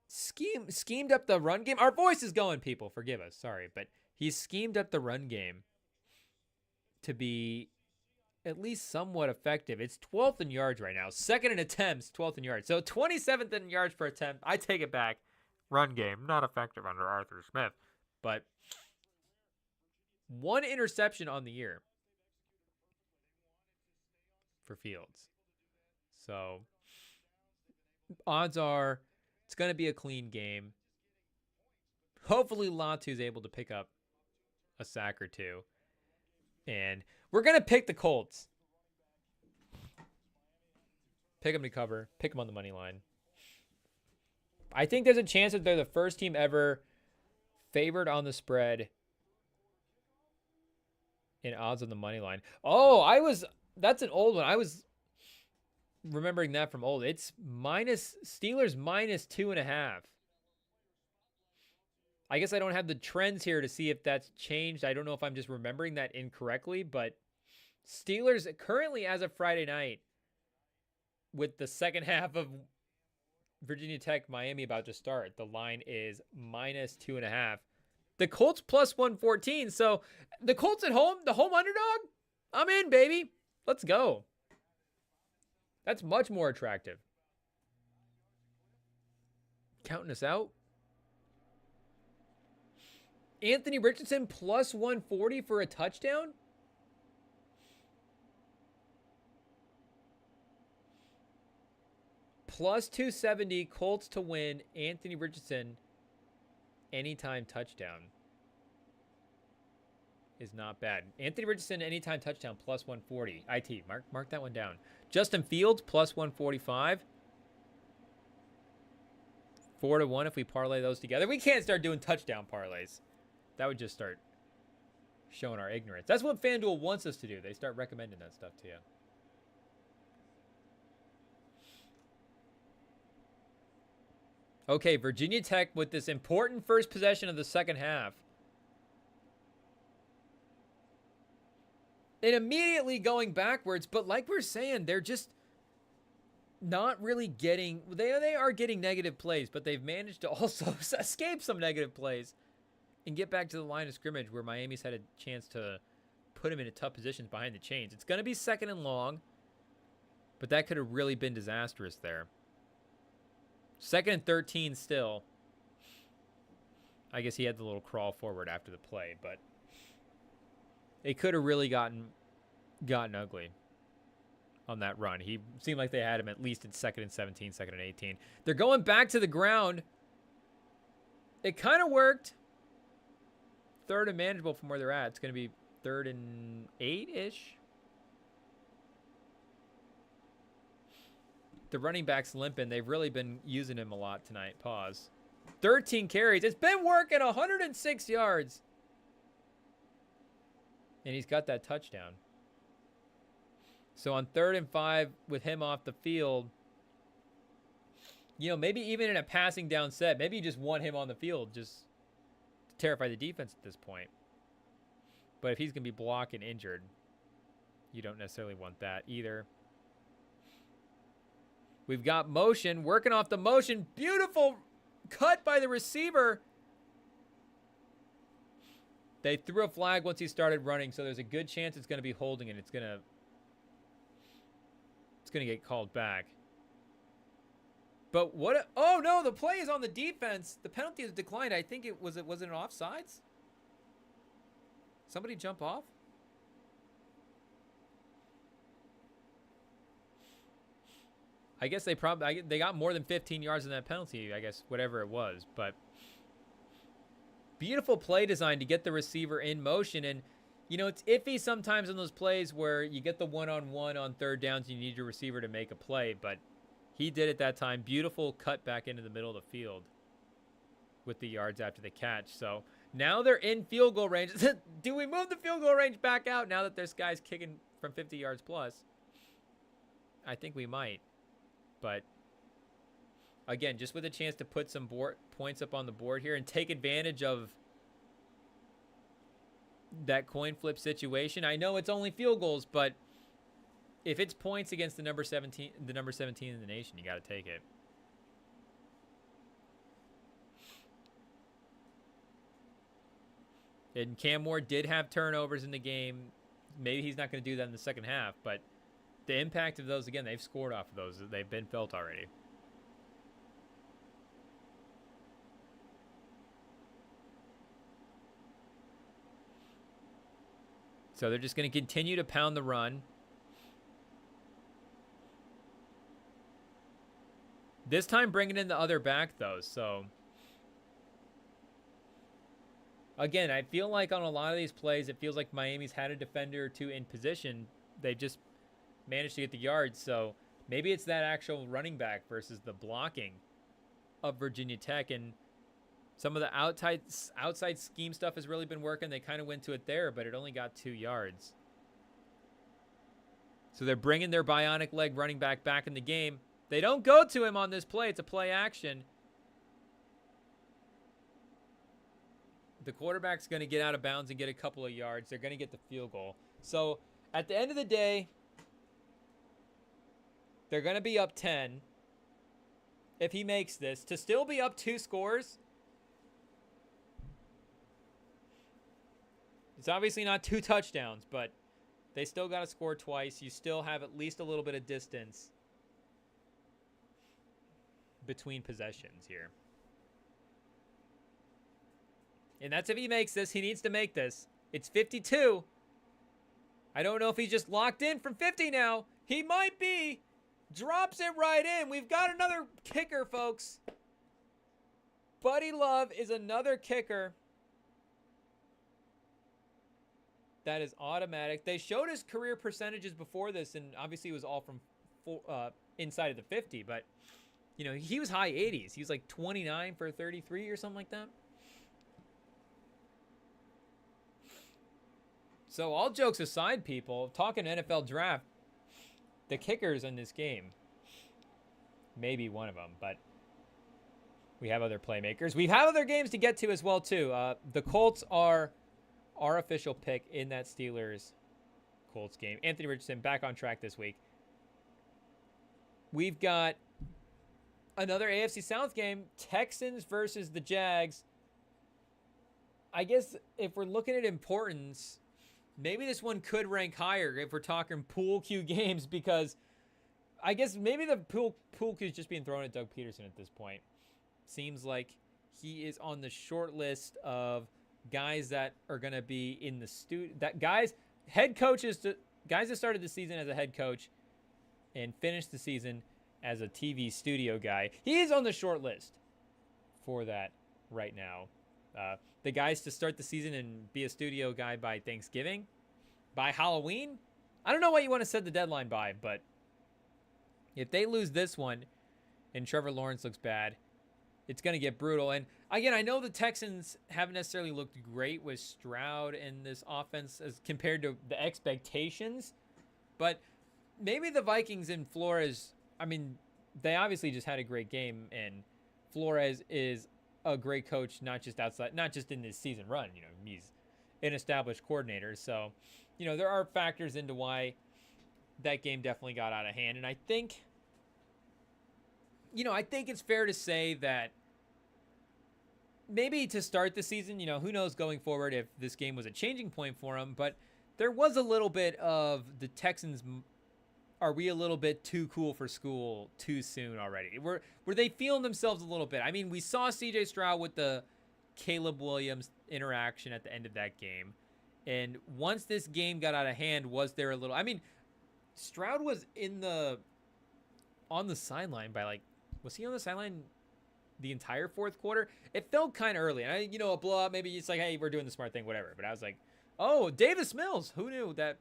schemed up the run game. Our voice is going, people. Forgive us. Sorry. But he's schemed up the run game to be at least somewhat effective. It's 12th in yards right now. Second in attempts, 12th in yards. So 27th in yards per attempt. I take it back. Run game, not effective under Arthur Smith. But one interception on the year for Fields. So odds are it's going to be a clean game. Hopefully Latu's able to pick up a sack or two. And we're going to pick the Colts. Pick them to cover. Pick them on the money line. I think there's a chance that they're the first team ever favored on the spread in odds on the money line. Oh, that's an old one. I was remembering that from old. It's Steelers minus 2.5. I guess I don't have the trends here to see if that's changed. I don't know if I'm just remembering that incorrectly, but Steelers currently as of Friday night with the second half of Virginia Tech, Miami about to start. The line is minus 2.5. The Colts plus 114. So the Colts at home, the home underdog, I'm in, baby. Let's go. That's much more attractive. Counting us out. Anthony Richardson plus 140 for a touchdown. Plus 270 Colts to win. Anthony Richardson anytime touchdown is not bad. Anthony Richardson anytime touchdown plus 140. IT, mark that one down. Justin Fields plus 145. 4-1 if we parlay those together. We can't start doing touchdown parlays. That would just start showing our ignorance. That's what FanDuel wants us to do. They start recommending that stuff to you. Okay, Virginia Tech with this important first possession of the second half. And immediately going backwards, but like we're saying, they're just not really getting... They are getting negative plays, but they've managed to also escape some negative plays and get back to the line of scrimmage where Miami's had a chance to put him into tough positions behind the chains. It's going to be second and long, but that could have really been disastrous there. Second and 13 still. I guess he had the little crawl forward after the play, but it could have really gotten ugly on that run. He seemed like they had him at least at second and 17, second and 18. They're going back to the ground. It kind of worked. Third and manageable from where they're at. It's going to be 3rd and 8-ish. The running back's limping. They've really been using him a lot tonight. Pause. 13 carries. It's been working. 106 yards. And he's got that touchdown. So on 3rd and 5 with him off the field, maybe even in a passing down set, maybe you just want him on the field just to terrify the defense at this point. But if he's going to be blocking injured, you don't necessarily want that either. We've got motion, working off the motion. Beautiful cut by the receiver. They threw a flag once he started running, so there's a good chance it's going to be holding and it's going to get called back. But oh no, the play is on the defense. The penalty is declined. I think was it an offsides? Somebody jump off? I guess they got more than 15 yards in that penalty, I guess, whatever it was. But beautiful play design to get the receiver in motion. And, it's iffy sometimes in those plays where you get the one-on-one on third downs and you need your receiver to make a play. But he did it that time. Beautiful cut back into the middle of the field with the yards after the catch. So now they're in field goal range. Do we move the field goal range back out now that there's guys kicking from 50 yards plus? I think we might. But, again, just with a chance to put some points up on the board here and take advantage of that coin flip situation. I know it's only field goals, but if it's points against the number 17 in the nation, you got to take it. And Cam Moore did have turnovers in the game. Maybe he's not going to do that in the second half, but the impact of those, again, they've scored off of those. They've been felt already. So they're just going to continue to pound the run. This time bringing in the other back, though, so... Again, I feel like on a lot of these plays, it feels like Miami's had a defender or two in position. They just managed to get the yards, so maybe it's that actual running back versus the blocking of Virginia Tech, and some of the outside scheme stuff has really been working. They kind of went to it there, but it only got 2 yards. So they're bringing their bionic leg running back in the game. They don't go to him on this play. It's a play action. The quarterback's going to get out of bounds and get a couple of yards. They're going to get the field goal. So at the end of the day, they're going to be up 10 if he makes this. To still be up 2 scores, it's obviously not 2 touchdowns, but they still got to score twice. You still have at least a little bit of distance between possessions here. And that's if he makes this. He needs to make this. It's 52. I don't know if he's just locked in from 50 now. He might be. Drops it right in. We've got another kicker, folks. Buddy Love is another kicker. That is automatic. They showed his career percentages before this, and obviously it was all from inside of the 50. But, you know, he was high 80s. He was like 29 for 33 or something like that. So all jokes aside, people, talking NFL draft, the kickers in this game, maybe one of them, but we have other playmakers. We have other games to get to as well, too. The Colts are our official pick in that Steelers-Colts game. Anthony Richardson back on track this week. We've got another AFC South game, Texans versus the Jags. I guess if we're looking at importance, maybe this one could rank higher if we're talking pool cue games, because I guess maybe the pool cue is just being thrown at Doug Peterson at this point. Seems like he is on the short list of guys that are going to be in the head coaches, guys that started the season as a head coach and finished the season as a TV studio guy. He's on the short list for that right now. The guys to start the season and be a studio guy by Thanksgiving, by Halloween. I don't know what you want to set the deadline by, but if they lose this one and Trevor Lawrence looks bad, it's going to get brutal. And again, I know the Texans haven't necessarily looked great with Stroud in this offense as compared to the expectations, but maybe the Vikings and Flores, I mean, they obviously just had a great game, and Flores is a great coach, not just in this season run. You know, he's an established coordinator. So, you know, there are factors into why that game definitely got out of hand. And I think it's fair to say that maybe to start the season, you know, who knows going forward if this game was a changing point for him, but there was a little bit of the Texans. Are we a little bit too cool for school too soon already? Were they feeling themselves a little bit? I mean, we saw C.J. Stroud with the Caleb Williams interaction at the end of that game. And once this game got out of hand, was there a little... I mean, Stroud was on the sideline by was he on the sideline the entire fourth quarter? It felt kind of early. And, a blowout, maybe it's like, hey, we're doing the smart thing, whatever. But I was like, oh, Davis Mills. Who knew that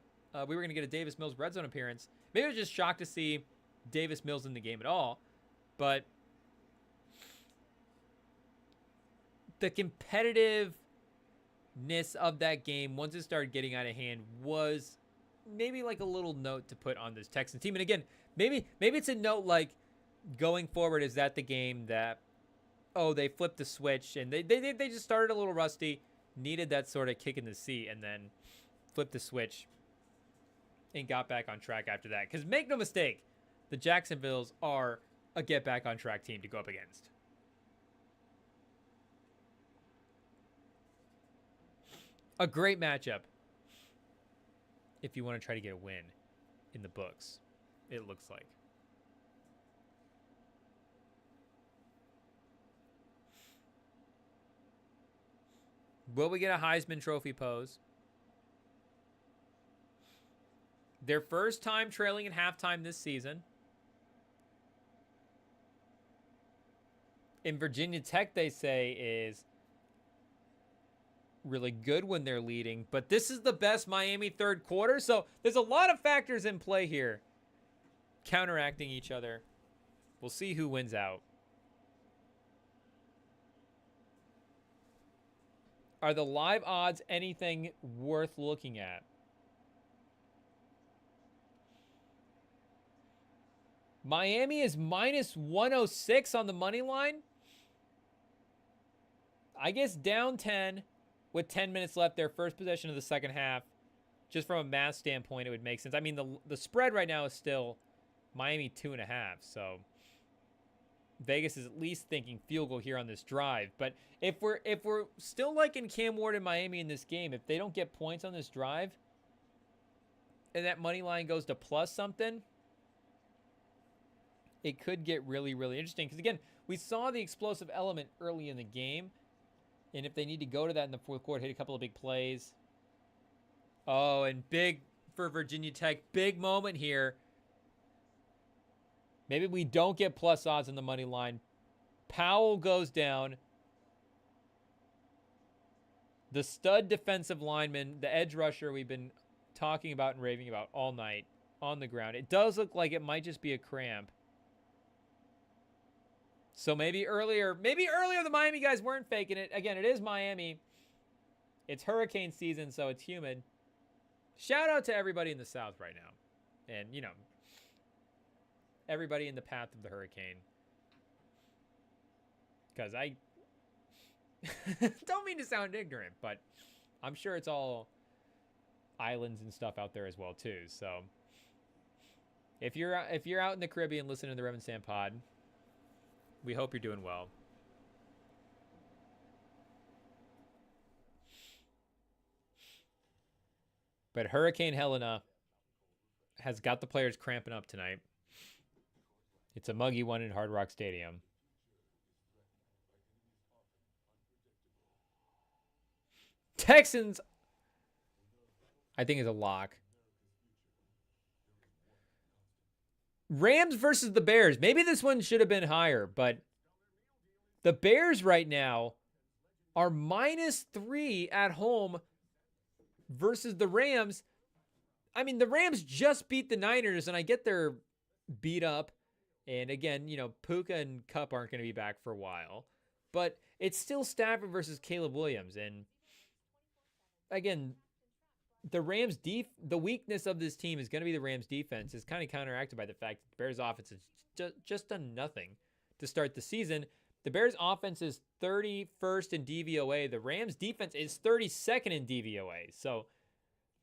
we were going to get a Davis Mills red zone appearance? Maybe I was just shocked to see Davis Mills in the game at all. But the competitiveness of that game, once it started getting out of hand, was maybe like a little note to put on this Texans team. And again, maybe it's a note like going forward, is that the game that, they flipped the switch and they just started a little rusty, needed that sort of kick in the seat, and then flipped the switch and got back on track after that. Because make no mistake, the Jacksonvilles are a get back on track team to go up against. A great matchup if you want to try to get a win in the books, it looks like. Will we get a Heisman Trophy pose? Their first time trailing at halftime this season. in Virginia Tech, they say, is really good when they're leading. But this is the best Miami third quarter. So there's a lot of factors in play here counteracting each other. We'll see who wins out. Are the live odds anything worth looking at? Miami is minus 106 on the money line. I guess down 10 with 10 minutes left, their first possession of the second half. Just from a math standpoint, it would make sense. I mean, the spread right now is still Miami 2.5, so Vegas is at least thinking field goal here on this drive. But if we're still liking Cam Ward and Miami in this game, if they don't get points on this drive, and that money line goes to plus something, it could get really, really interesting. Because again, we saw the explosive element early in the game, and if they need to go to that in the fourth quarter, hit a couple of big plays. Oh, and big for Virginia Tech, big moment here. Maybe we don't get plus odds in the money line. Powell goes down. The stud defensive lineman, the edge rusher we've been talking about and raving about all night on the ground. It does look like it might just be a cramp. So maybe earlier the Miami guys weren't faking it. Again, it is Miami. It's hurricane season, so it's humid. Shout out to everybody in the South right now. And, you know, everybody in the path of the hurricane. Because I don't mean to sound ignorant, but I'm sure it's all islands and stuff out there as well too. So if you're out in the Caribbean listening to the Rem and Sam pod, we hope you're doing well. But Hurricane Helena has got the players cramping up tonight. It's a muggy one in Hard Rock Stadium. Texans, I think, is a lock. Rams versus the Bears. Maybe this one should have been higher, but the Bears right now are -3 at home versus the Rams. I mean, the Rams just beat the Niners, and I get they're beat up. And again, you know, Puka and Kupp aren't going to be back for a while. But it's still Stafford versus Caleb Williams. And again, the Rams the weakness of this team is going to be the Rams defense. Is kind of counteracted by the fact that the Bears offense has just done nothing to start the season. The Bears offense is 31st in DVOA. The Rams defense is 32nd in DVOA. So,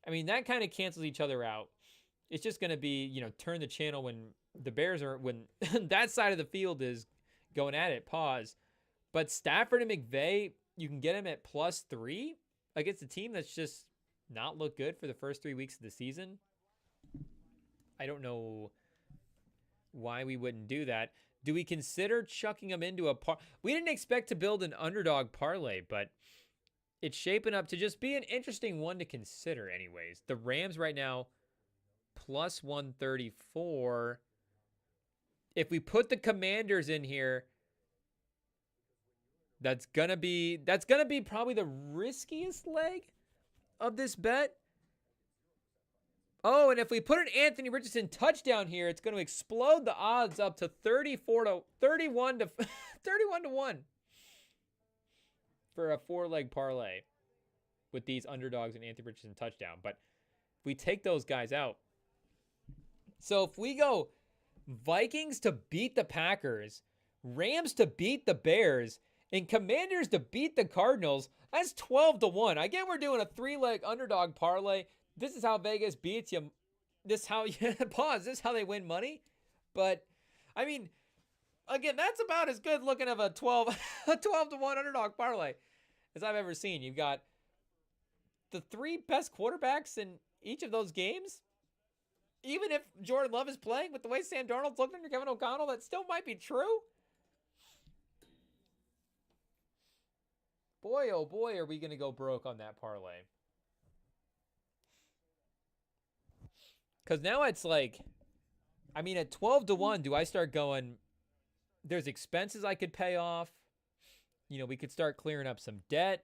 I mean, that kind of cancels each other out. It's just going to be, you know, turn the channel when the Bears are, when that side of the field is going at it, pause. But Stafford and McVay, you can get him at +3 against a team that's just not looked good for the first 3 weeks of the season. I don't know why we wouldn't do that. Do we consider chucking them into a we didn't expect to build an underdog parlay, but it's shaping up to just be an interesting one to consider anyways. The Rams right now, +134. If we put the Commanders in here, that's gonna be probably the riskiest leg of this bet. Oh, and if we put an Anthony Richardson touchdown here, it's going to explode the odds up to 31 to 1 for a 4-leg parlay with these underdogs and Anthony Richardson touchdown. But if we take those guys out, so if we go Vikings to beat the Packers, Rams to beat the Bears, and Commanders to beat the Cardinals, that's 12 to 1. I get we're doing a 3-leg underdog parlay. This is how Vegas beats you. This is how This is how they win money. But I mean, again, that's about as good looking of a 12 to 1 underdog parlay as I've ever seen. You've got the 3 best quarterbacks in each of those games. Even if Jordan Love is playing with the way Sam Darnold's looking under Kevin O'Connell, that still might be true. Boy, oh boy, are we going to go broke on that parlay. Because now it's like, I mean, at 12 to 1, do I start going, There's expenses I could pay off. You know, we could start clearing up some debt.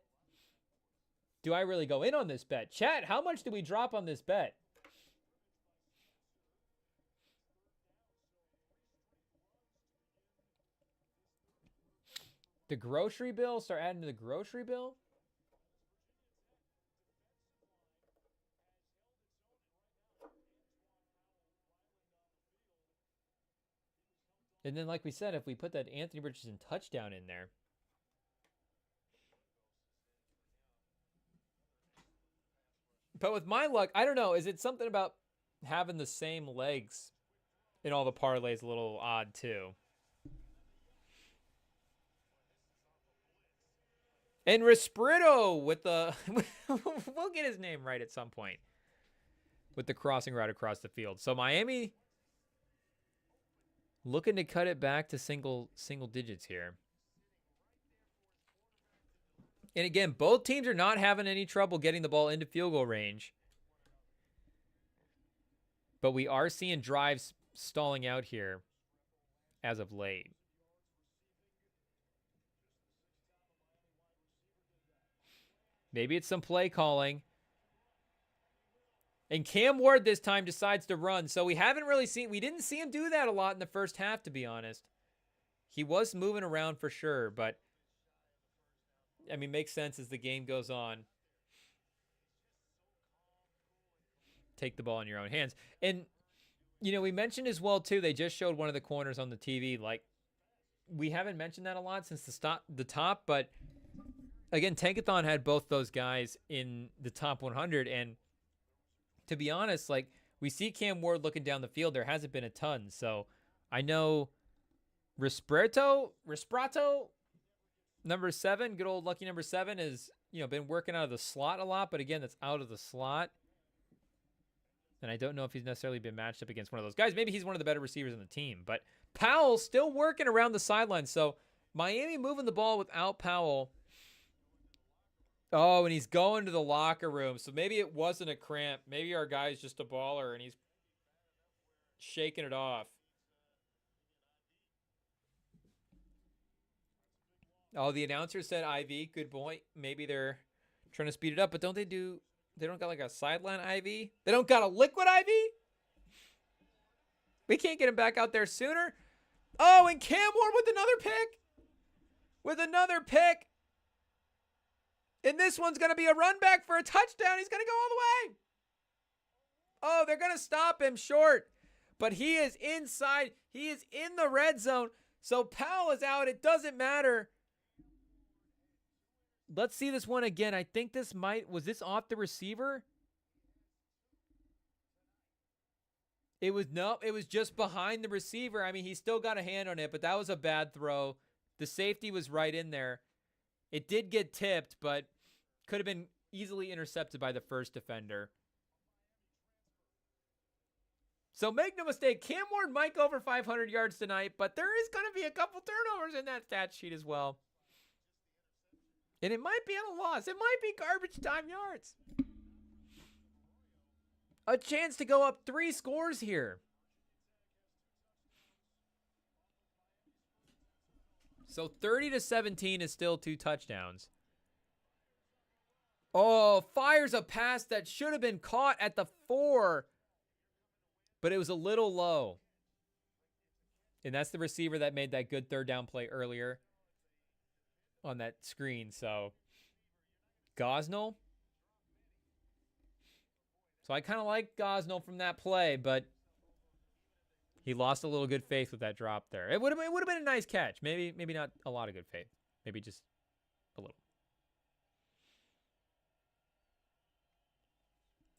Do I really go in on this bet? Chat, how much do we drop on this bet? The grocery bill? Start adding to the grocery bill? And then, like we said, if we put that Anthony Richardson touchdown in there. But with my luck, I don't know. Is it something about having the same legs in all the parlays a little odd, too? And Risprito with the... we'll get his name right at some point. With the crossing route across the field. So Miami looking to cut it back to single digits here. And again, both teams are not having any trouble getting the ball into field goal range. But we are seeing drives stalling out here as of late. Maybe it's some play calling. And Cam Ward this time decides to run. So we didn't see him do that a lot in the first half, to be honest. He was moving around for sure, but I mean, makes sense as the game goes on. Take the ball in your own hands. And, you know, we mentioned as well, too, they just showed one of the corners on the TV. Like, we haven't mentioned that a lot since the top, but again, Tankathon had both those guys in the top 100, and to be honest, like, we see Cam Ward looking down the field. There hasn't been a ton. So I know Risprato, number 7, good old lucky number 7, is, you know, been working out of the slot a lot. But again, that's out of the slot. And I don't know if he's necessarily been matched up against one of those guys. Maybe he's one of the better receivers on the team. But Powell still working around the sideline. So Miami moving the ball without Powell. Oh, and he's going to the locker room. So maybe it wasn't a cramp. Maybe our guy's just a baller and he's shaking it off. Oh, the announcer said IV. Good point. Maybe they're trying to speed it up, but don't they don't got like a sideline IV? They don't got a liquid IV? We can't get him back out there sooner. Oh, and Cam Ward with another pick. And this one's going to be a run back for a touchdown. He's going to go all the way. Oh, they're going to stop him short. But he is inside. He is in the red zone. So Powell is out. It doesn't matter. Let's see this one again. I think was this off the receiver? It was just behind the receiver. I mean, he still got a hand on it, but that was a bad throw. The safety was right in there. It did get tipped, but could have been easily intercepted by the first defender. So make no mistake, Cam Ward might go over 500 yards tonight, but there is going to be a couple turnovers in that stat sheet as well. And it might be a loss. It might be garbage time yards. A chance to go up 3 scores here. So 30-17 is still 2 touchdowns. Oh, fires a pass that should have been caught at the 4. But it was a little low. And that's the receiver that made that good third down play earlier on that screen. So Gosnell. So I kind of like Gosnell from that play, but he lost a little good faith with that drop there. It would have been a nice catch. Maybe not a lot of good faith. Maybe just a little.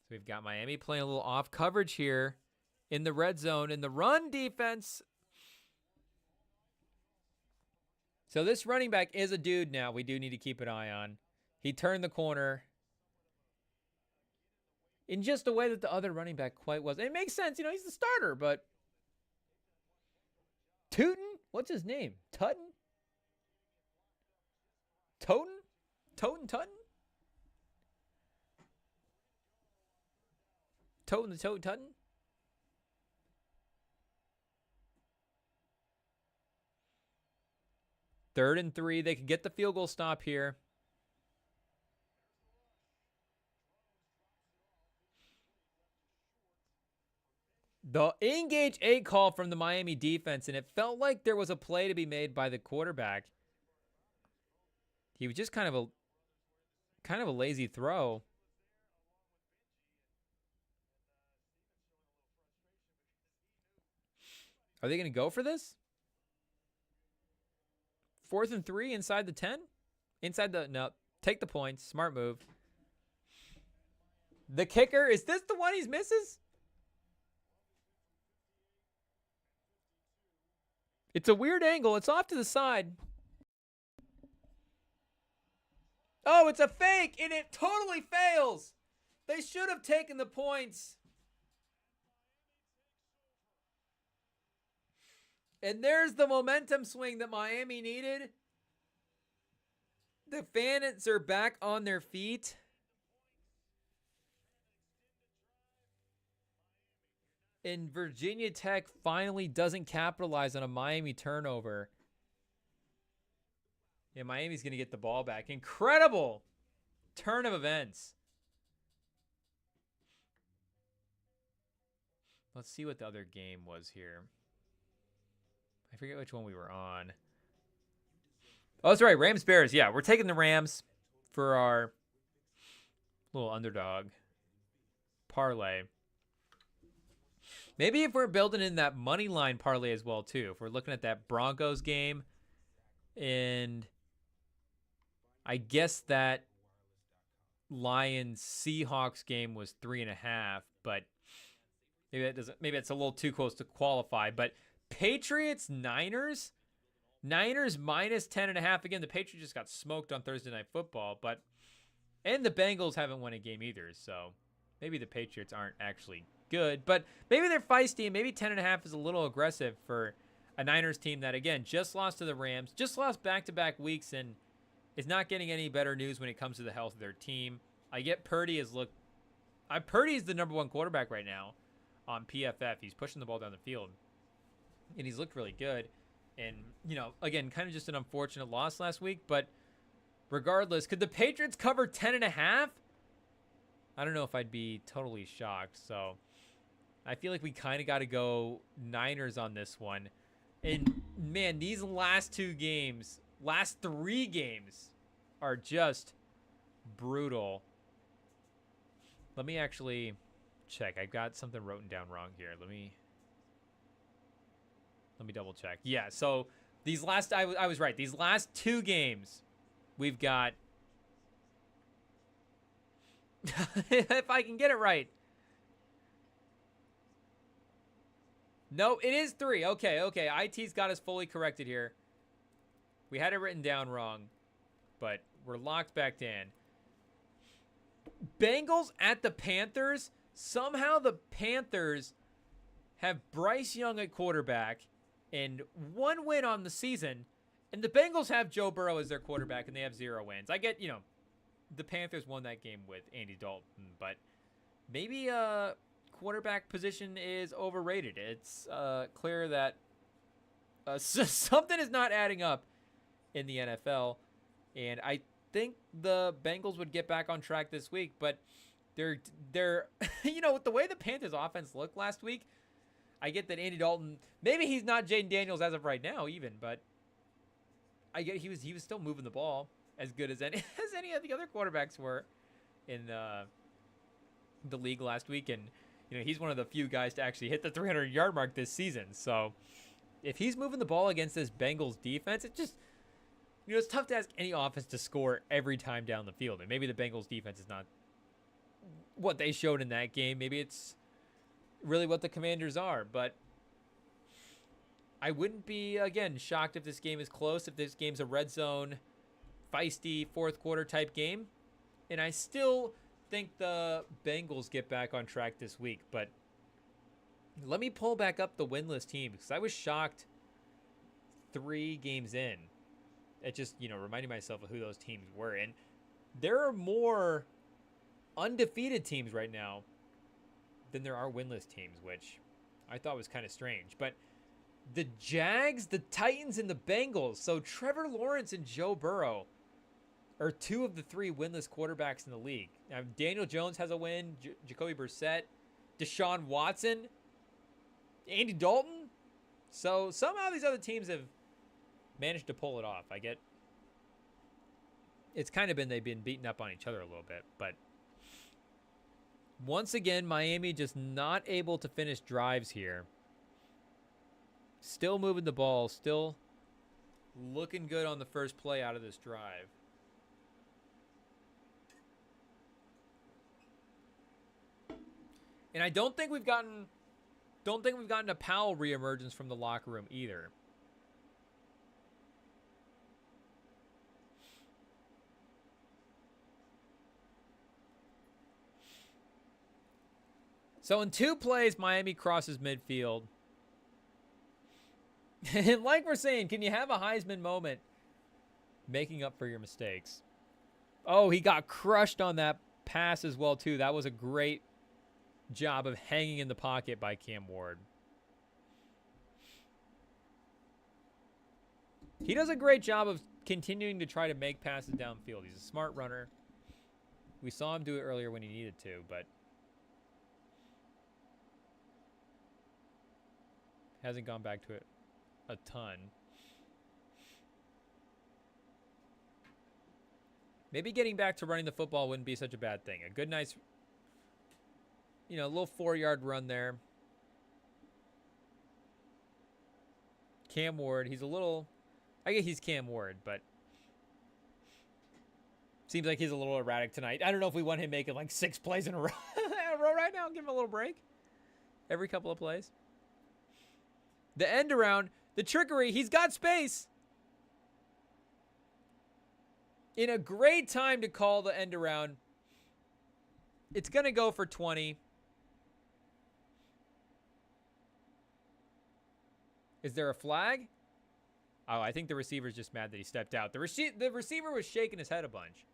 So we've got Miami playing a little off coverage here in the red zone in the run defense. So this running back is a dude now we do need to keep an eye on. He turned the corner in just a way that the other running back quite was. It makes sense. You know, he's the starter, but Tootin? What's his name? Tutton? Toten? Toten Tutton? Toten the Toten Tutton? 3rd and 3. They could get the field goal stop here. The engage 8 call from the Miami defense, and it felt like there was a play to be made by the quarterback. He was just kind of a lazy throw. Are they going to go for this? 4th and 3 inside the 10? No, take the points. Smart move. The kicker, is this the one he misses? It's a weird angle. It's off to the side. Oh, it's a fake, and it totally fails. They should have taken the points. And there's the momentum swing that Miami needed. The fans are back on their feet. And Virginia Tech finally doesn't capitalize on a Miami turnover. Yeah, Miami's going to get the ball back. Incredible turn of events. Let's see what the other game was here. I forget which one we were on. Oh, that's right. Rams Bears. Yeah, we're taking the Rams for our little underdog parlay. Maybe if we're building in that money line parlay as well, too. If we're looking at that Broncos game, and I guess that Lions Seahawks game was 3.5, but maybe that doesn't. Maybe it's a little too close to qualify. But Patriots Niners minus 10.5. Again, the Patriots just got smoked on Thursday Night Football, and the Bengals haven't won a game either. So maybe the Patriots aren't actually good, but maybe they're feisty, and maybe 10.5 is a little aggressive for a Niners team that, again, just lost to the Rams, just lost back-to-back weeks, and is not getting any better news when it comes to the health of their team. I get Purdy is the number 1 quarterback right now on PFF. He's pushing the ball down the field, and he's looked really good. And, again, kind of just an unfortunate loss last week, but regardless, could the Patriots cover 10.5? I don't know if I'd be totally shocked, so I feel like we kind of got to go Niners on this one. And, man, these last 3 games are just brutal. Let me actually check. I got something written down wrong here. Let me double check. Yeah, so these last, I was right. These last 2 games, we've got, if I can get it right. No, it is 3. Okay. IT's got us fully corrected here. We had it written down wrong, but we're locked back in. Bengals at the Panthers. Somehow the Panthers have Bryce Young at quarterback and 1 win on the season, and the Bengals have Joe Burrow as their quarterback, and they have 0 wins. I get, the Panthers won that game with Andy Dalton, but maybe quarterback position is overrated. It's clear that something is not adding up in the NFL, and I think the Bengals would get back on track this week, but they're with the way the Panthers offense looked last week, I get that Andy Dalton, maybe he's not Jaden Daniels as of right now even, but I get he was still moving the ball as good as any of the other quarterbacks were in the league last week, and he's one of the few guys to actually hit the 300-yard mark this season. So if he's moving the ball against this Bengals defense, it just it's tough to ask any offense to score every time down the field. And maybe the Bengals defense is not what they showed in that game. Maybe it's really what the Commanders are. But I wouldn't be, again, shocked if this game is close, if this game's a red zone, feisty, fourth quarter type game. And I still think the Bengals get back on track this week. But let me pull back up the winless team, because I was shocked 3 games in at just, reminding myself of who those teams were. And there are more undefeated teams right now than there are winless teams, which I thought was kind of strange. But the Jags, the Titans, and the Bengals. So Trevor Lawrence and Joe Burrow are two of the three winless quarterbacks in the league. Now, Daniel Jones has a win. Jacoby Brissett, Deshaun Watson, Andy Dalton. So somehow these other teams have managed to pull it off. I get it's kind of been they've been beating up on each other a little bit. But once again, Miami just not able to finish drives here. Still moving the ball. Still looking good on the first play out of this drive. And I don't think we've gotten a Powell reemergence from the locker room either. So in 2 plays, Miami crosses midfield. And like we're saying, can you have a Heisman moment making up for your mistakes? Oh, he got crushed on that pass as well, too. That was a great job of hanging in the pocket by Cam Ward. He does a great job of continuing to try to make passes downfield. He's a smart runner. We saw him do it earlier when he needed to, but hasn't gone back to it a ton. Maybe getting back to running the football wouldn't be such a bad thing. A good, nice, little 4-yard run there. Cam Ward, he's a little, I guess he's Cam Ward, but seems like he's a little erratic tonight. I don't know if we want him making like 6 plays in a row, right now. Give him a little break every couple of plays. The end around, the trickery, he's got space. In a great time to call the end around. It's going to go for 20. Is there a flag? Oh, I think the receiver's just mad that he stepped out. The receiver was shaking his head a bunch.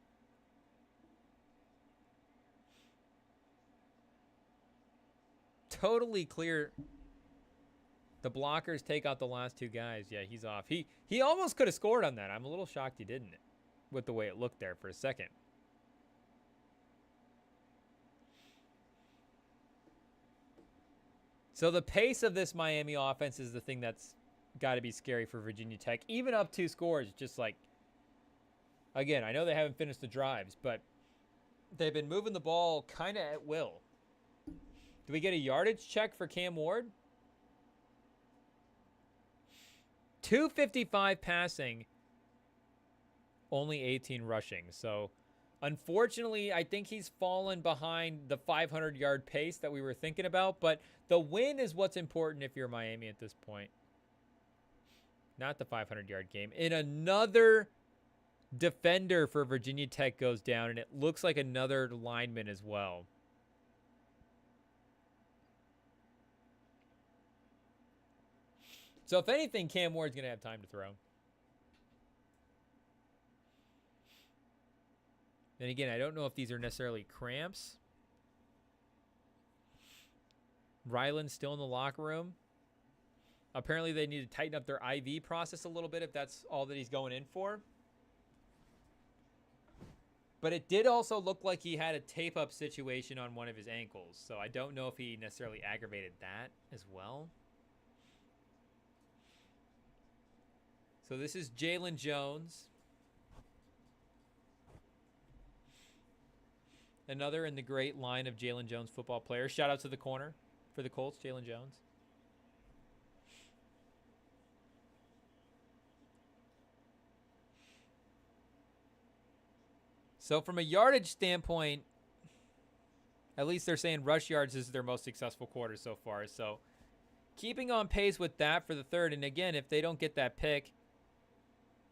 Totally clear. The blockers take out the last 2 guys. Yeah, he's off. He almost could have scored on that. I'm a little shocked he didn't with the way it looked there for a second. So the pace of this Miami offense is the thing that's got to be scary for Virginia Tech. Even up 2 scores, just like, again, I know they haven't finished the drives, but they've been moving the ball kind of at will. Do we get a yardage check for Cam Ward? 255 passing, only 18 rushing. So, unfortunately, I think he's fallen behind the 500-yard pace that we were thinking about. But the win is what's important if you're Miami at this point. Not the 500-yard game. And another defender for Virginia Tech goes down, and it looks like another lineman as well. So if anything, Cam Ward's going to have time to throw. And again, I don't know if these are necessarily cramps. Ryland's still in the locker room. Apparently they need to tighten up their IV process a little bit if that's all that he's going in for. But it did also look like he had a tape-up situation on one of his ankles. So I don't know if he necessarily aggravated that as well. So this is Jalen Jones. Another in the great line of Jalen Jones football players. Shout out to the corner for the Colts, Jalen Jones. So from a yardage standpoint, at least they're saying rush yards is their most successful quarter so far. So keeping on pace with that for the third. And again, if they don't get that pick,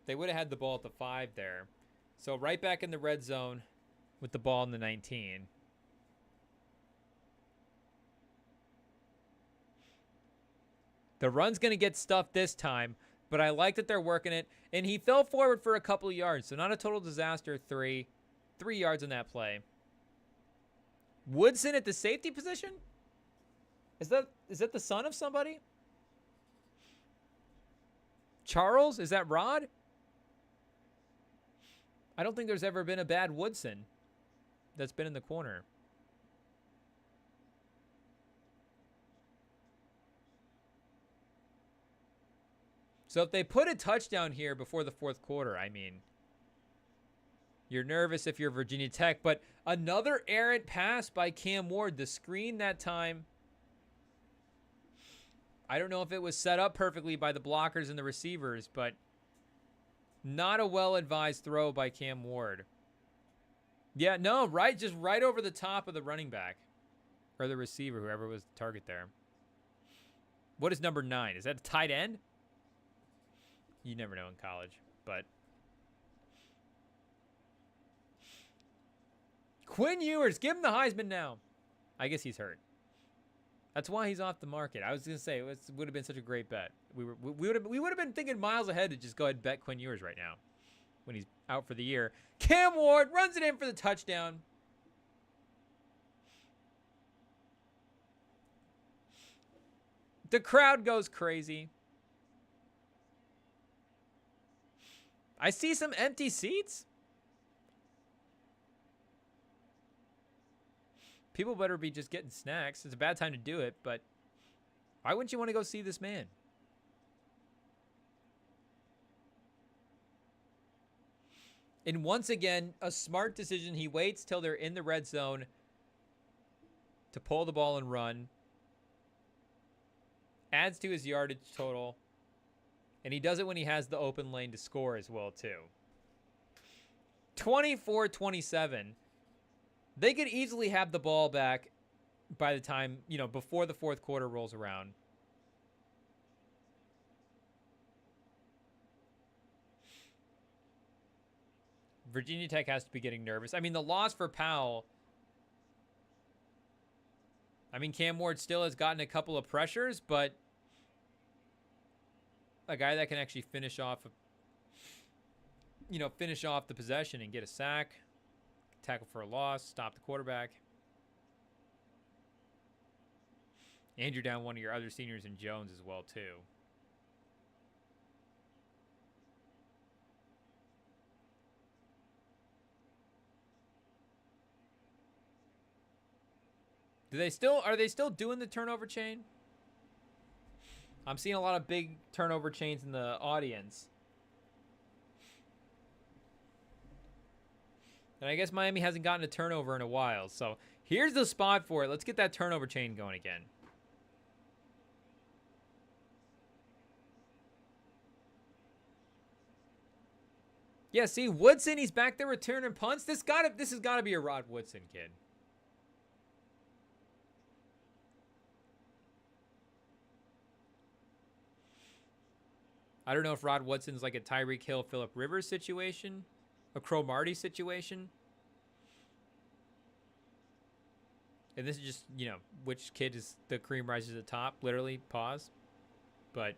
they would have had the ball at the 5 there. So right back in the red zone with the ball in the 19. The run's going to get stuffed this time, but I like that they're working it. And he fell forward for a couple of yards, so not a total disaster. 3 yards on that play. Woodson at the safety position? Is that the son of somebody? Charles? Is that Rod? I don't think there's ever been a bad Woodson that's been in the corner. So if they put a touchdown here before the fourth quarter, I mean, you're nervous if you're Virginia Tech. But another errant pass by Cam Ward. The screen that time, I don't know if it was set up perfectly by the blockers and the receivers, but not a well-advised throw by Cam Ward. Yeah, no, right, just right over the top of the running back. Or the receiver, whoever was the target there. What is number 9? Is that a tight end? You never know in college, but... Quinn Ewers, give him the Heisman now. I guess he's hurt. That's why he's off the market. I was going to say, it would have been such a great bet. We would have been thinking miles ahead to just go ahead and bet Quinn Ewers right now when he's out for the year. Cam Ward runs it in for the touchdown. The crowd goes crazy. I see some empty seats. People better be just getting snacks. It's a bad time to do it, but why wouldn't you want to go see this man? And once again, a smart decision. He waits till they're in the red zone to pull the ball and run. Adds to his yardage total. And he does it when he has the open lane to score as well, too. 24-27. They could easily have the ball back by the time, before the fourth quarter rolls around. Virginia Tech has to be getting nervous. I mean, the loss for Powell. I mean, Cam Ward still has gotten a couple of pressures, but a guy that can actually finish off the possession and get a sack, tackle for a loss, stop the quarterback. And you're down one of your other seniors in Jones as well, too. Are they still doing the turnover chain? I'm seeing a lot of big turnover chains in the audience. And I guess Miami hasn't gotten a turnover in a while. So here's the spot for it. Let's get that turnover chain going again. Yeah, see, Woodson, he's back there returning punts. This has got to be a Rod Woodson kid. I don't know if Rod Woodson's like a Tyreek Hill, Phillip Rivers situation, a Cromartie situation. And this is just, which kid is the cream rises to the top, literally, pause. But,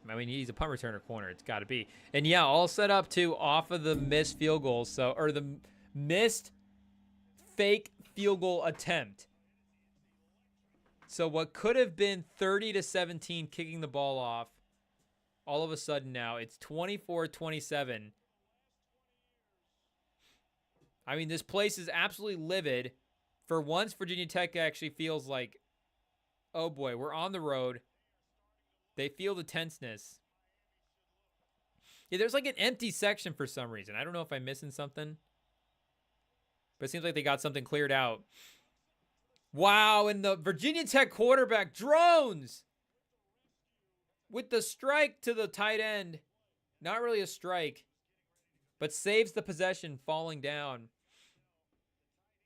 I mean, he's a punt returner corner. It's got to be. And, yeah, all set up, too, off of the missed field goals. Or the missed fake field goal attempt. So what could have been 30-17 kicking the ball off, all of a sudden now it's 24-27. I mean, this place is absolutely livid. For once, Virginia Tech actually feels like, oh boy, we're on the road. They feel the tenseness. Yeah, there's like an empty section for some reason. I don't know if I'm missing something. But it seems like they got something cleared out. Wow, and the Virginia Tech quarterback drones with the strike to the tight end. Not really a strike, but saves the possession falling down.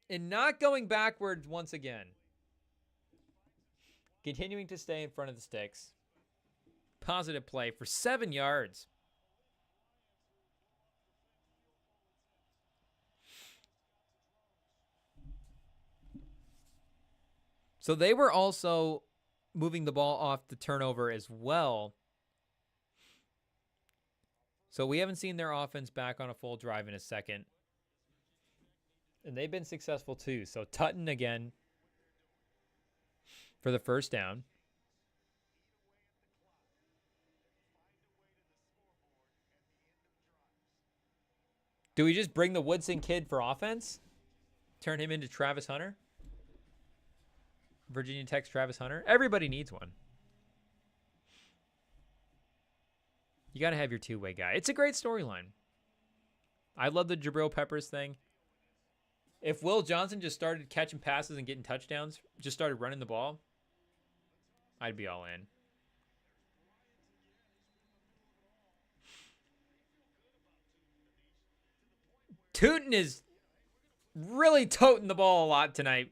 And not going backwards once again. Continuing to stay in front of the sticks. Positive play for 7 yards. So they were also moving the ball off the turnover as well. So we haven't seen their offense back on a full drive in a second. And they've been successful too. So Tutton again for the first down. Do we just bring the Woodson kid for offense? Turn him into Travis Hunter? Virginia Tech's Travis Hunter? Everybody needs one. You got to have your two-way guy. It's a great storyline. I love the Jabril Peppers thing. If Will Johnson just started catching passes and getting touchdowns, just started running the ball, I'd be all in. Tootin is really toting the ball a lot tonight.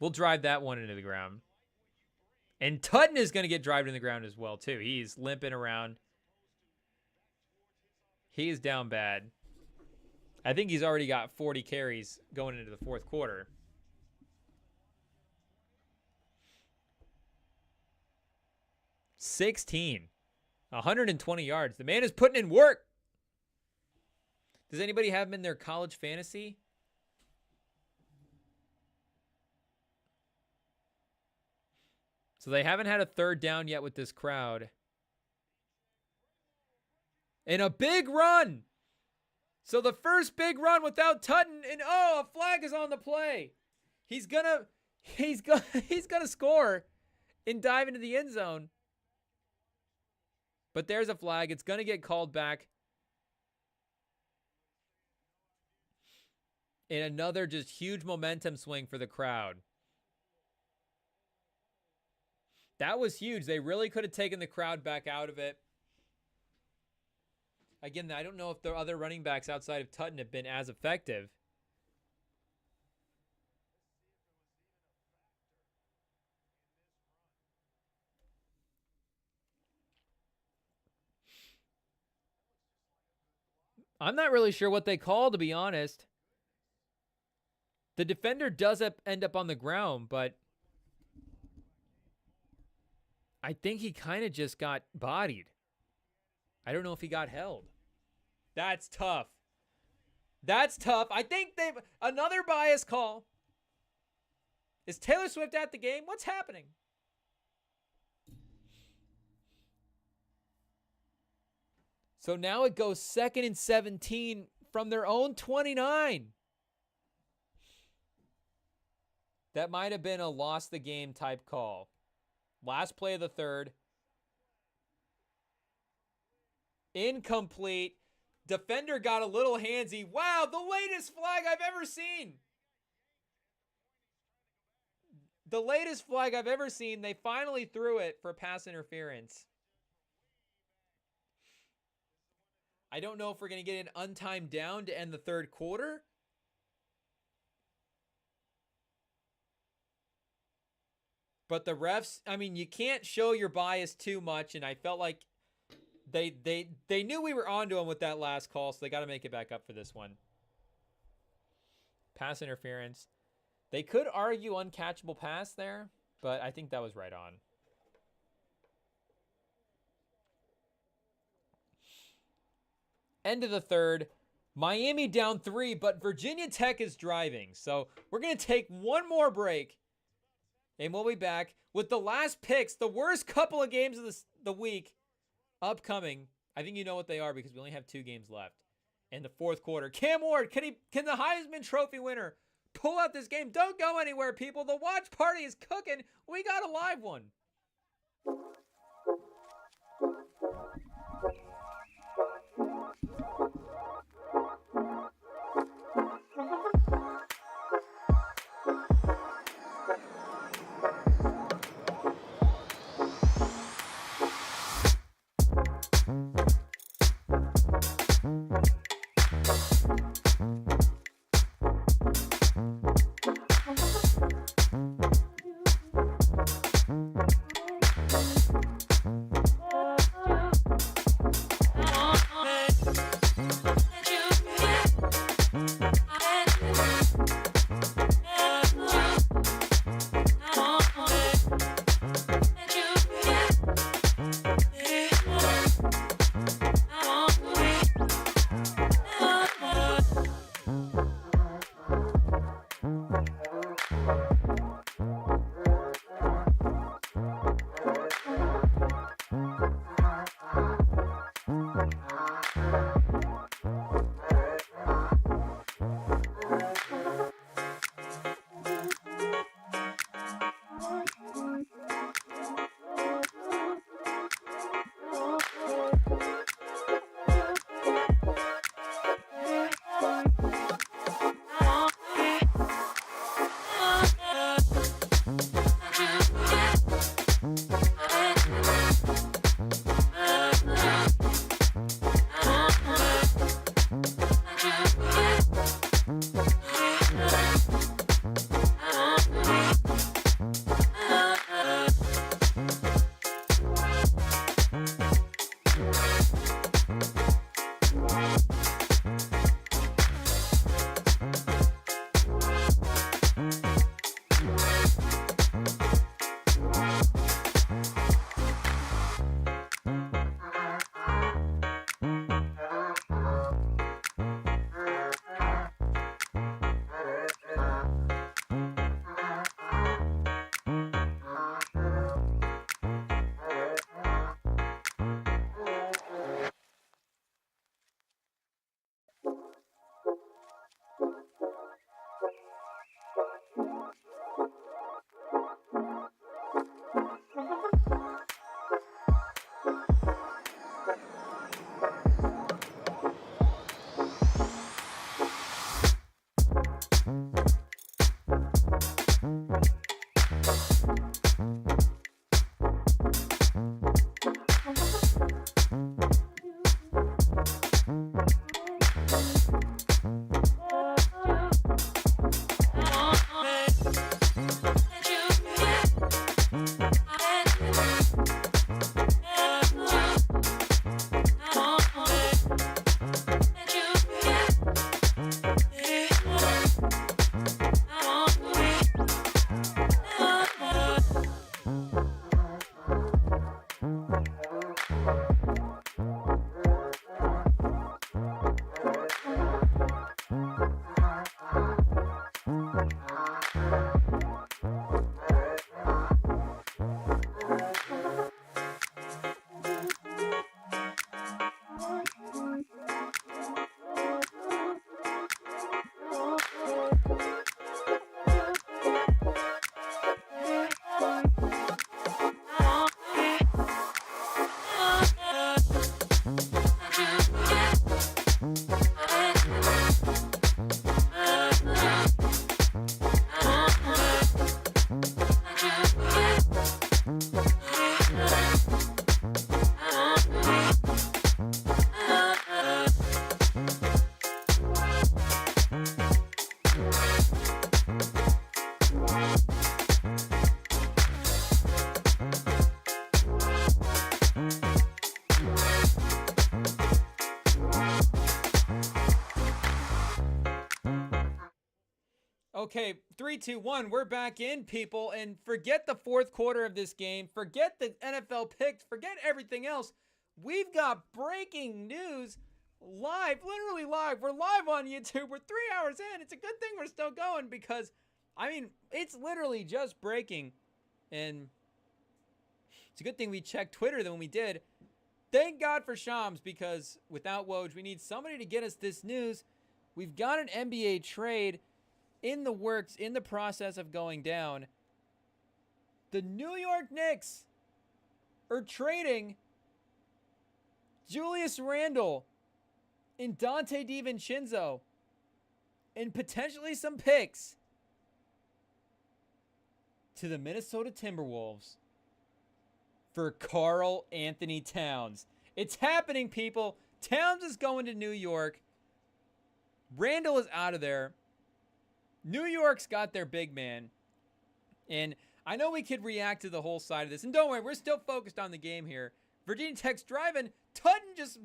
We'll drive that one into the ground. And Tutton is going to get driven in the ground as well, too. He's limping around. He is down bad. I think he's already got 40 carries going into the fourth quarter. $16. 120 yards. The man is putting in work. Does anybody have him in their college fantasy? So they haven't had a third down yet with this crowd. And a big run. So the first big run without Tutton, and oh, a flag is on the play. He's gonna score and dive into the end zone. But there's a flag. It's gonna get called back. And another just huge momentum swing for the crowd. That was huge. They really could have taken the crowd back out of it. Again, I don't know if the other running backs outside of Tutton have been as effective. I'm not really sure what they call, to be honest. The defender does end up on the ground, but I think he kind of just got bodied. I don't know if he got held. That's tough. That's tough. I think they've... Another bias call. Is Taylor Swift at the game? What's happening? So now it goes 2nd and 17 from their own 29. That might have been a lost the game type call. Last play of the third. Incomplete. Defender got a little handsy. Wow, the latest flag I've ever seen. The latest flag I've ever seen. They finally threw it for pass interference. I don't know if we're going to get an untimed down to end the third quarter. But the refs, I mean, you can't show your bias too much, and I felt like they knew we were onto them with that last call, so they got to make it back up for this one. Pass interference. They could argue uncatchable pass there, but I think that was right on. End of the third. Miami down 3, but Virginia Tech is driving. So we're going to take one more break. And we'll be back with the last picks, the worst couple of games of the week upcoming. I think you know what they are because we only have 2 games left. In the fourth quarter, Cam Ward, can the Heisman Trophy winner pull out this game? Don't go anywhere, people. The watch party is cooking. We got a live one. Okay, 3, 2, 1. We're back in, people. And forget the fourth quarter of this game. Forget the NFL picks. Forget everything else. We've got breaking news live, literally live. We're live on YouTube. We're 3 hours in. It's a good thing we're still going because, I mean, it's literally just breaking. And it's a good thing we checked Twitter than we did. Thank God for Shams because without Woj, we need somebody to get us this news. We've got an NBA trade in the works, in the process of going down. The New York Knicks are trading Julius Randle and Dante DiVincenzo and potentially some picks to the Minnesota Timberwolves for Karl Anthony Towns. It's happening, people. Towns is going to New York. Randle is out of there. New York's got their big man. And I know we could react to the whole side of this. And don't worry, we're still focused on the game here. Virginia Tech's driving. Tutton just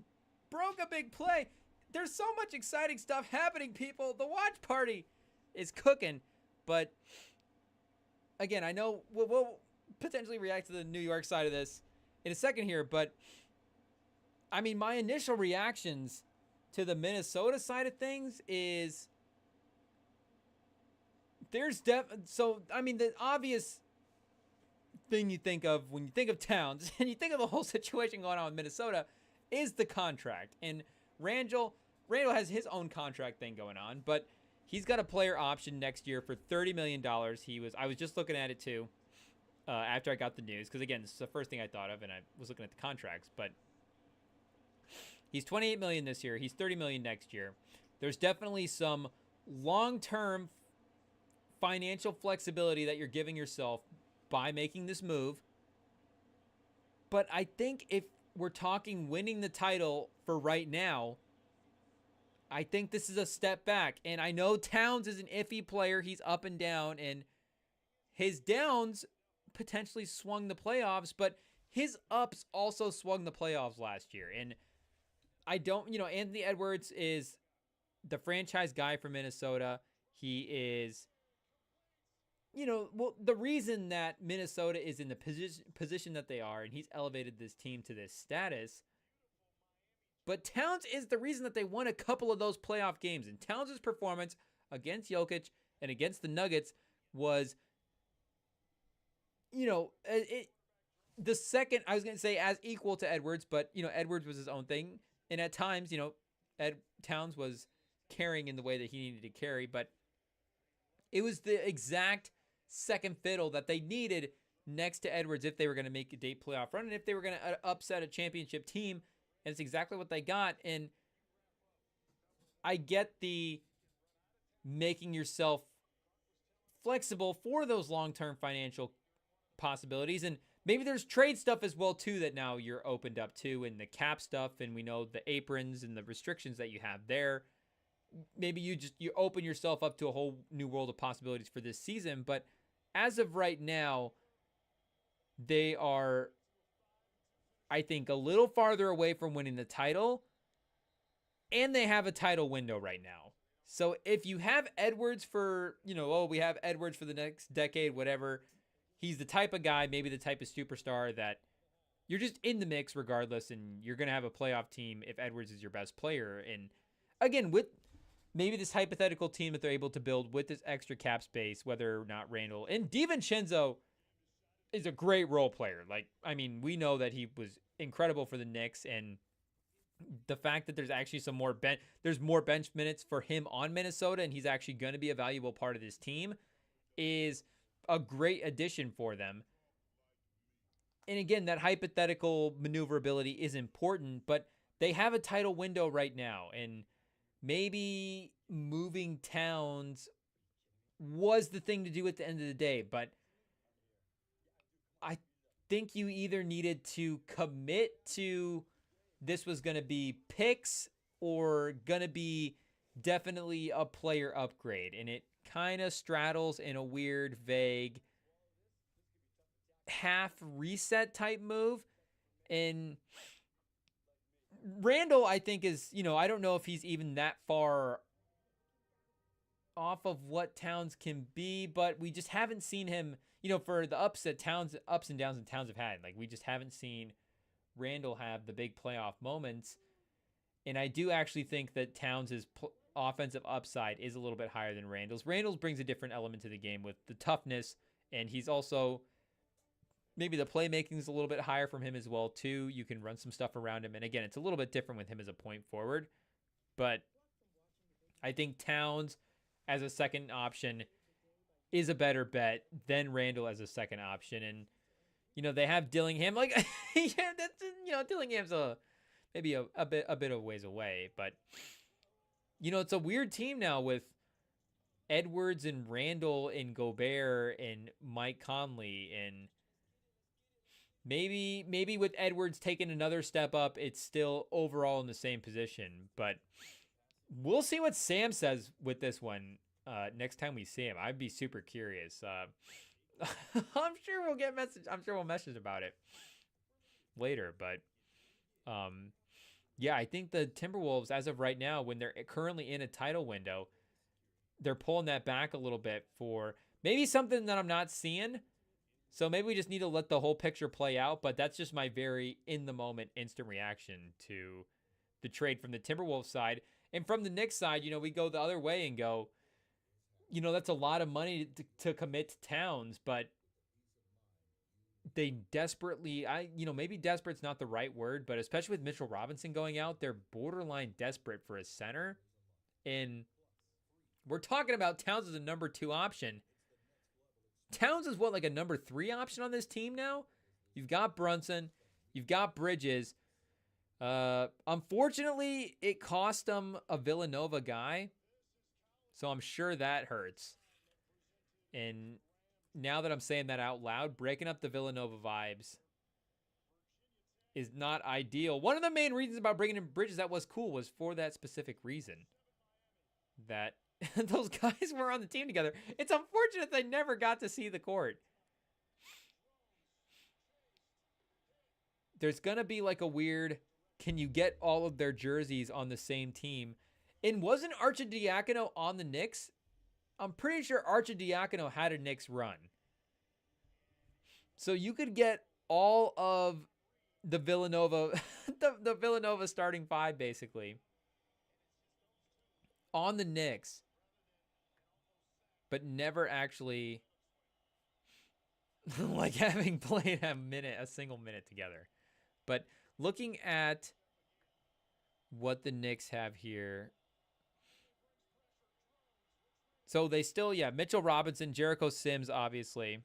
broke a big play. There's so much exciting stuff happening, people. The watch party is cooking. But, again, I know we'll potentially react to the New York side of this in a second here. But, I mean, my initial reactions to the Minnesota side of things is so I mean the obvious thing you think of when you think of Towns and you think of the whole situation going on with Minnesota is the contract. And Randle has his own contract thing going on, but he's got a player option next year for $30 million. I was just looking at it too after I got the news because again this is the first thing I thought of and I was looking at the contracts, but he's $28 million this year. He's $30 million next year. There's definitely some long-term financial flexibility that you're giving yourself by making this move. But I think if we're talking winning the title for right now, I think this is a step back. And I know Towns is an iffy player. He's up and down, and his downs potentially swung the playoffs, but his ups also swung the playoffs last year. And I don't, Anthony Edwards is the franchise guy for Minnesota. He is, the reason that Minnesota is in the position that they are, and he's elevated this team to this status. But Towns is the reason that they won a couple of those playoff games. And Towns' performance against Jokic and against the Nuggets was, the second, I was going to say as equal to Edwards, but, Edwards was his own thing. And at times, Towns was carrying in the way that he needed to carry. But it was the exact second fiddle that they needed next to Edwards if they were going to make a deep playoff run and if they were going to upset a championship team. And it's exactly what they got. And I get the making yourself flexible for those long-term financial possibilities. And maybe there's trade stuff as well too that now you're opened up to, and the cap stuff, and we know the aprons and the restrictions that you have there. Maybe you open yourself up to a whole new world of possibilities for this season. But as of right now, they are, I think, a little farther away from winning the title, and they have a title window right now. So if you have Edwards for, we have Edwards for the next decade, whatever, he's the type of guy, maybe the type of superstar that you're just in the mix regardless, and you're going to have a playoff team if Edwards is your best player. And again, with maybe this hypothetical team that they're able to build with this extra cap space, whether or not Randall and DiVincenzo is a great role player. We know that he was incredible for the Knicks, and the fact that there's actually there's more bench minutes for him on Minnesota, and he's actually going to be a valuable part of this team, is a great addition for them. And again, that hypothetical maneuverability is important, but they have a title window right now, and maybe moving Towns was the thing to do at the end of the day, but I think you either needed to commit to this was going to be picks or going to be definitely a player upgrade, and it kind of straddles in a weird, vague half reset type move. And Randall, I think, is, I don't know if he's even that far off of what Towns can be, but we just haven't seen him, for the ups and downs that Towns have had. We just haven't seen Randall have the big playoff moments. And I do actually think that Towns' offensive upside is a little bit higher than Randall's. Randall's brings a different element to the game with the toughness, and he's also, maybe the playmaking is a little bit higher from him as well too. You can run some stuff around him, and again, it's a little bit different with him as a point forward. But I think Towns as a second option is a better bet than Randall as a second option. And they have Dillingham. Dillingham's maybe a bit of ways away, but it's a weird team now with Edwards and Randall and Gobert and Mike Conley, and maybe with Edwards taking another step up, it's still overall in the same position. But we'll see what Sam says with this one next time we see him. I'd be super curious. I'm sure we'll get message. I'm sure we'll message about it later. But I think the Timberwolves, as of right now, when they're currently in a title window, they're pulling that back a little bit for maybe something that I'm not seeing. So maybe we just need to let the whole picture play out. But that's just my very in the moment instant reaction to the trade from the Timberwolves side. And from the Knicks side, we go the other way and go, that's a lot of money to commit to Towns, but they desperately, maybe desperate's not the right word, but especially with Mitchell Robinson going out, they're borderline desperate for a center. And we're talking about Towns as a number 2 option. Towns is like a number 3 option on this team now? You've got Brunson, you've got Bridges. Unfortunately, it cost them a Villanova guy, so I'm sure that hurts. And now that I'm saying that out loud, breaking up the Villanova vibes is not ideal. One of the main reasons about bringing in Bridges that was cool was for that specific reason, that those guys were on the team together. It's unfortunate they never got to see the court. There's going to be a weird, can you get all of their jerseys on the same team? And wasn't Arcidiacono on the Knicks? I'm pretty sure Arcidiacono had a Knicks run. So you could get all of the Villanova, the Villanova starting 5 basically on the Knicks, but never actually having played a single minute together. But looking at what the Knicks have here, so they still, Mitchell Robinson, Jericho Sims, obviously.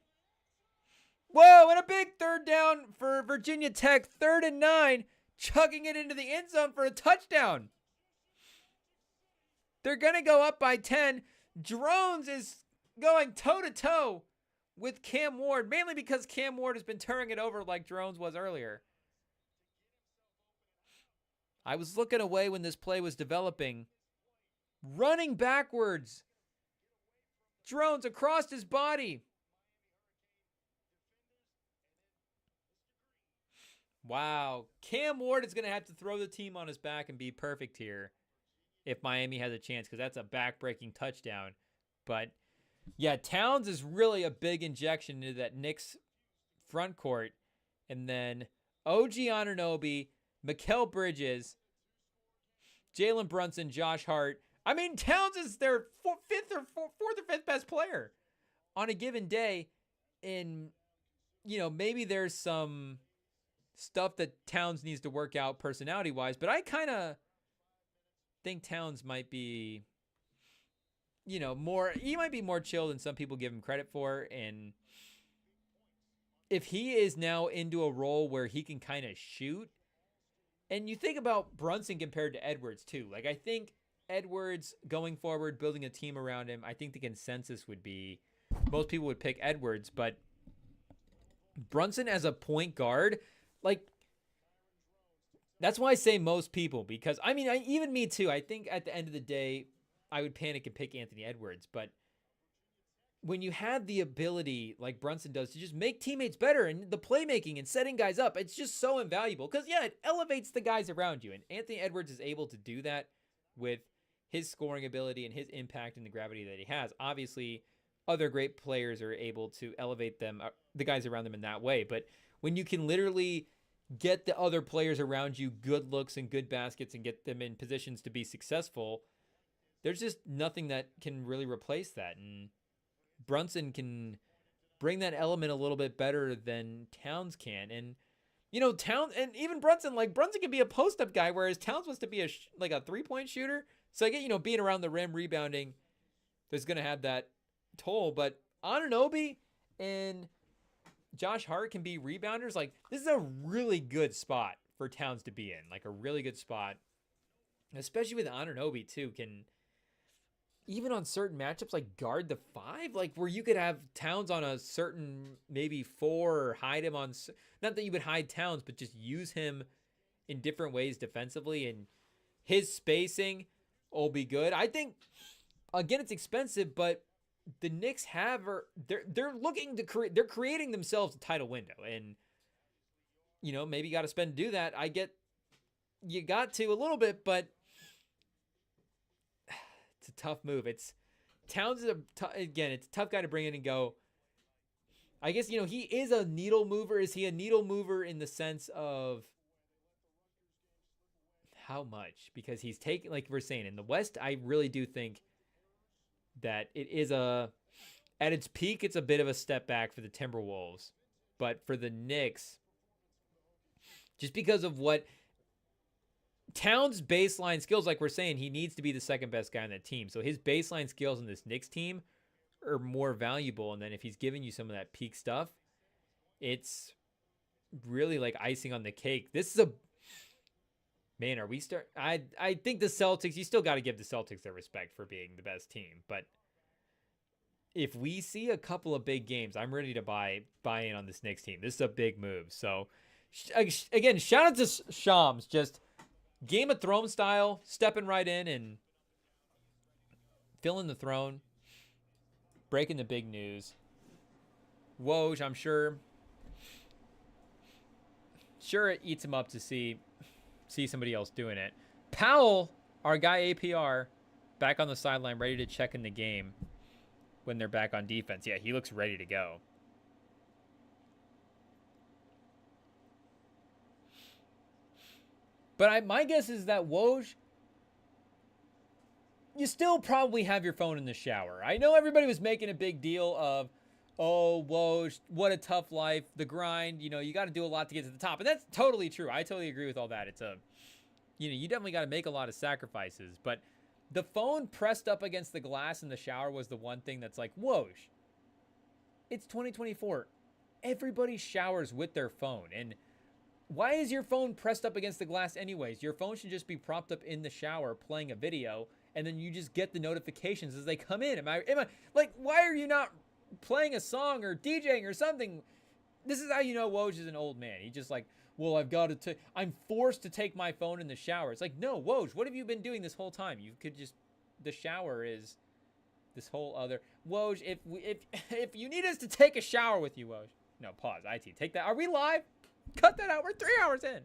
Whoa, and a big third down for Virginia Tech, 3rd and 9, chugging it into the end zone for a touchdown. They're going to go up by 10. Drones is going toe-to-toe with Cam Ward, mainly because Cam Ward has been turning it over like Drones was earlier. I was looking away when this play was developing. Running backwards. Drones across his body. Wow. Cam Ward is going to have to throw the team on his back and be perfect here if Miami has a chance, because that's a back-breaking touchdown. But, yeah, Towns is really a big injection into that Knicks front court. And then OG Anunoby, Mikal Bridges, Jalen Brunson, Josh Hart. I mean, Towns is their fourth or fifth best player on a given day. And, you know, maybe there's some stuff that Towns needs to work out personality-wise, but I kind of think Towns might be, you know, he might be more chill than some people give him credit for. And if he is now into a role where he can kind of shoot, and you think about Brunson compared to Edwards too. Like, I think Edwards going forward, building a team around him, I think the consensus would be most people would pick Edwards, but Brunson as a point guard, like, that's why I say most people, because, I mean, even me too. I think at the end of the day, I would panic and pick Anthony Edwards. But when you have the ability, like Brunson does, to just make teammates better and the playmaking and setting guys up, it's just so invaluable. Because, yeah, it elevates the guys around you. And Anthony Edwards is able to do that with his scoring ability and his impact and the gravity that he has. Obviously, other great players are able to elevate them, the guys around them in that way. But when you can literally get the other players around you good looks and good baskets and get them in positions to be successful, there's just nothing that can really replace that. And Brunson can bring that element a little bit better than Towns can. And, you know, Towns and even Brunson, like Brunson can be a post-up guy, whereas Towns wants to be like a three-point shooter. So I get, you know, being around the rim, rebounding, there's going to have that toll. But Anunoby and Josh Hart can be rebounders. Like, this is a really good spot for Towns to be in. Like, a really good spot. Especially with Anunoby, too. Can, even on certain matchups, like, guard the 5. Like, where you could have Towns on a certain, maybe 4, or hide him on... Not that you would hide Towns, but just use him in different ways defensively. And his spacing will be good. I think, again, it's expensive, but the Knicks they're looking to create, they're creating themselves a title window, and, you know, maybe you got to spend to do that. I get you got to a little bit, but it's a tough move. It's Towns is again, it's a tough guy to bring in and go. I guess, you know, he is a needle mover. Is he a needle mover in the sense of how much? Because he's taking, like we're saying, in the West, I really do think that it is at its peak, it's a bit of a step back for the Timberwolves. But for the Knicks, just because of what Towns' baseline skills, like we're saying, he needs to be the second best guy on that team. So his baseline skills in this Knicks team are more valuable. And then if he's giving you some of that peak stuff, it's really like icing on the cake. This is man, are we I think the Celtics, you still got to give the Celtics their respect for being the best team. But if we see a couple of big games, I'm ready to buy in on this Knicks team. This is a big move. So, again, shout out to Shams. Just Game of Thrones style, stepping right in and filling the throne, breaking the big news. Woj, I'm sure it eats him up to see somebody else doing it. Powell, our guy APR, back on the sideline, ready to check in the game when they're back on defense. Yeah, he looks ready to go. But my guess is that Woj, you still probably have your phone in the shower. I know everybody was making a big deal of, oh, Woj, what a tough life, the grind. You know, you got to do a lot to get to the top. And that's totally true. I totally agree with all that. It's you definitely got to make a lot of sacrifices. But the phone pressed up against the glass in the shower was the one thing that's like, Woj, it's 2024. Everybody showers with their phone. And why is your phone pressed up against the glass anyways? Your phone should just be propped up in the shower playing a video, and then you just get the notifications as they come in. Am I like, why are you not playing a song or DJing or something? This is how you know Woj is an old man. He just like, well, I'm forced to take my phone in the shower. It's like, no, Woj, what have you been doing this whole time? You could just, the shower is this whole other, Woj, if you need us to take a shower with you, Woj. No, pause, IT, take that. Are we live? Cut that out, we're 3 hours in.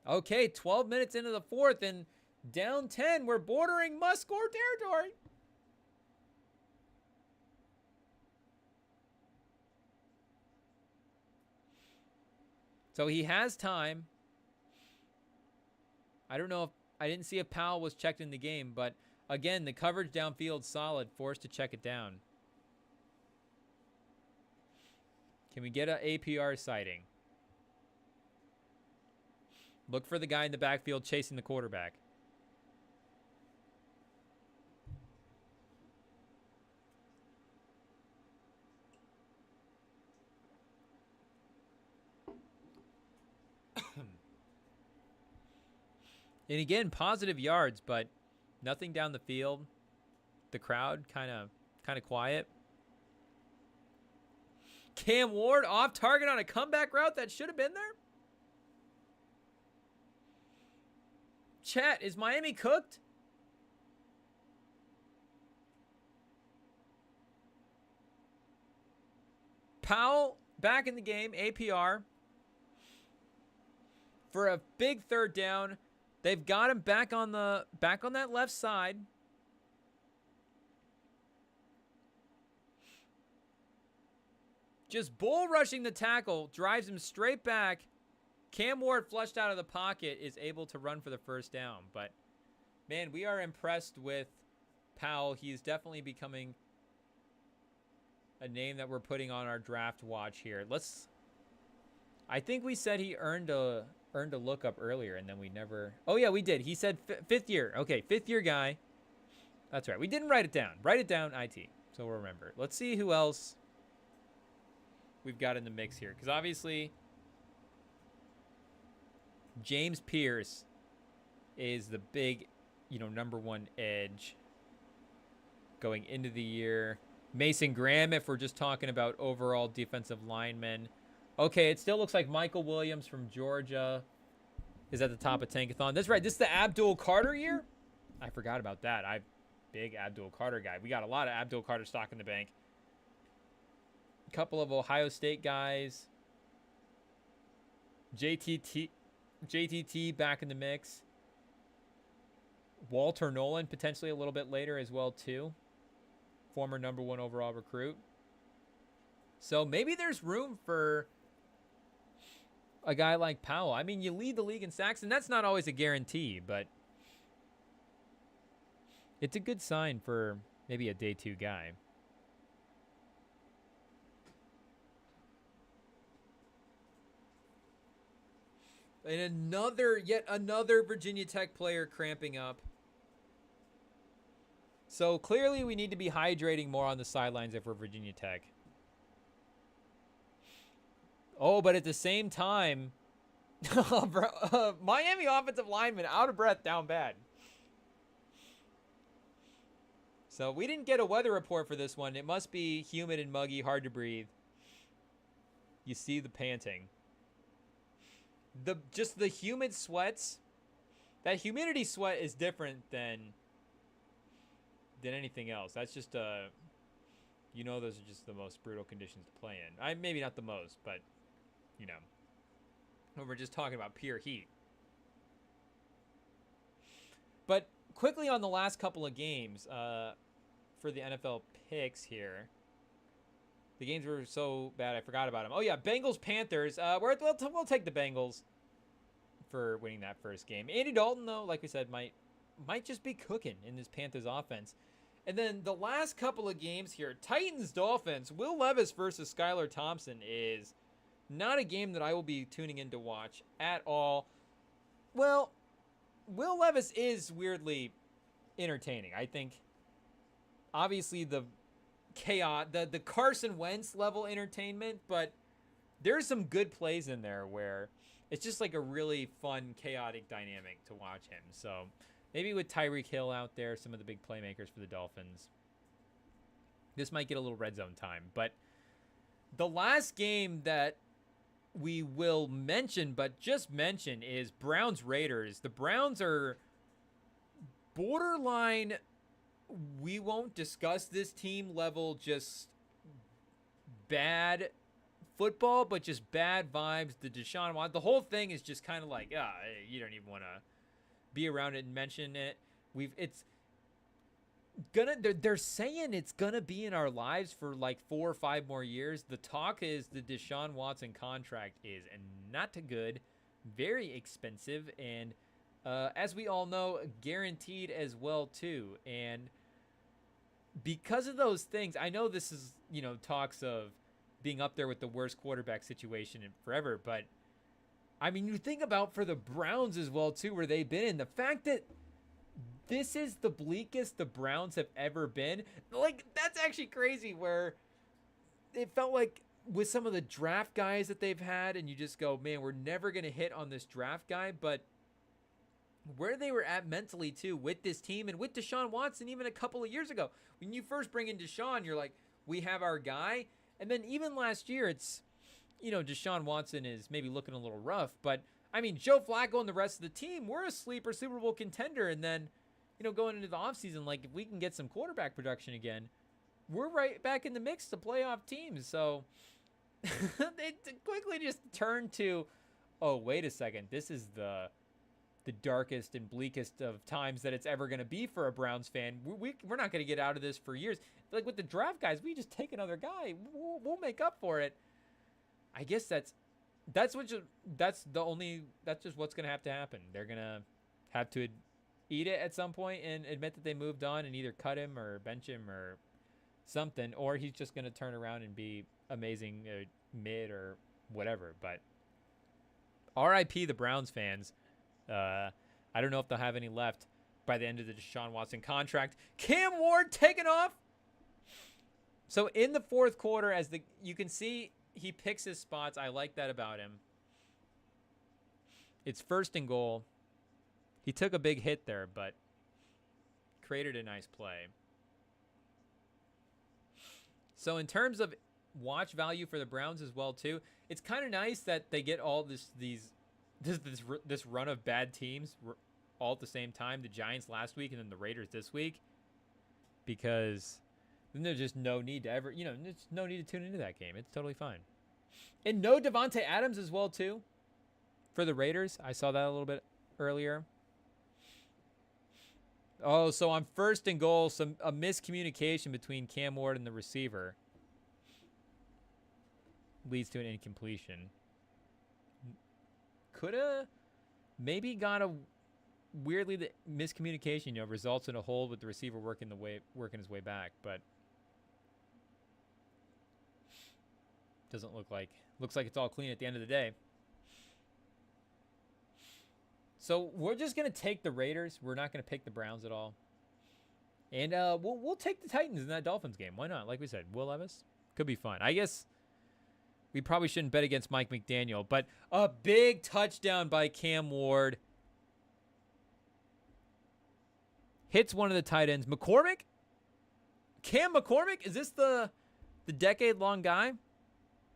Okay, 12 minutes into the fourth and down 10. We're bordering must-score territory. So he has time. I don't know if I didn't see if Powell was checked in the game, but again, the coverage downfield solid, forced to check it down. Can we get an APR sighting? Look for the guy in the backfield chasing the quarterback. And again, positive yards, but nothing down the field. The crowd kind of quiet. Cam Ward off target on a comeback route that should have been there. Chat, is Miami cooked? Powell back in the game, APR. For a big third down. They've got him back on that left side. Just bull rushing the tackle, drives him straight back. Cam Ward, flushed out of the pocket, is able to run for the first down. But, man, we are impressed with Powell. He's definitely becoming a name that we're putting on our draft watch here. I think we said he earned a look up earlier, and then we never. Oh yeah, we did. He said fifth year. Okay, fifth year guy. That's right. We didn't write it down. Write it down, IT. So we'll remember. Let's see who else we've got in the mix here, because obviously James Pierce is the big, number one edge going into the year. Mason Graham, if we're just talking about overall defensive linemen. Okay, it still looks like Michael Williams from Georgia is at the top of Tankathon. That's right. This is the Abdul Carter year? I forgot about that. I'm big Abdul Carter guy. We got a lot of Abdul Carter stock in the bank. A couple of Ohio State guys. JTT back in the mix. Walter Nolan potentially a little bit later as well too. Former number one overall recruit. So maybe there's room for a guy like Powell. I mean, you lead the league in sacks, and that's not always a guarantee, but it's a good sign for maybe a day two guy. And yet another Virginia Tech player cramping up. So clearly we need to be hydrating more on the sidelines if we're Virginia Tech. Oh, but at the same time, Miami offensive lineman out of breath, down bad. So we didn't get a weather report for this one. It must be humid and muggy, hard to breathe. You see the panting. Just the humid sweats. That humidity sweat is different than anything else. That's just those are just the most brutal conditions to play in. Maybe not the most, but when we're just talking about pure heat. But quickly on the last couple of games for the NFL picks here. The games were so bad I forgot about them. Oh yeah, Bengals-Panthers. We'll take the Bengals for winning that first game. Andy Dalton, though, like we said, might just be cooking in this Panthers offense. And then the last couple of games here, Titans-Dolphins. Will Levis versus Skylar Thompson is not a game that I will be tuning in to watch at all. Well, Will Levis is weirdly entertaining. I think, obviously, the chaos, the Carson Wentz level entertainment, but there's some good plays in there where it's just like a really fun, chaotic dynamic to watch him. So maybe with Tyreek Hill out there, some of the big playmakers for the Dolphins, this might get a little red zone time. But the last game that we will mention, but just mention, is Browns-Raiders. The Browns are borderline, we won't discuss this team level, just bad football, but just bad vibes. The Deshaun Watson, the whole thing is just kind of like, you don't even want to be around it and mention it. They're saying it's gonna be in our lives for like 4 or 5 more years. The talk is the Deshaun Watson contract is not good, very expensive, and as we all know, guaranteed as well too. And because of those things, I know this is, talks of being up there with the worst quarterback situation in forever, but I mean, you think about for the Browns as well too, where they've been in, the fact that this is the bleakest the Browns have ever been. Like, that's actually crazy, where it felt like with some of the draft guys that they've had, and you just go, man, we're never going to hit on this draft guy. But where they were at mentally, too, with this team and with Deshaun Watson, even a couple of years ago. When you first bring in Deshaun, you're like, we have our guy. And then even last year, it's, Deshaun Watson is maybe looking a little rough. But, I mean, Joe Flacco and the rest of the team, we're a sleeper Super Bowl contender. And then, going into the offseason, like, if we can get some quarterback production again, we're right back in the mix to playoff teams. So they quickly just turned to, oh, wait a second, this is the darkest and bleakest of times that it's ever going to be for a Browns fan. We're not going to get out of this for years. Like with the draft guys, we just take another guy. We'll make up for it. I guess that's just what's going to have to happen. They're going to have to eat it at some point and admit that they moved on and either cut him or bench him or something, or he's just going to turn around and be amazing mid or whatever. But RIP the Browns fans. I don't know if they'll have any left by the end of the Deshaun Watson contract. Cam Ward taking off. So in the fourth quarter, you can see, he picks his spots. I like that about him. It's 1st and goal. He took a big hit there, but created a nice play. So in terms of watch value for the Browns as well too, it's kind of nice that they get all this run of bad teams all at the same time. The Giants last week and then the Raiders this week, because then there's just no need to ever, there's no need to tune into that game. It's totally fine. And no Devontae Adams as well too for the Raiders. I saw that a little bit earlier. Oh, so on 1st and goal, a miscommunication between Cam Ward and the receiver leads to an incompletion. Coulda maybe got the miscommunication, results in a hold with the receiver working his way back, but doesn't looks like it's all clean at the end of the day. So we're just going to take the Raiders. We're not going to pick the Browns at all. And we'll take the Titans in that Dolphins game. Why not? Like we said, Will Levis could be fun. I guess we probably shouldn't bet against Mike McDaniel, but a big touchdown by Cam Ward. Hits one of the tight ends. McCormick? Cam McCormick? Is this the decade-long guy?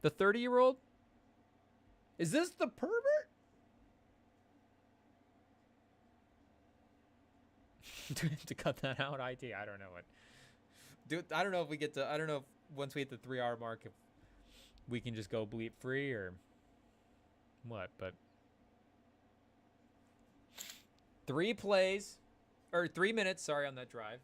The 30-year-old? Is this the pervert? Do we have to cut that out? I don't know what. Dude, I don't know if we get to. I don't know if once we hit the 3-hour mark, if we can just go bleep free or what. But 3 minutes. Sorry, on that drive.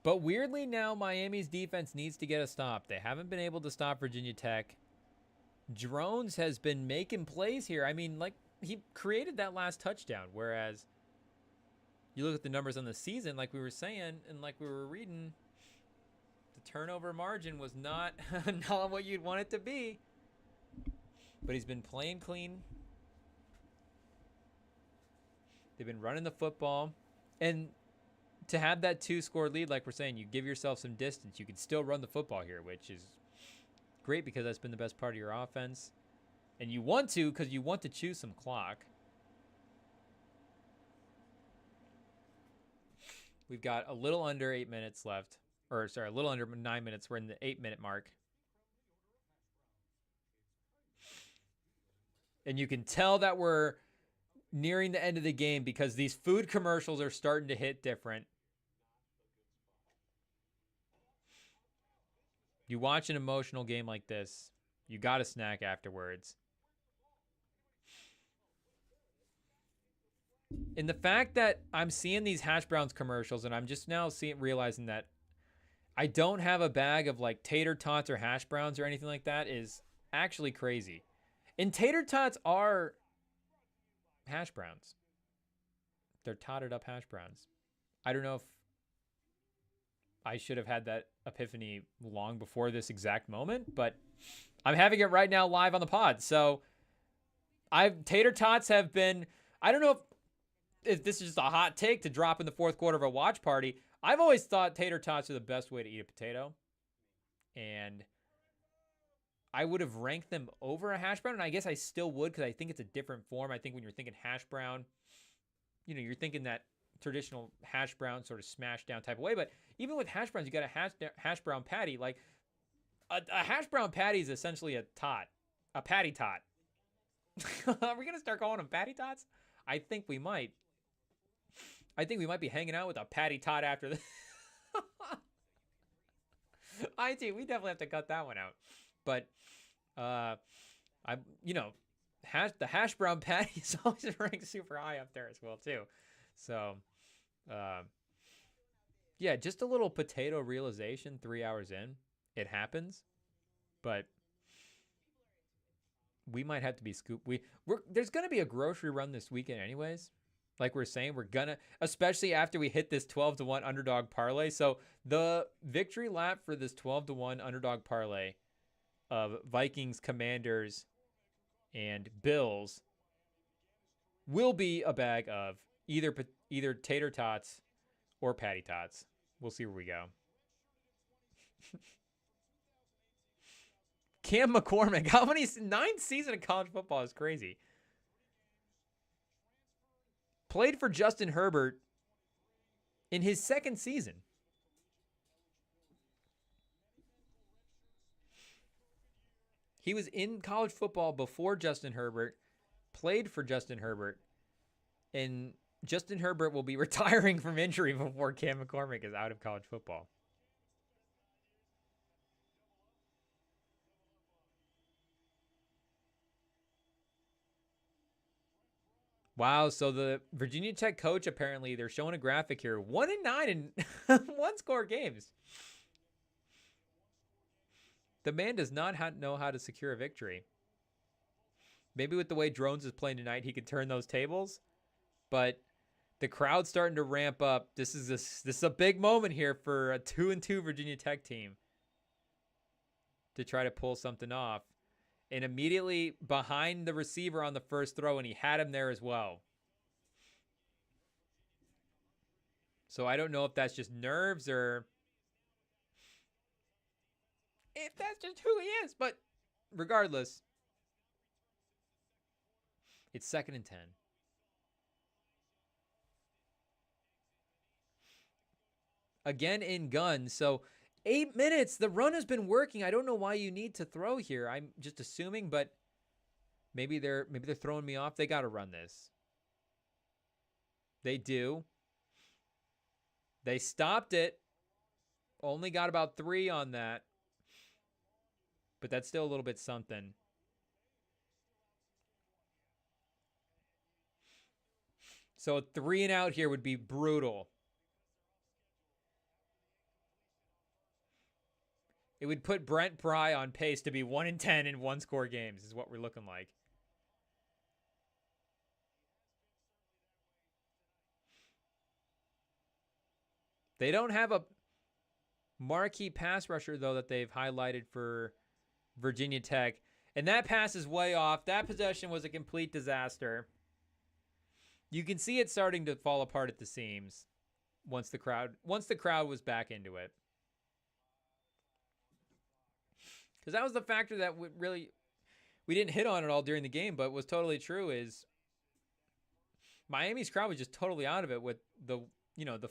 But weirdly now, Miami's defense needs to get a stop. They haven't been able to stop Virginia Tech. Drones has been making plays here. I mean, like, he created that last touchdown, whereas you look at the numbers on the season, like we were saying, and like we were reading, the turnover margin was not what you'd want it to be. But he's been playing clean. They've been running the football. And to have that 2-score lead, like we're saying, you give yourself some distance. You can still run the football here, which is great because that's been the best part of your offense. And you want to because you want to choose some clock. We've got a little under 8 minutes left. Or, sorry, a little under 9 minutes. We're in the 8-minute mark. And you can tell that we're nearing the end of the game because these food commercials are starting to hit different. You watch an emotional game like this, you got to snack afterwards. And the fact that I'm seeing these hash browns commercials and I'm just now realizing that I don't have a bag of like tater tots or hash browns or anything like that is actually crazy. And tater tots are hash browns. They're totted up hash browns. I don't know if I should have had that epiphany long before this exact moment, but I'm having it right now live on the pod. So tater tots have been, I don't know if this is just a hot take to drop in the fourth quarter of a watch party. I've always thought tater tots are the best way to eat a potato. And I would have ranked them over a hash brown, and I guess I still would because I think it's a different form. I think when you're thinking hash brown, you know, you're thinking that traditional hash brown sort of smashed down type of way. But even with hash browns, you got a hash brown patty. Like a hash brown patty is essentially a patty tot. Are we gonna start calling them patty tots? I think we might. I think we might be hanging out with a patty tot after this. We definitely have to cut that one out. But the hash brown patty is always ranked super high up there as well too. So yeah, just a little potato realization 3 hours in. It happens. But we might have to be scooped. There's going to be a grocery run this weekend anyways. Like we're saying, we're going to, especially after we hit this 12-1 underdog parlay. So the victory lap for this 12-1 underdog parlay of Vikings, Commanders, and Bills will be a bag of either tater tots or patty tots. We'll see where we go. Cam McCormick, how many 9th season of college football is crazy. Played for Justin Herbert in his 2nd season. He was in college football before Justin Herbert, played for Justin Herbert, and Justin Herbert will be retiring from injury before Cam McCormick is out of college football. Wow, so the Virginia Tech coach, apparently, they're showing a graphic here. 1-9 in 1-score games. The man does not know how to secure a victory. Maybe with the way Drones is playing tonight, he could turn those tables. But the crowd's starting to ramp up. This is a big moment here for a 2-2 Virginia Tech team to try to pull something off. And immediately behind the receiver on the first throw, and he had him there as well. So I don't know if that's just nerves or if that's just who he is. But regardless, it's 2nd and 10. Again in gun. So 8 minutes. The run has been working. I don't know why you need to throw here. I'm just assuming, but maybe they're throwing me off. They got to run this. They do. They stopped it. Only got about 3 on that. But that's still a little bit something. So a 3 and out here would be brutal. It would put Brent Pry on pace to be 1-10 in 1-score games is what we're looking like. They don't have a marquee pass rusher, though, that they've highlighted for Virginia Tech. And that pass is way off. That possession was a complete disaster. You can see it starting to fall apart at the seams once the crowd was back into it. Because that was the factor that we didn't hit on it all during the game, but was totally true is Miami's crowd was just totally out of it with the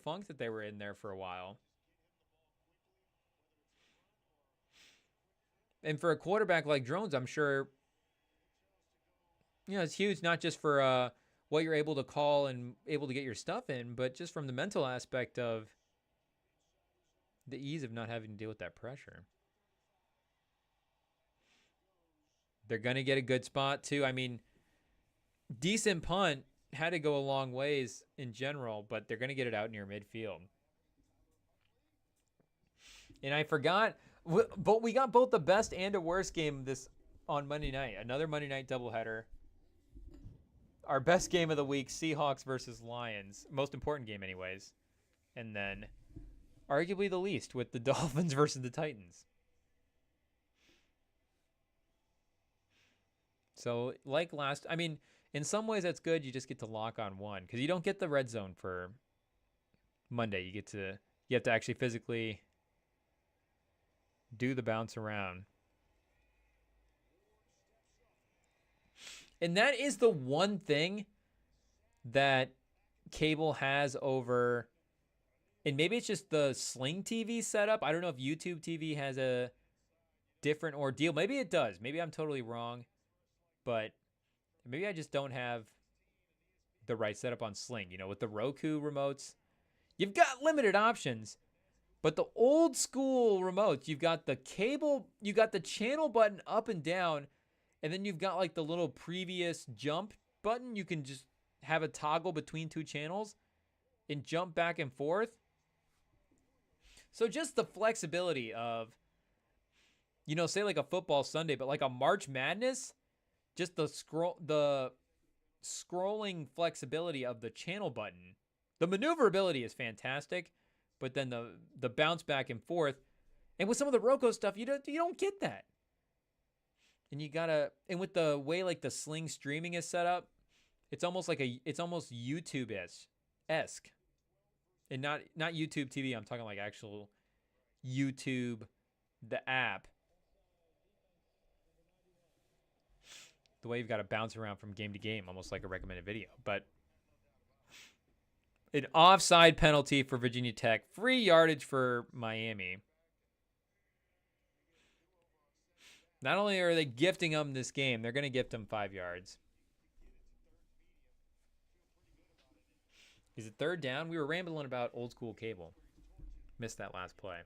funk that they were in there for a while. And for a quarterback like Drones, I'm sure, it's huge, not just for what you're able to call and able to get your stuff in, but just from the mental aspect of the ease of not having to deal with that pressure. They're going to get a good spot, too. I mean, decent punt had to go a long ways in general, but they're going to get it out near midfield. And I forgot, but we got both the best and a worst game this on Monday night. Another Monday night doubleheader. Our best game of the week, Seahawks versus Lions. Most important game anyways. And then arguably the least with the Dolphins versus the Titans. So like in some ways that's good. You just get to lock on one because you don't get the red zone for Monday. You have to actually physically do the bounce around. And that is the one thing that cable has over, and maybe it's just the Sling TV setup. I don't know if YouTube TV has a different ordeal. Maybe it does. Maybe I'm totally wrong, but maybe I just don't have the right setup on Sling. With the Roku remotes, you've got limited options, but the old school remotes, you've got the cable, you got the channel button up and down, and then you've got like the little previous jump button. You can just have a toggle between two channels and jump back and forth. So just the flexibility of, say like a football Sunday, but like a March Madness, just the scrolling flexibility of the channel button. The maneuverability is fantastic, but then the bounce back and forth. And with some of the Roku stuff, you don't get that. And with the way like the Sling streaming is set up, it's almost YouTube-esque. And not YouTube TV, I'm talking like actual YouTube, the app. The way you've got to bounce around from game to game, almost like a recommended video. But an offside penalty for Virginia Tech, free yardage for Miami. Not only are they gifting them this game, they're going to gift them 5 yards. Is it third down? We were rambling about old school cable. Missed that last play.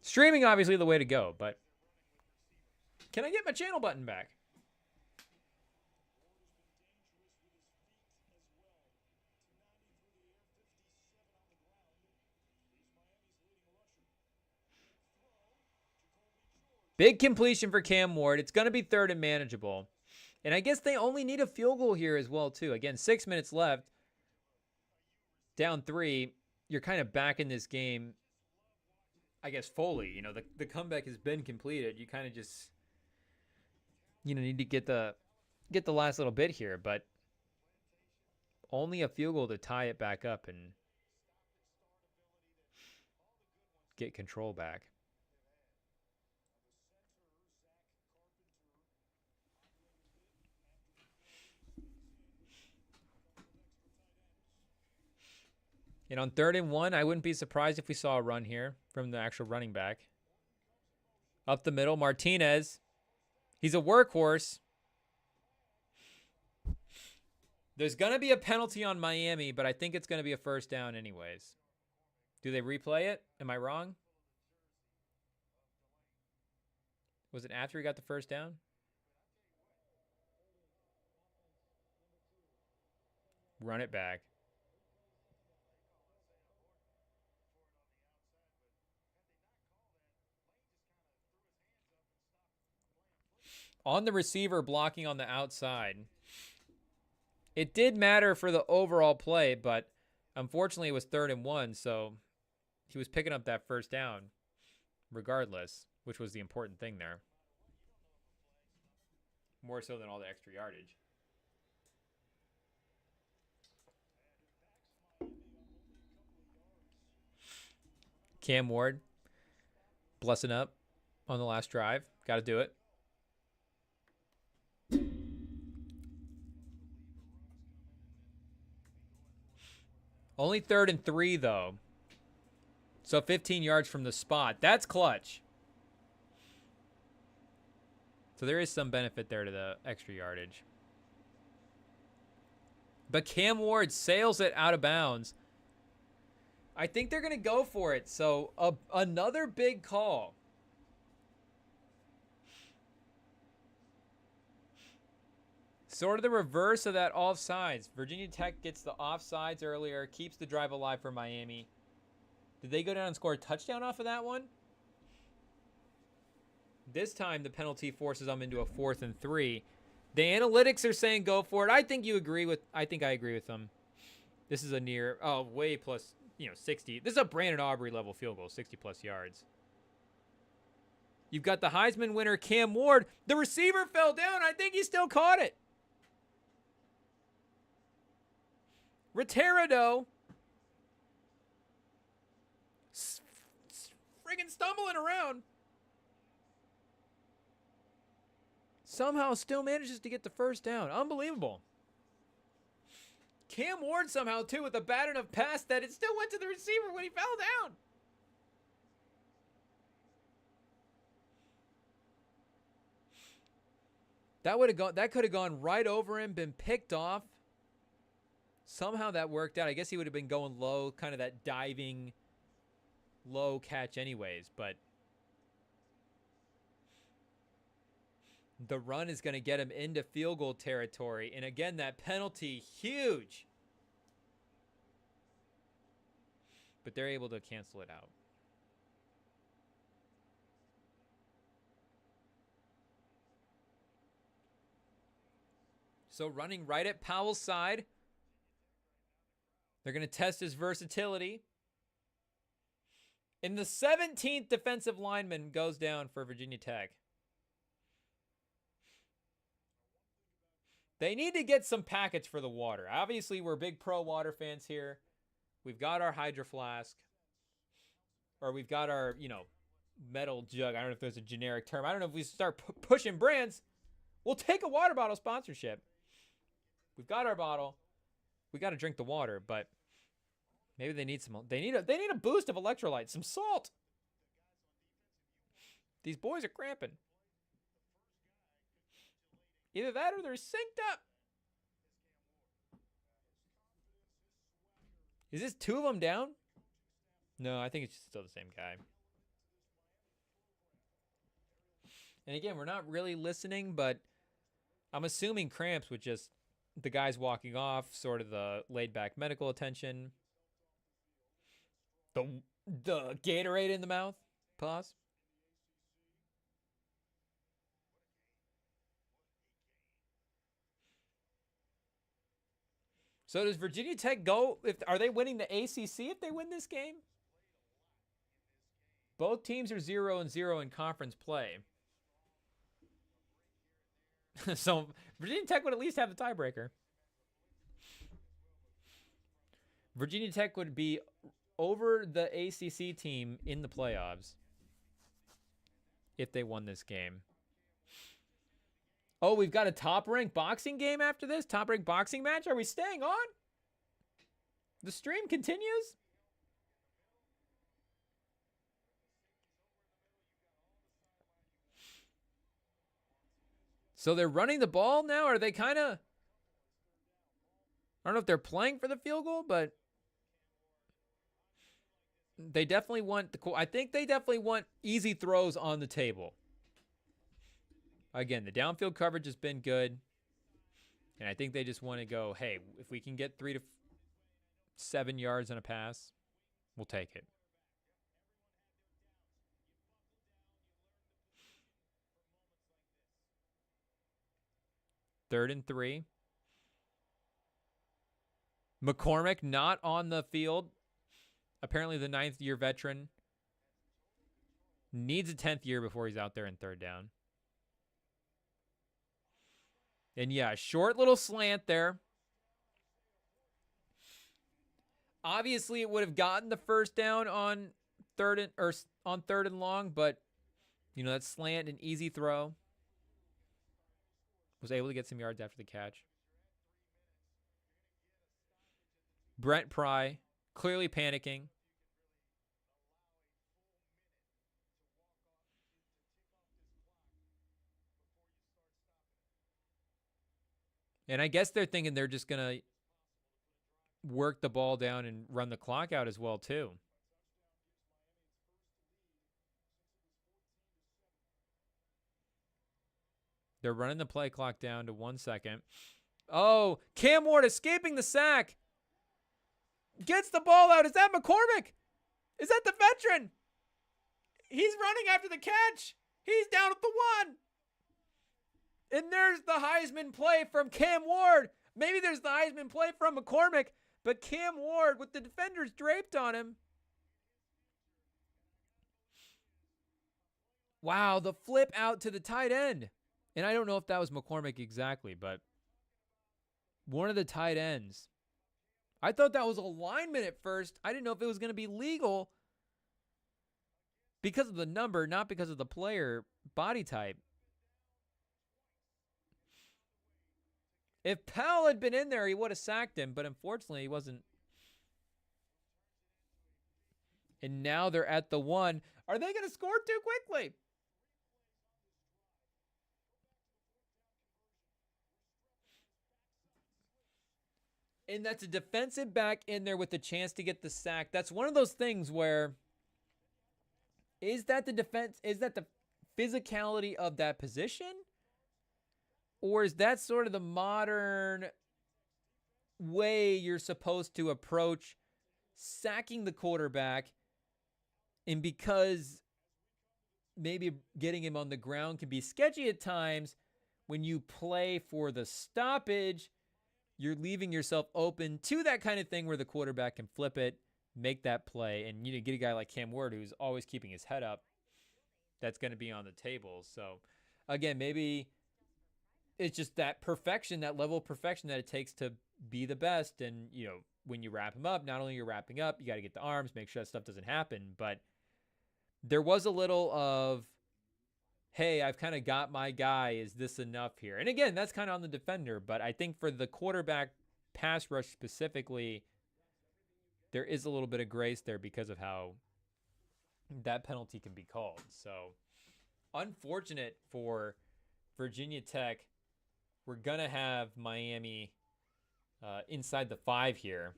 Streaming, obviously, the way to go, but can I get my channel button back? Big completion for Cam Ward. It's going to be third and manageable. And I guess they only need a field goal here as well, too. Again, 6 minutes left. Down 3. You're kind of back in this game, I guess, fully. The comeback has been completed. You kind of just, need to get the last little bit here. But only a field goal to tie it back up and get control back. And on 3rd and 1, I wouldn't be surprised if we saw a run here from the actual running back. Up the middle, Martinez. He's a workhorse. There's going to be a penalty on Miami, but I think it's going to be a first down anyways. Do they replay it? Am I wrong? Was it after he got the first down? Run it back. On the receiver blocking on the outside. It did matter for the overall play, but unfortunately it was 3rd and 1, so he was picking up that first down regardless, which was the important thing there. More so than all the extra yardage. Cam Ward, blessing up on the last drive. Got to do it. Only 3rd and 3, though. So 15 yards from the spot. That's clutch. So there is some benefit there to the extra yardage. But Cam Ward sails it out of bounds. I think they're going to go for it. So another big call. Sort of the reverse of that offsides. Virginia Tech gets the offsides earlier, keeps the drive alive for Miami. Did they go down and score a touchdown off of that one? This time the penalty forces them into a 4th and 3. The analytics are saying go for it. I think I agree with them. This is a near, way plus, 60. This is a Brandon Aubrey level field goal, 60 plus yards. You've got the Heisman winner, Cam Ward. The receiver fell down. I think he still caught it. Reterado. Friggin' stumbling around. Somehow still manages to get the first down. Unbelievable. Cam Ward somehow, too, with a bad enough pass that it still went to the receiver when he fell down. That could have gone right over him, been picked off. Somehow that worked out. I guess he would have been going low, kind of that diving low catch anyways, but the run is going to get him into field goal territory. And again, that penalty, huge. But they're able to cancel it out. So running right at Powell's side. They're going to test his versatility. And the 17th defensive lineman goes down for Virginia Tech. They need to get some packets for the water. Obviously, we're big pro water fans here. We've got our Hydro Flask. Or we've got our, metal jug. I don't know if there's a generic term. I don't know if we start pushing brands. We'll take a water bottle sponsorship. We've got our bottle. We got to drink the water, but maybe they need some. They need a boost of electrolytes, some salt. These boys are cramping. Either that or they're synced up. Is this 2 of them down? No, I think it's still the same guy. And again, we're not really listening, but I'm assuming cramps with just the guys walking off, sort of the laid-back medical attention. The Gatorade in the mouth. Pause. So does Virginia Tech go? Are they winning the ACC if they win this game? Both teams are 0-0 in conference play. So Virginia Tech would at least have the tiebreaker. Virginia Tech would be over the ACC team in the playoffs if they won this game. Oh, we've got a top-ranked boxing game after this? Top-ranked boxing match? Are we staying on? The stream continues? So they're running the ball now? Are they kind of... I don't know if they're playing for the field goal, but they definitely want... I think they definitely want easy throws on the table. Again, the downfield coverage has been good. And I think they just want to go, hey, if we can get 3 to 7 yards on a pass, we'll take it. Third and 3. McCormick not on the field. Apparently the 9th-year veteran needs a 10th year before he's out there in third down. And yeah, short little slant there. Obviously, it would have gotten the first down on third and long, but you know, that slant and easy throw. Was able to get some yards after the catch. Brent Pry clearly panicking. And I guess they're thinking they're just going to work the ball down and run the clock out as well, too. They're running the play clock down to 1 second. Oh, Cam Ward escaping the sack. Gets the ball out. Is that McCormick? Is that the veteran? He's running after the catch. He's down at the 1. And there's the Heisman play from Cam Ward. Maybe there's the Heisman play from McCormick, but Cam Ward with the defenders draped on him. Wow, the flip out to the tight end. And I don't know if that was McCormick exactly, but one of the tight ends. I thought that was a lineman at first. I didn't know if it was going to be legal because of the number, not because of the player body type. If Powell had been in there, he would have sacked him, but unfortunately he wasn't. And now they're at the 1. Are they going to score too quickly? And that's a defensive back in there with a chance to get the sack. That's one of those things where, is that the defense? Is that the physicality of that position? Or is that sort of the modern way you're supposed to approach sacking the quarterback? And because maybe getting him on the ground can be sketchy at times, when you play for the stoppage, you're leaving yourself open to that kind of thing where the quarterback can flip it, make that play, and you get a guy like Cam Ward who's always keeping his head up. That's going to be on the table. So, again, maybe it's just that perfection, that level of perfection that it takes to be the best. And, you know, when you wrap him up, not only you're wrapping up, you got to get the arms, make sure that stuff doesn't happen. But there was a little of, hey, I've kind of got my guy. Is this enough here? And again, that's kind of on the defender. But I think for the quarterback pass rush specifically, there is a little bit of grace there because of how that penalty can be called. So unfortunate for Virginia Tech. We're going to have Miami inside the 5 here.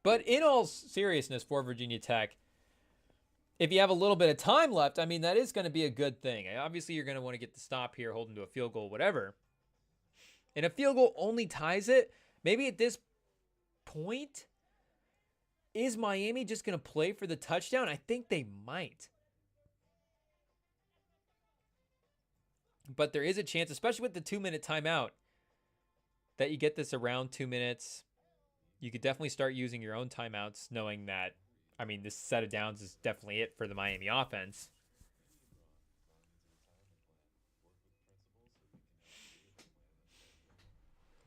But in all seriousness for Virginia Tech, if you have a little bit of time left, I mean, that is going to be a good thing. Obviously, you're going to want to get the stop here, hold them to a field goal, whatever. And a field goal only ties it. Maybe at this point, is Miami just going to play for the touchdown? I think they might. But there is a chance, especially with the 2-minute timeout, that you get this around 2 minutes. You could definitely start using your own timeouts, knowing that, I mean, this set of downs is definitely it for the Miami offense.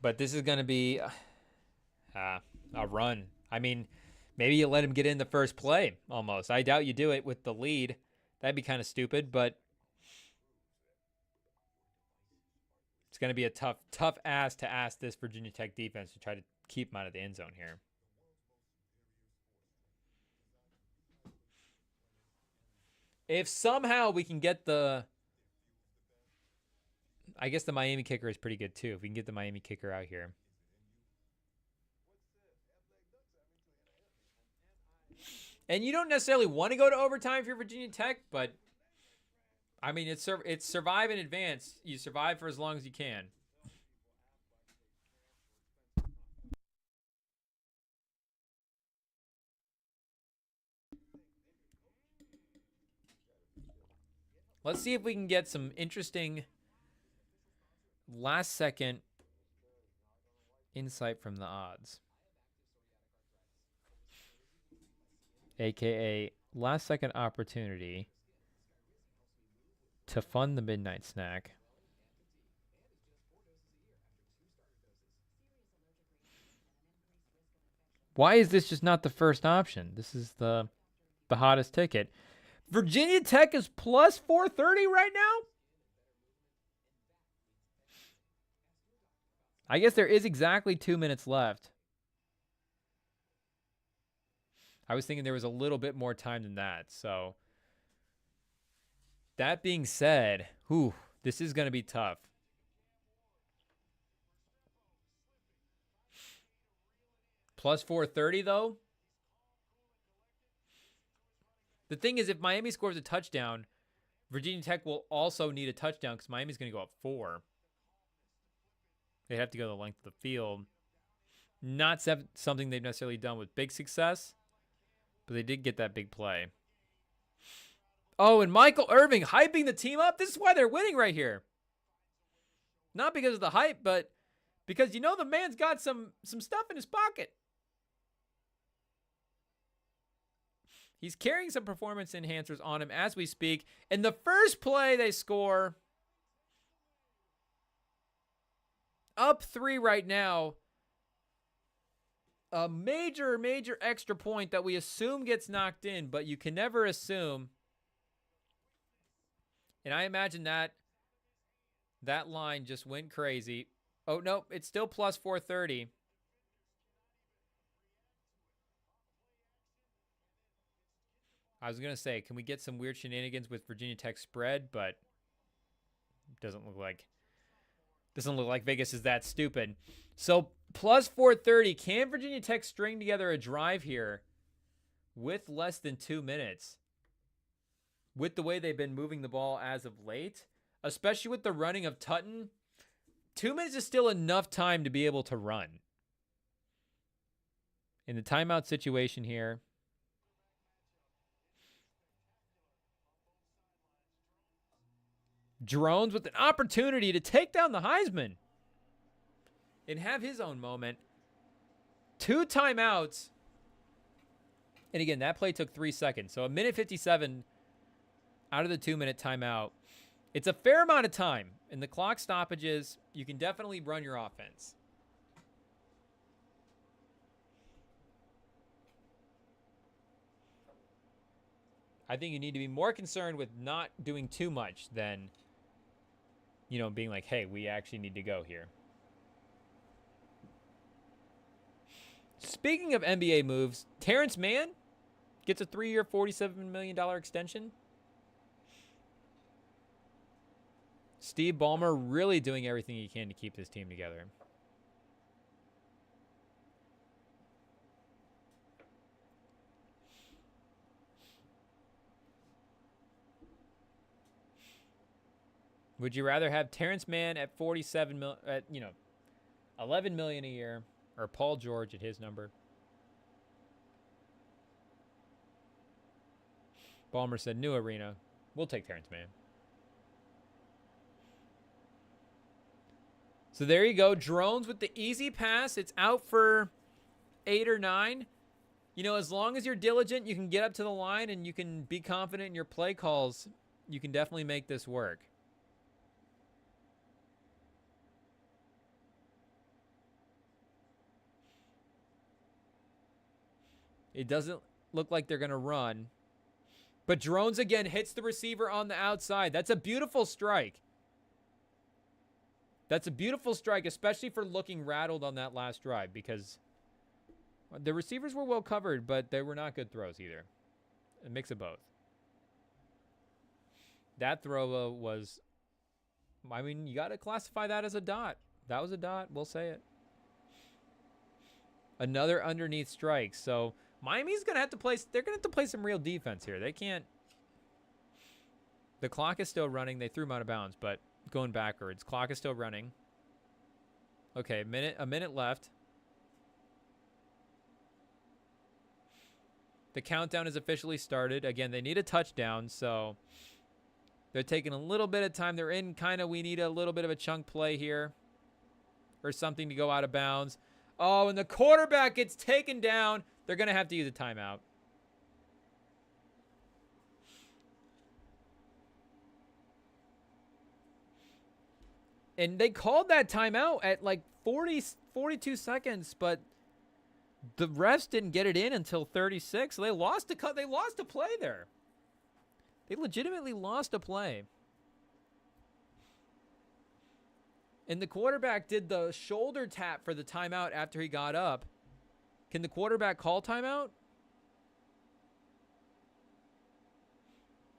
But this is going to be a run. I mean, maybe you let him get in the first play almost. I doubt you do it with the lead. That'd be kind of stupid, but it's going to be a tough ask to ask this Virginia Tech defense to try to keep him out of the end zone here. If somehow we can get the Miami kicker is pretty good too. If we can get the Miami kicker out here. And you don't necessarily want to go to overtime for Virginia Tech, but I mean, it's survive in advance. You survive for as long as you can. Let's see if we can get some interesting last-second insight from the odds, a.k.a. last second opportunity to fund the midnight snack. Why is this just not the first option? This is the hottest ticket. Virginia Tech is plus 430 right now? I guess there is exactly 2 minutes left. I was thinking there was a little bit more time than that. So that being said, this is going to be tough. Plus 430 though. The thing is, if Miami scores a touchdown, Virginia Tech will also need a touchdown because Miami's going to go up 4. They have to go the length of the field. Not something they've necessarily done with big success, but they did get that big play. Oh, and Michael Irving hyping the team up. This is why they're winning right here. Not because of the hype, but because, you know, the man's got some stuff in his pocket. He's carrying some performance enhancers on him as we speak. In the first play, they score. Up 3 right now. A major, major extra point that we assume gets knocked in, but you can never assume. And I imagine that line just went crazy. Oh, no, it's still plus 430. I was going to say, can we get some weird shenanigans with Virginia Tech spread? But it doesn't look like Vegas is that stupid. So plus 430. Can Virginia Tech string together a drive here with less than 2 minutes? With the way they've been moving the ball as of late, especially with the running of Tutton, 2 minutes is still enough time to be able to run. In the timeout situation here, Drones with an opportunity to take down the Heisman and have his own moment. 2 timeouts. And again, that play took 3 seconds. So 1:57 out of the 2-minute timeout. It's a fair amount of time. In the clock stoppages, you can definitely run your offense. I think you need to be more concerned with not doing too much than, you know, being like, hey, we actually need to go here. Speaking of NBA moves, Terrence Mann gets a 3-year, $47 million extension. Steve Ballmer really doing everything he can to keep this team together. Would you rather have Terrence Mann at 47 million, at, you know, 11 million a year, or Paul George at his number? Ballmer said, new arena. We'll take Terrence Mann. So there you go. Drones with the easy pass. It's out for 8 or 9. You know, as long as you're diligent, you can get up to the line and you can be confident in your play calls. You can definitely make this work. It doesn't look like they're going to run. But Drones again hits the receiver on the outside. That's a beautiful strike. That's a beautiful strike, especially for looking rattled on that last drive, because the receivers were well covered, but they were not good throws either. A mix of both. That throw was, I mean, you got to classify that as a dot. That was a dot. We'll say it. Another underneath strike. So Miami's going to have to play, they're going to have to play some real defense here. They can't. The clock is still running. They threw him out of bounds, but going backwards. Clock is still running. Okay, a minute left. The countdown is officially started. Again, they need a touchdown, so they're taking a little bit of time. They're in kind of, we need a little bit of a chunk play here or something to go out of bounds. Oh, and the quarterback gets taken down. They're going to have to use a timeout. And they called that timeout at like 42 seconds, but the refs didn't get it in until 36. So they lost a play there. They legitimately lost a play. And the quarterback did the shoulder tap for the timeout after he got up. Can the quarterback call timeout?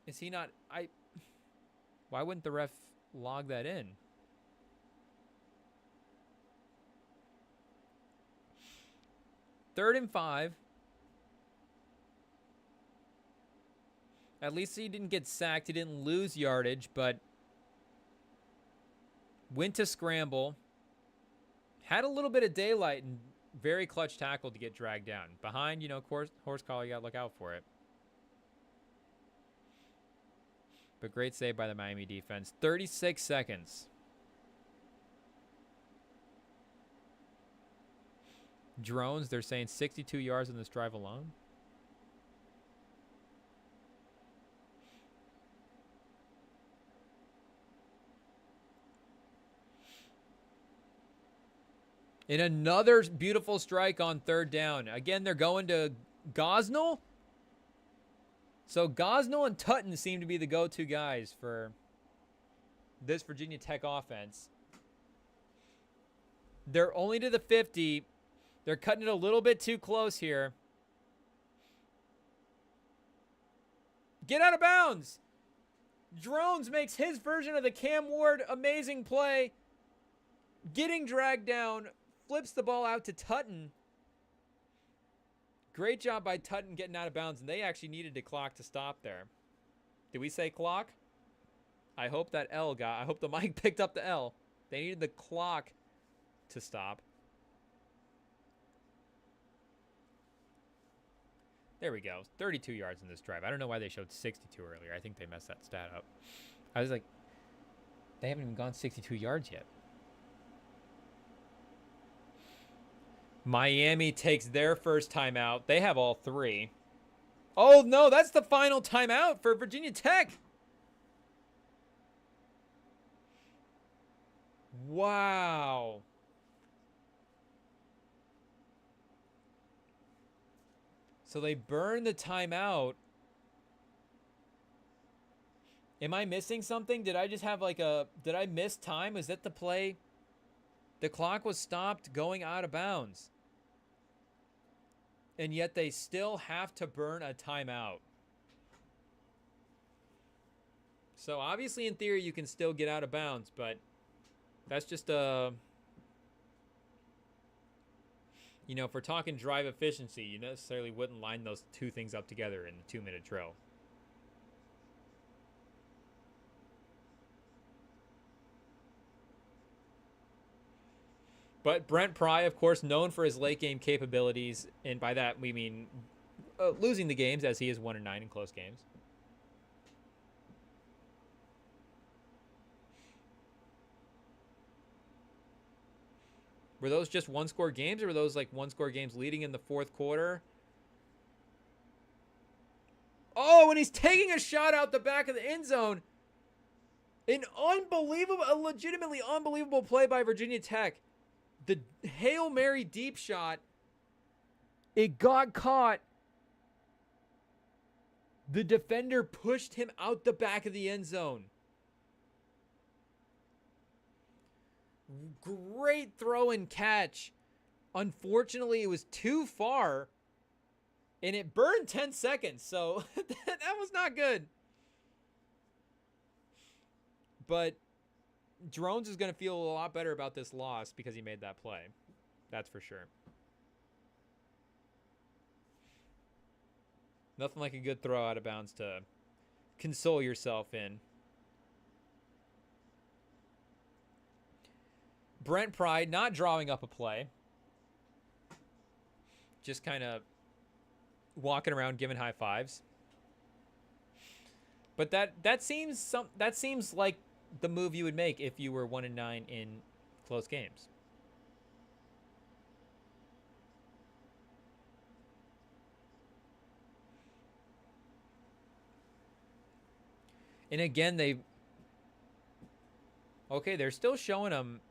Is he not? Why wouldn't the ref log that in? Third and 5. At least he didn't get sacked. He didn't lose yardage, but went to scramble. Had a little bit of daylight and very clutch tackle to get dragged down. Behind, you know, horse collar, you got to look out for it. But great save by the Miami defense. 36 seconds. Drones, they're saying 62 yards in this drive alone. In another beautiful strike on third down. Again, they're going to Gosnell. So Gosnell and Tutton seem to be the go-to guys for this Virginia Tech offense. They're only to the 50. They're cutting it a little bit too close here. Get out of bounds. Drones makes his version of the Cam Ward amazing play. Getting dragged down. Flips the ball out to Tutton. Great job by Tutton getting out of bounds, and they actually needed a clock to stop there. Did we say clock? I hope that L got. I hope the mic picked up the L. They needed the clock to stop. There we go. 32 yards in this drive. I don't know why they showed 62 earlier. I think they messed that stat up. I was like, they haven't even gone 62 yards yet. Miami takes their first timeout. They have all 3. Oh, no, that's the final timeout for Virginia Tech. Wow. So they burn the timeout. Am I missing something? Did I just have like did I miss time? Is that the play? The clock was stopped going out of bounds. And yet they still have to burn a timeout. So obviously in theory you can still get out of bounds, but that's just you know, if we're talking drive efficiency, you necessarily wouldn't line those two things up together in the 2-minute drill. But Brent Pry, of course, known for his late game capabilities, and by that we mean losing the games, as he is 1-9 in close games. Were those just one-score games, or were those like one-score games leading in the fourth quarter? Oh, and he's taking a shot out the back of the end zone. A legitimately unbelievable play by Virginia Tech. The Hail Mary deep shot. It got caught. The defender pushed him out the back of the end zone. Great throw and catch. Unfortunately, it was too far. And it burned 10 seconds. So that was not good. But Drones is going to feel a lot better about this loss because he made that play. That's for sure. Nothing like a good throw out of bounds to console yourself in. Brent Pry not drawing up a play. Just kind of walking around giving high fives. But that seems like the move you would make if you were 1-9 in close games. And again, Okay, they're still showing them.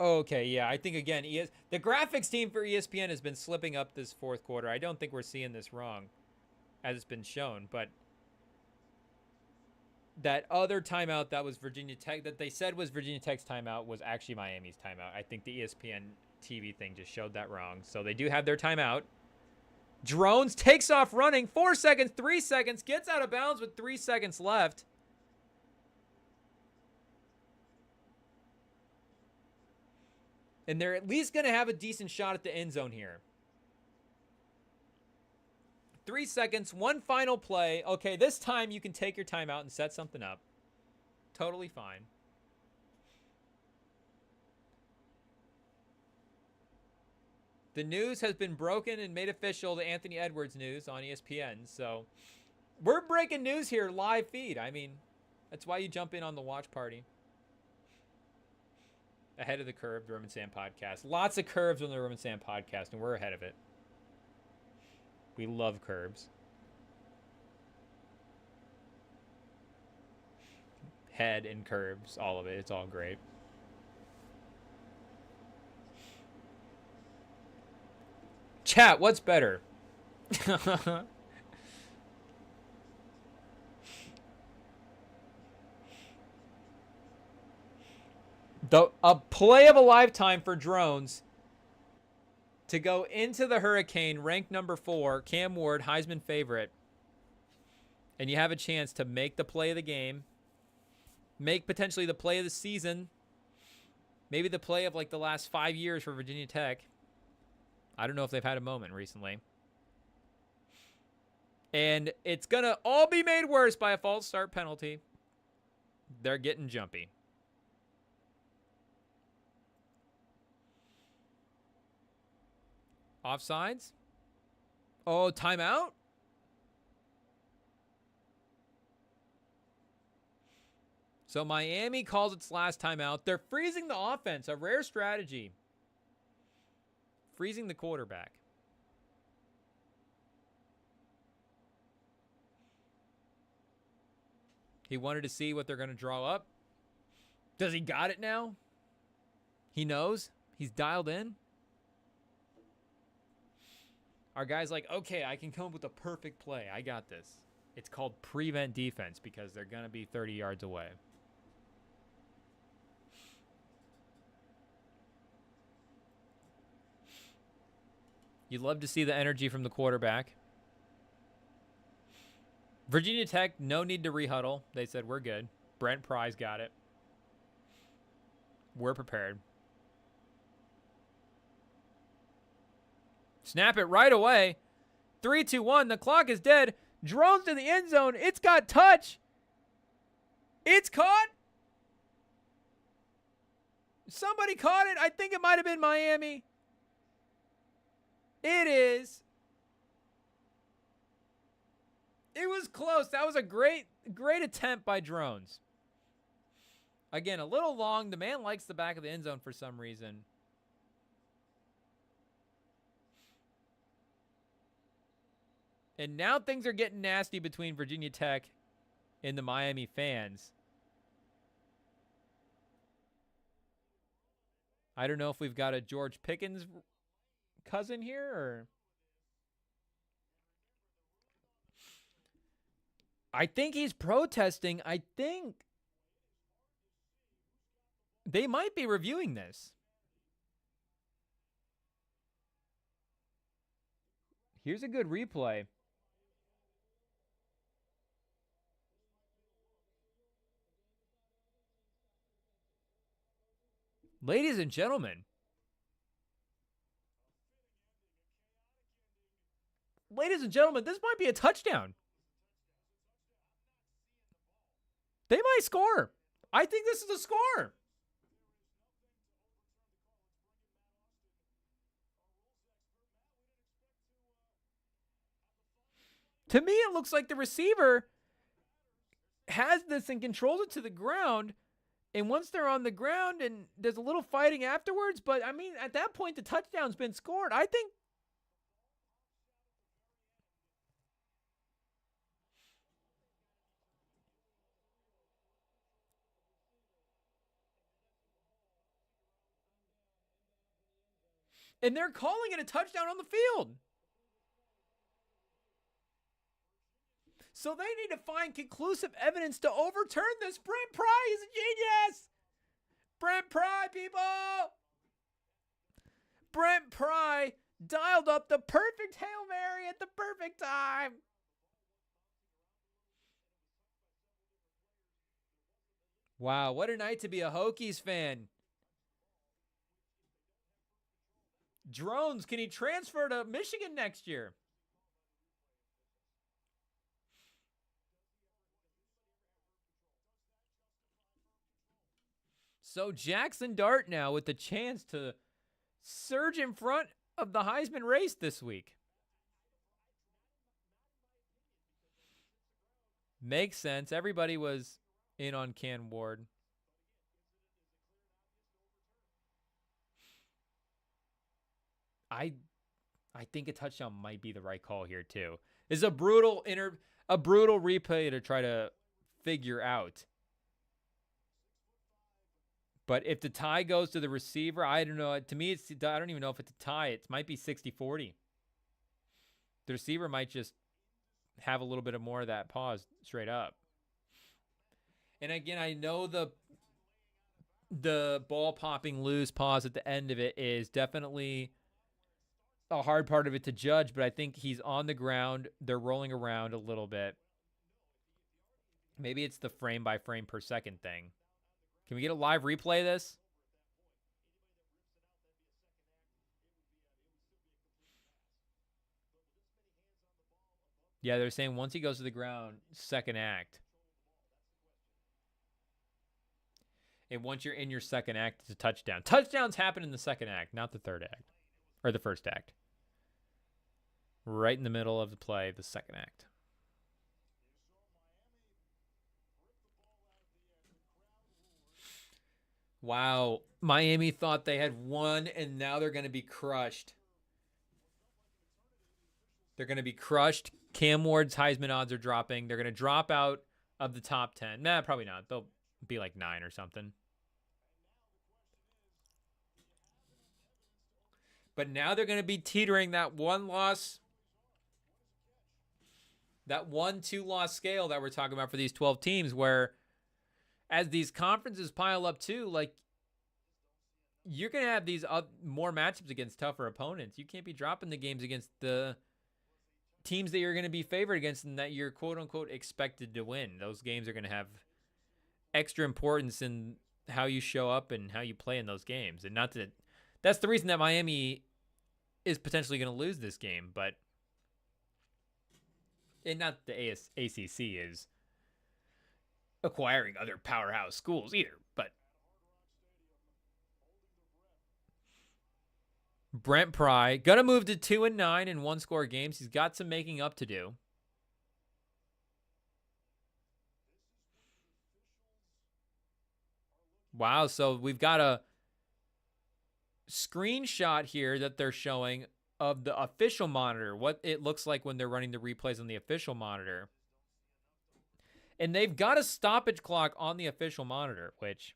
Okay, yeah, I think again, the graphics team for ESPN has been slipping up this fourth quarter. I don't think we're seeing this wrong, as it's been shown, but that other timeout that was Virginia Tech, that they said was Virginia Tech's timeout, was actually Miami's timeout. I think the ESPN TV thing just showed that wrong. So they do have their timeout. Drones takes off running, 4 seconds, 3 seconds, gets out of bounds with 3 seconds left. And they're at least going to have a decent shot at the end zone here. 3 seconds, one final play. Okay, this time you can take your timeout and set something up. Totally fine. The news has been broken and made official, the Anthony Edwards news on ESPN. So we're breaking news here, live feed. I mean, that's why you jump in on the watch party. Ahead of the curve, the Rem and Sam podcast. Lots of curves on the Rem and Sam podcast, and we're ahead of it. We love curves. Head and curves, all of it. It's all great. Chat, what's better? A play of a lifetime for drones to go into the Hurricane, ranked number 4, Cam Ward, Heisman favorite, and you have a chance to make the play of the game, make potentially the play of the season, maybe the play of like the last 5 years for Virginia Tech. I don't know if they've had a moment recently. And it's going to all be made worse by a false start penalty. They're getting jumpy. Offsides? Oh, timeout? So Miami calls its last timeout. They're freezing the offense, a rare strategy. Freezing the quarterback. He wanted to see what they're going to draw up. Does he got it now? He knows? He's dialed in? Our guy's like, okay, I can come up with a perfect play. I got this. It's called prevent defense because they're going to be 30 yards away. You'd love to see the energy from the quarterback. Virginia Tech, no need to rehuddle. They said, we're good. Brent Pry's got it. We're prepared. Snap it right away. 3, 2, 1. The clock is dead. Drones to the end zone. It's got touch. It's caught. Somebody caught it. I think it might have been Miami. It is. It was close. That was a great attempt by Drones. Again, a little long. The man likes the back of the end zone for some reason. And now things are getting nasty between Virginia Tech and the Miami fans. I don't know if we've got a George Pickens cousin here or... I think he's protesting. I think they might be reviewing this. Here's a good replay. Ladies and gentlemen. Ladies and gentlemen, this might be a touchdown. They might score. I think this is a score. To me, it looks like the receiver has this and controls it to the ground. And once they're on the ground and there's a little fighting afterwards, but I mean, at that point, the touchdown's been scored. I think. And they're calling it a touchdown on the field. So they need to find conclusive evidence to overturn this. Brent Pry is a genius. Brent Pry, people. Brent Pry dialed up the perfect Hail Mary at the perfect time. Wow, what a night to be a Hokies fan. Drones, can he transfer to Michigan next year? So Jackson Dart now with the chance to surge in front of the Heisman race this week. Makes sense. Everybody was in on Cam Ward. I think a touchdown might be the right call here too. This is a brutal replay to try to figure out. But if the tie goes to the receiver, I don't know. To me, I don't even know if it's a tie. It might be 60-40. The receiver might just have a little bit of more of that pause straight up. And again, I know the ball popping loose pause at the end of it is definitely a hard part of it to judge, but I think he's on the ground. They're rolling around a little bit. Maybe it's the frame by frame per second thing. Can we get a live replay of this? Yeah, they're saying once he goes to the ground, second act. And once you're in your second act, it's a touchdown. Touchdowns happen in the second act, not the third act. Or the first act. Right in the middle of the play, the second act. Wow. Miami thought they had won, and now they're going to be crushed. They're going to be crushed. Cam Ward's Heisman odds are dropping. They're going to drop out of the top 10. Nah, probably not. They'll be like 9 or something. But now they're going to be teetering that one loss, that 1-2 loss scale that we're talking about for these 12 teams, where as these conferences pile up too, like, you're going to have these more matchups against tougher opponents. You can't be dropping the games against the teams that you're going to be favored against and that you're quote-unquote expected to win. Those games are going to have extra importance in how you show up and how you play in those games. And not that that's the reason that Miami is potentially going to lose this game, but and not the ACC is acquiring other powerhouse schools either, but Brent Pry gonna move to 2-9 in one-score games. He's got some making up to do. Wow, so we've got a screenshot here that they're showing of the official monitor, what it looks like when they're running the replays on the official monitor. And they've got a stoppage clock on the official monitor, which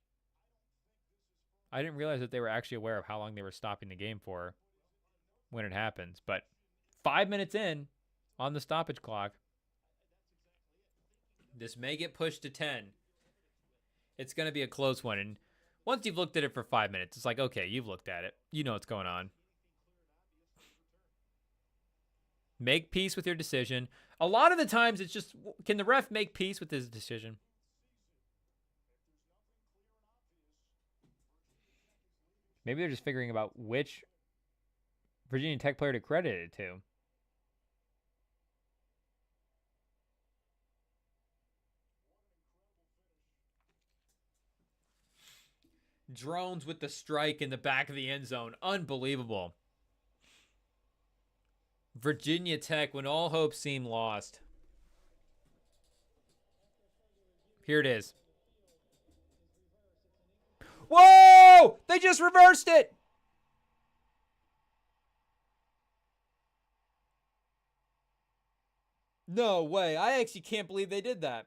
I didn't realize that they were actually aware of how long they were stopping the game for when it happens. But 5 minutes in on the stoppage clock, this may get pushed to 10. It's going to be a close one. And once you've looked at it for 5 minutes, it's like, okay, you've looked at it. You know what's going on. Make peace with your decision. A lot of the times it's just, can the ref make peace with his decision? Maybe they're just figuring about which Virginia Tech player to credit it to. Drones with the strike in the back of the end zone. Unbelievable. Virginia Tech, when all hope seemed lost. Here it is. Whoa! They just reversed it! No way. I actually can't believe they did that.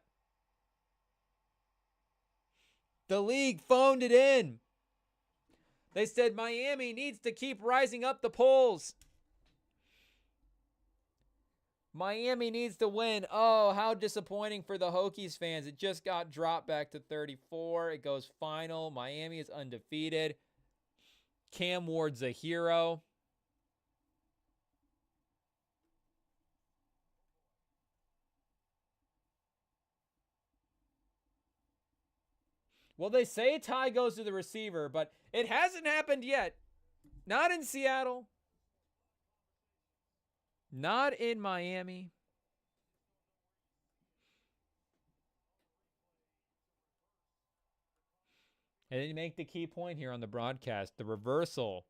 The league phoned it in. They said Miami needs to keep rising up the polls. Miami needs to win. Oh, how disappointing for the Hokies fans. It just got dropped back to 34. It goes final. Miami is undefeated. Cam Ward's a hero. Well, they say tie goes to the receiver, but it hasn't happened yet. Not in Seattle. Not in Miami. And then you make the key point here on the broadcast. The reversal.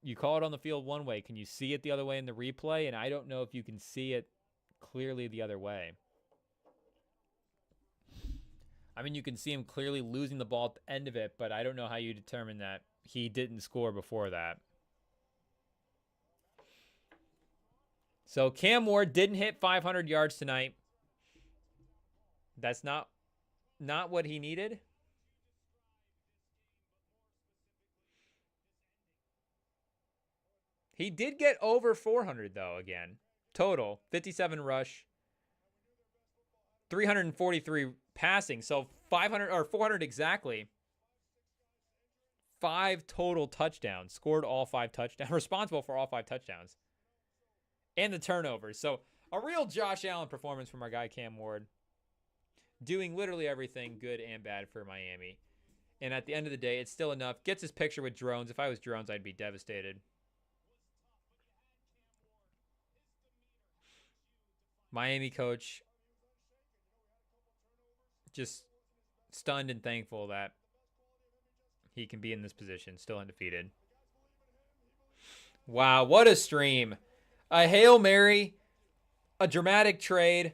You call it on the field one way. Can you see it the other way in the replay? And I don't know if you can see it clearly the other way. I mean, you can see him clearly losing the ball at the end of it, but I don't know how you determine that he didn't score before that. So Cam Ward didn't hit 500 yards tonight. That's not what he needed. He did get over 400 though again. Total 57 rush, 343 passing. So 500 or 400 exactly. 5 total touchdowns. Scored all 5 touchdowns. Responsible for all 5 touchdowns. And the turnovers. So a real Josh Allen performance from our guy Cam Ward. Doing literally everything good and bad for Miami. And at the end of the day, it's still enough. Gets his picture with drones. If I was drones, I'd be devastated. Miami coach just stunned and thankful that he can be in this position, still undefeated. Wow, what a stream. A Hail Mary, a dramatic trade.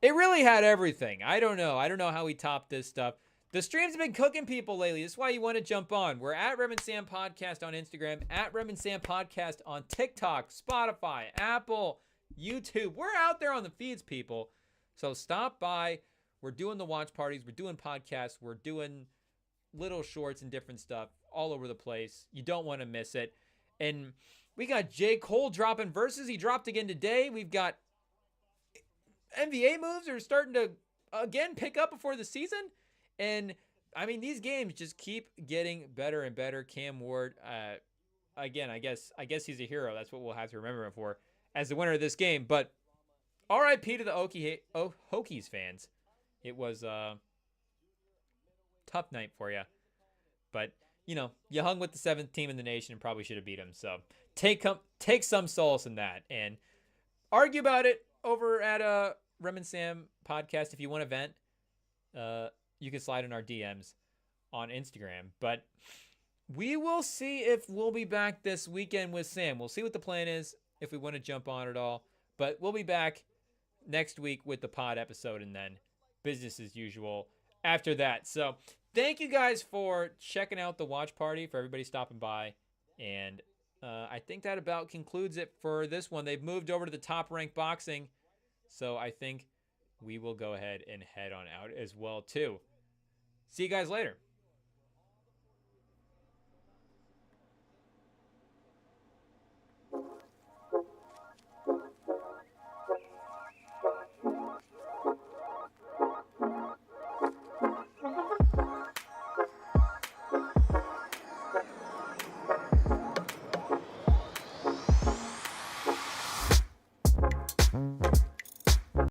It really had everything. I don't know. I don't know how we topped this stuff. The streams have been cooking people lately. This is why you want to jump on. We're at Rem and Sam Podcast on Instagram, at Rem and Sam Podcast on TikTok, Spotify, Apple, YouTube. We're out there on the feeds, people. So stop by. We're doing the watch parties. We're doing podcasts. We're doing little shorts and different stuff all over the place. You don't want to miss it. And we got J. Cole dropping verses. He dropped again today. We've got NBA moves are starting to, again, pick up before the season. And, I mean, these games just keep getting better and better. Cam Ward, again, I guess he's a hero. That's what we'll have to remember him for as the winner of this game. But RIP to the Hokies fans. It was a tough night for you. But, you know, you hung with the 7th team in the nation and probably should have beat them. So take some solace in that and argue about it over at Rem and Sam Podcast. If you want to vent, you can slide in our DMs on Instagram. But we will see if we'll be back this weekend with Sam. We'll see what the plan is, if we want to jump on at all. But we'll be back next week with the pod episode and then business as usual after that. So thank you guys for checking out the watch party, for everybody stopping by. And I think that about concludes it for this one. They've moved over to the Top Rank Boxing. So I think we will go ahead and head on out as well, too. See you guys later.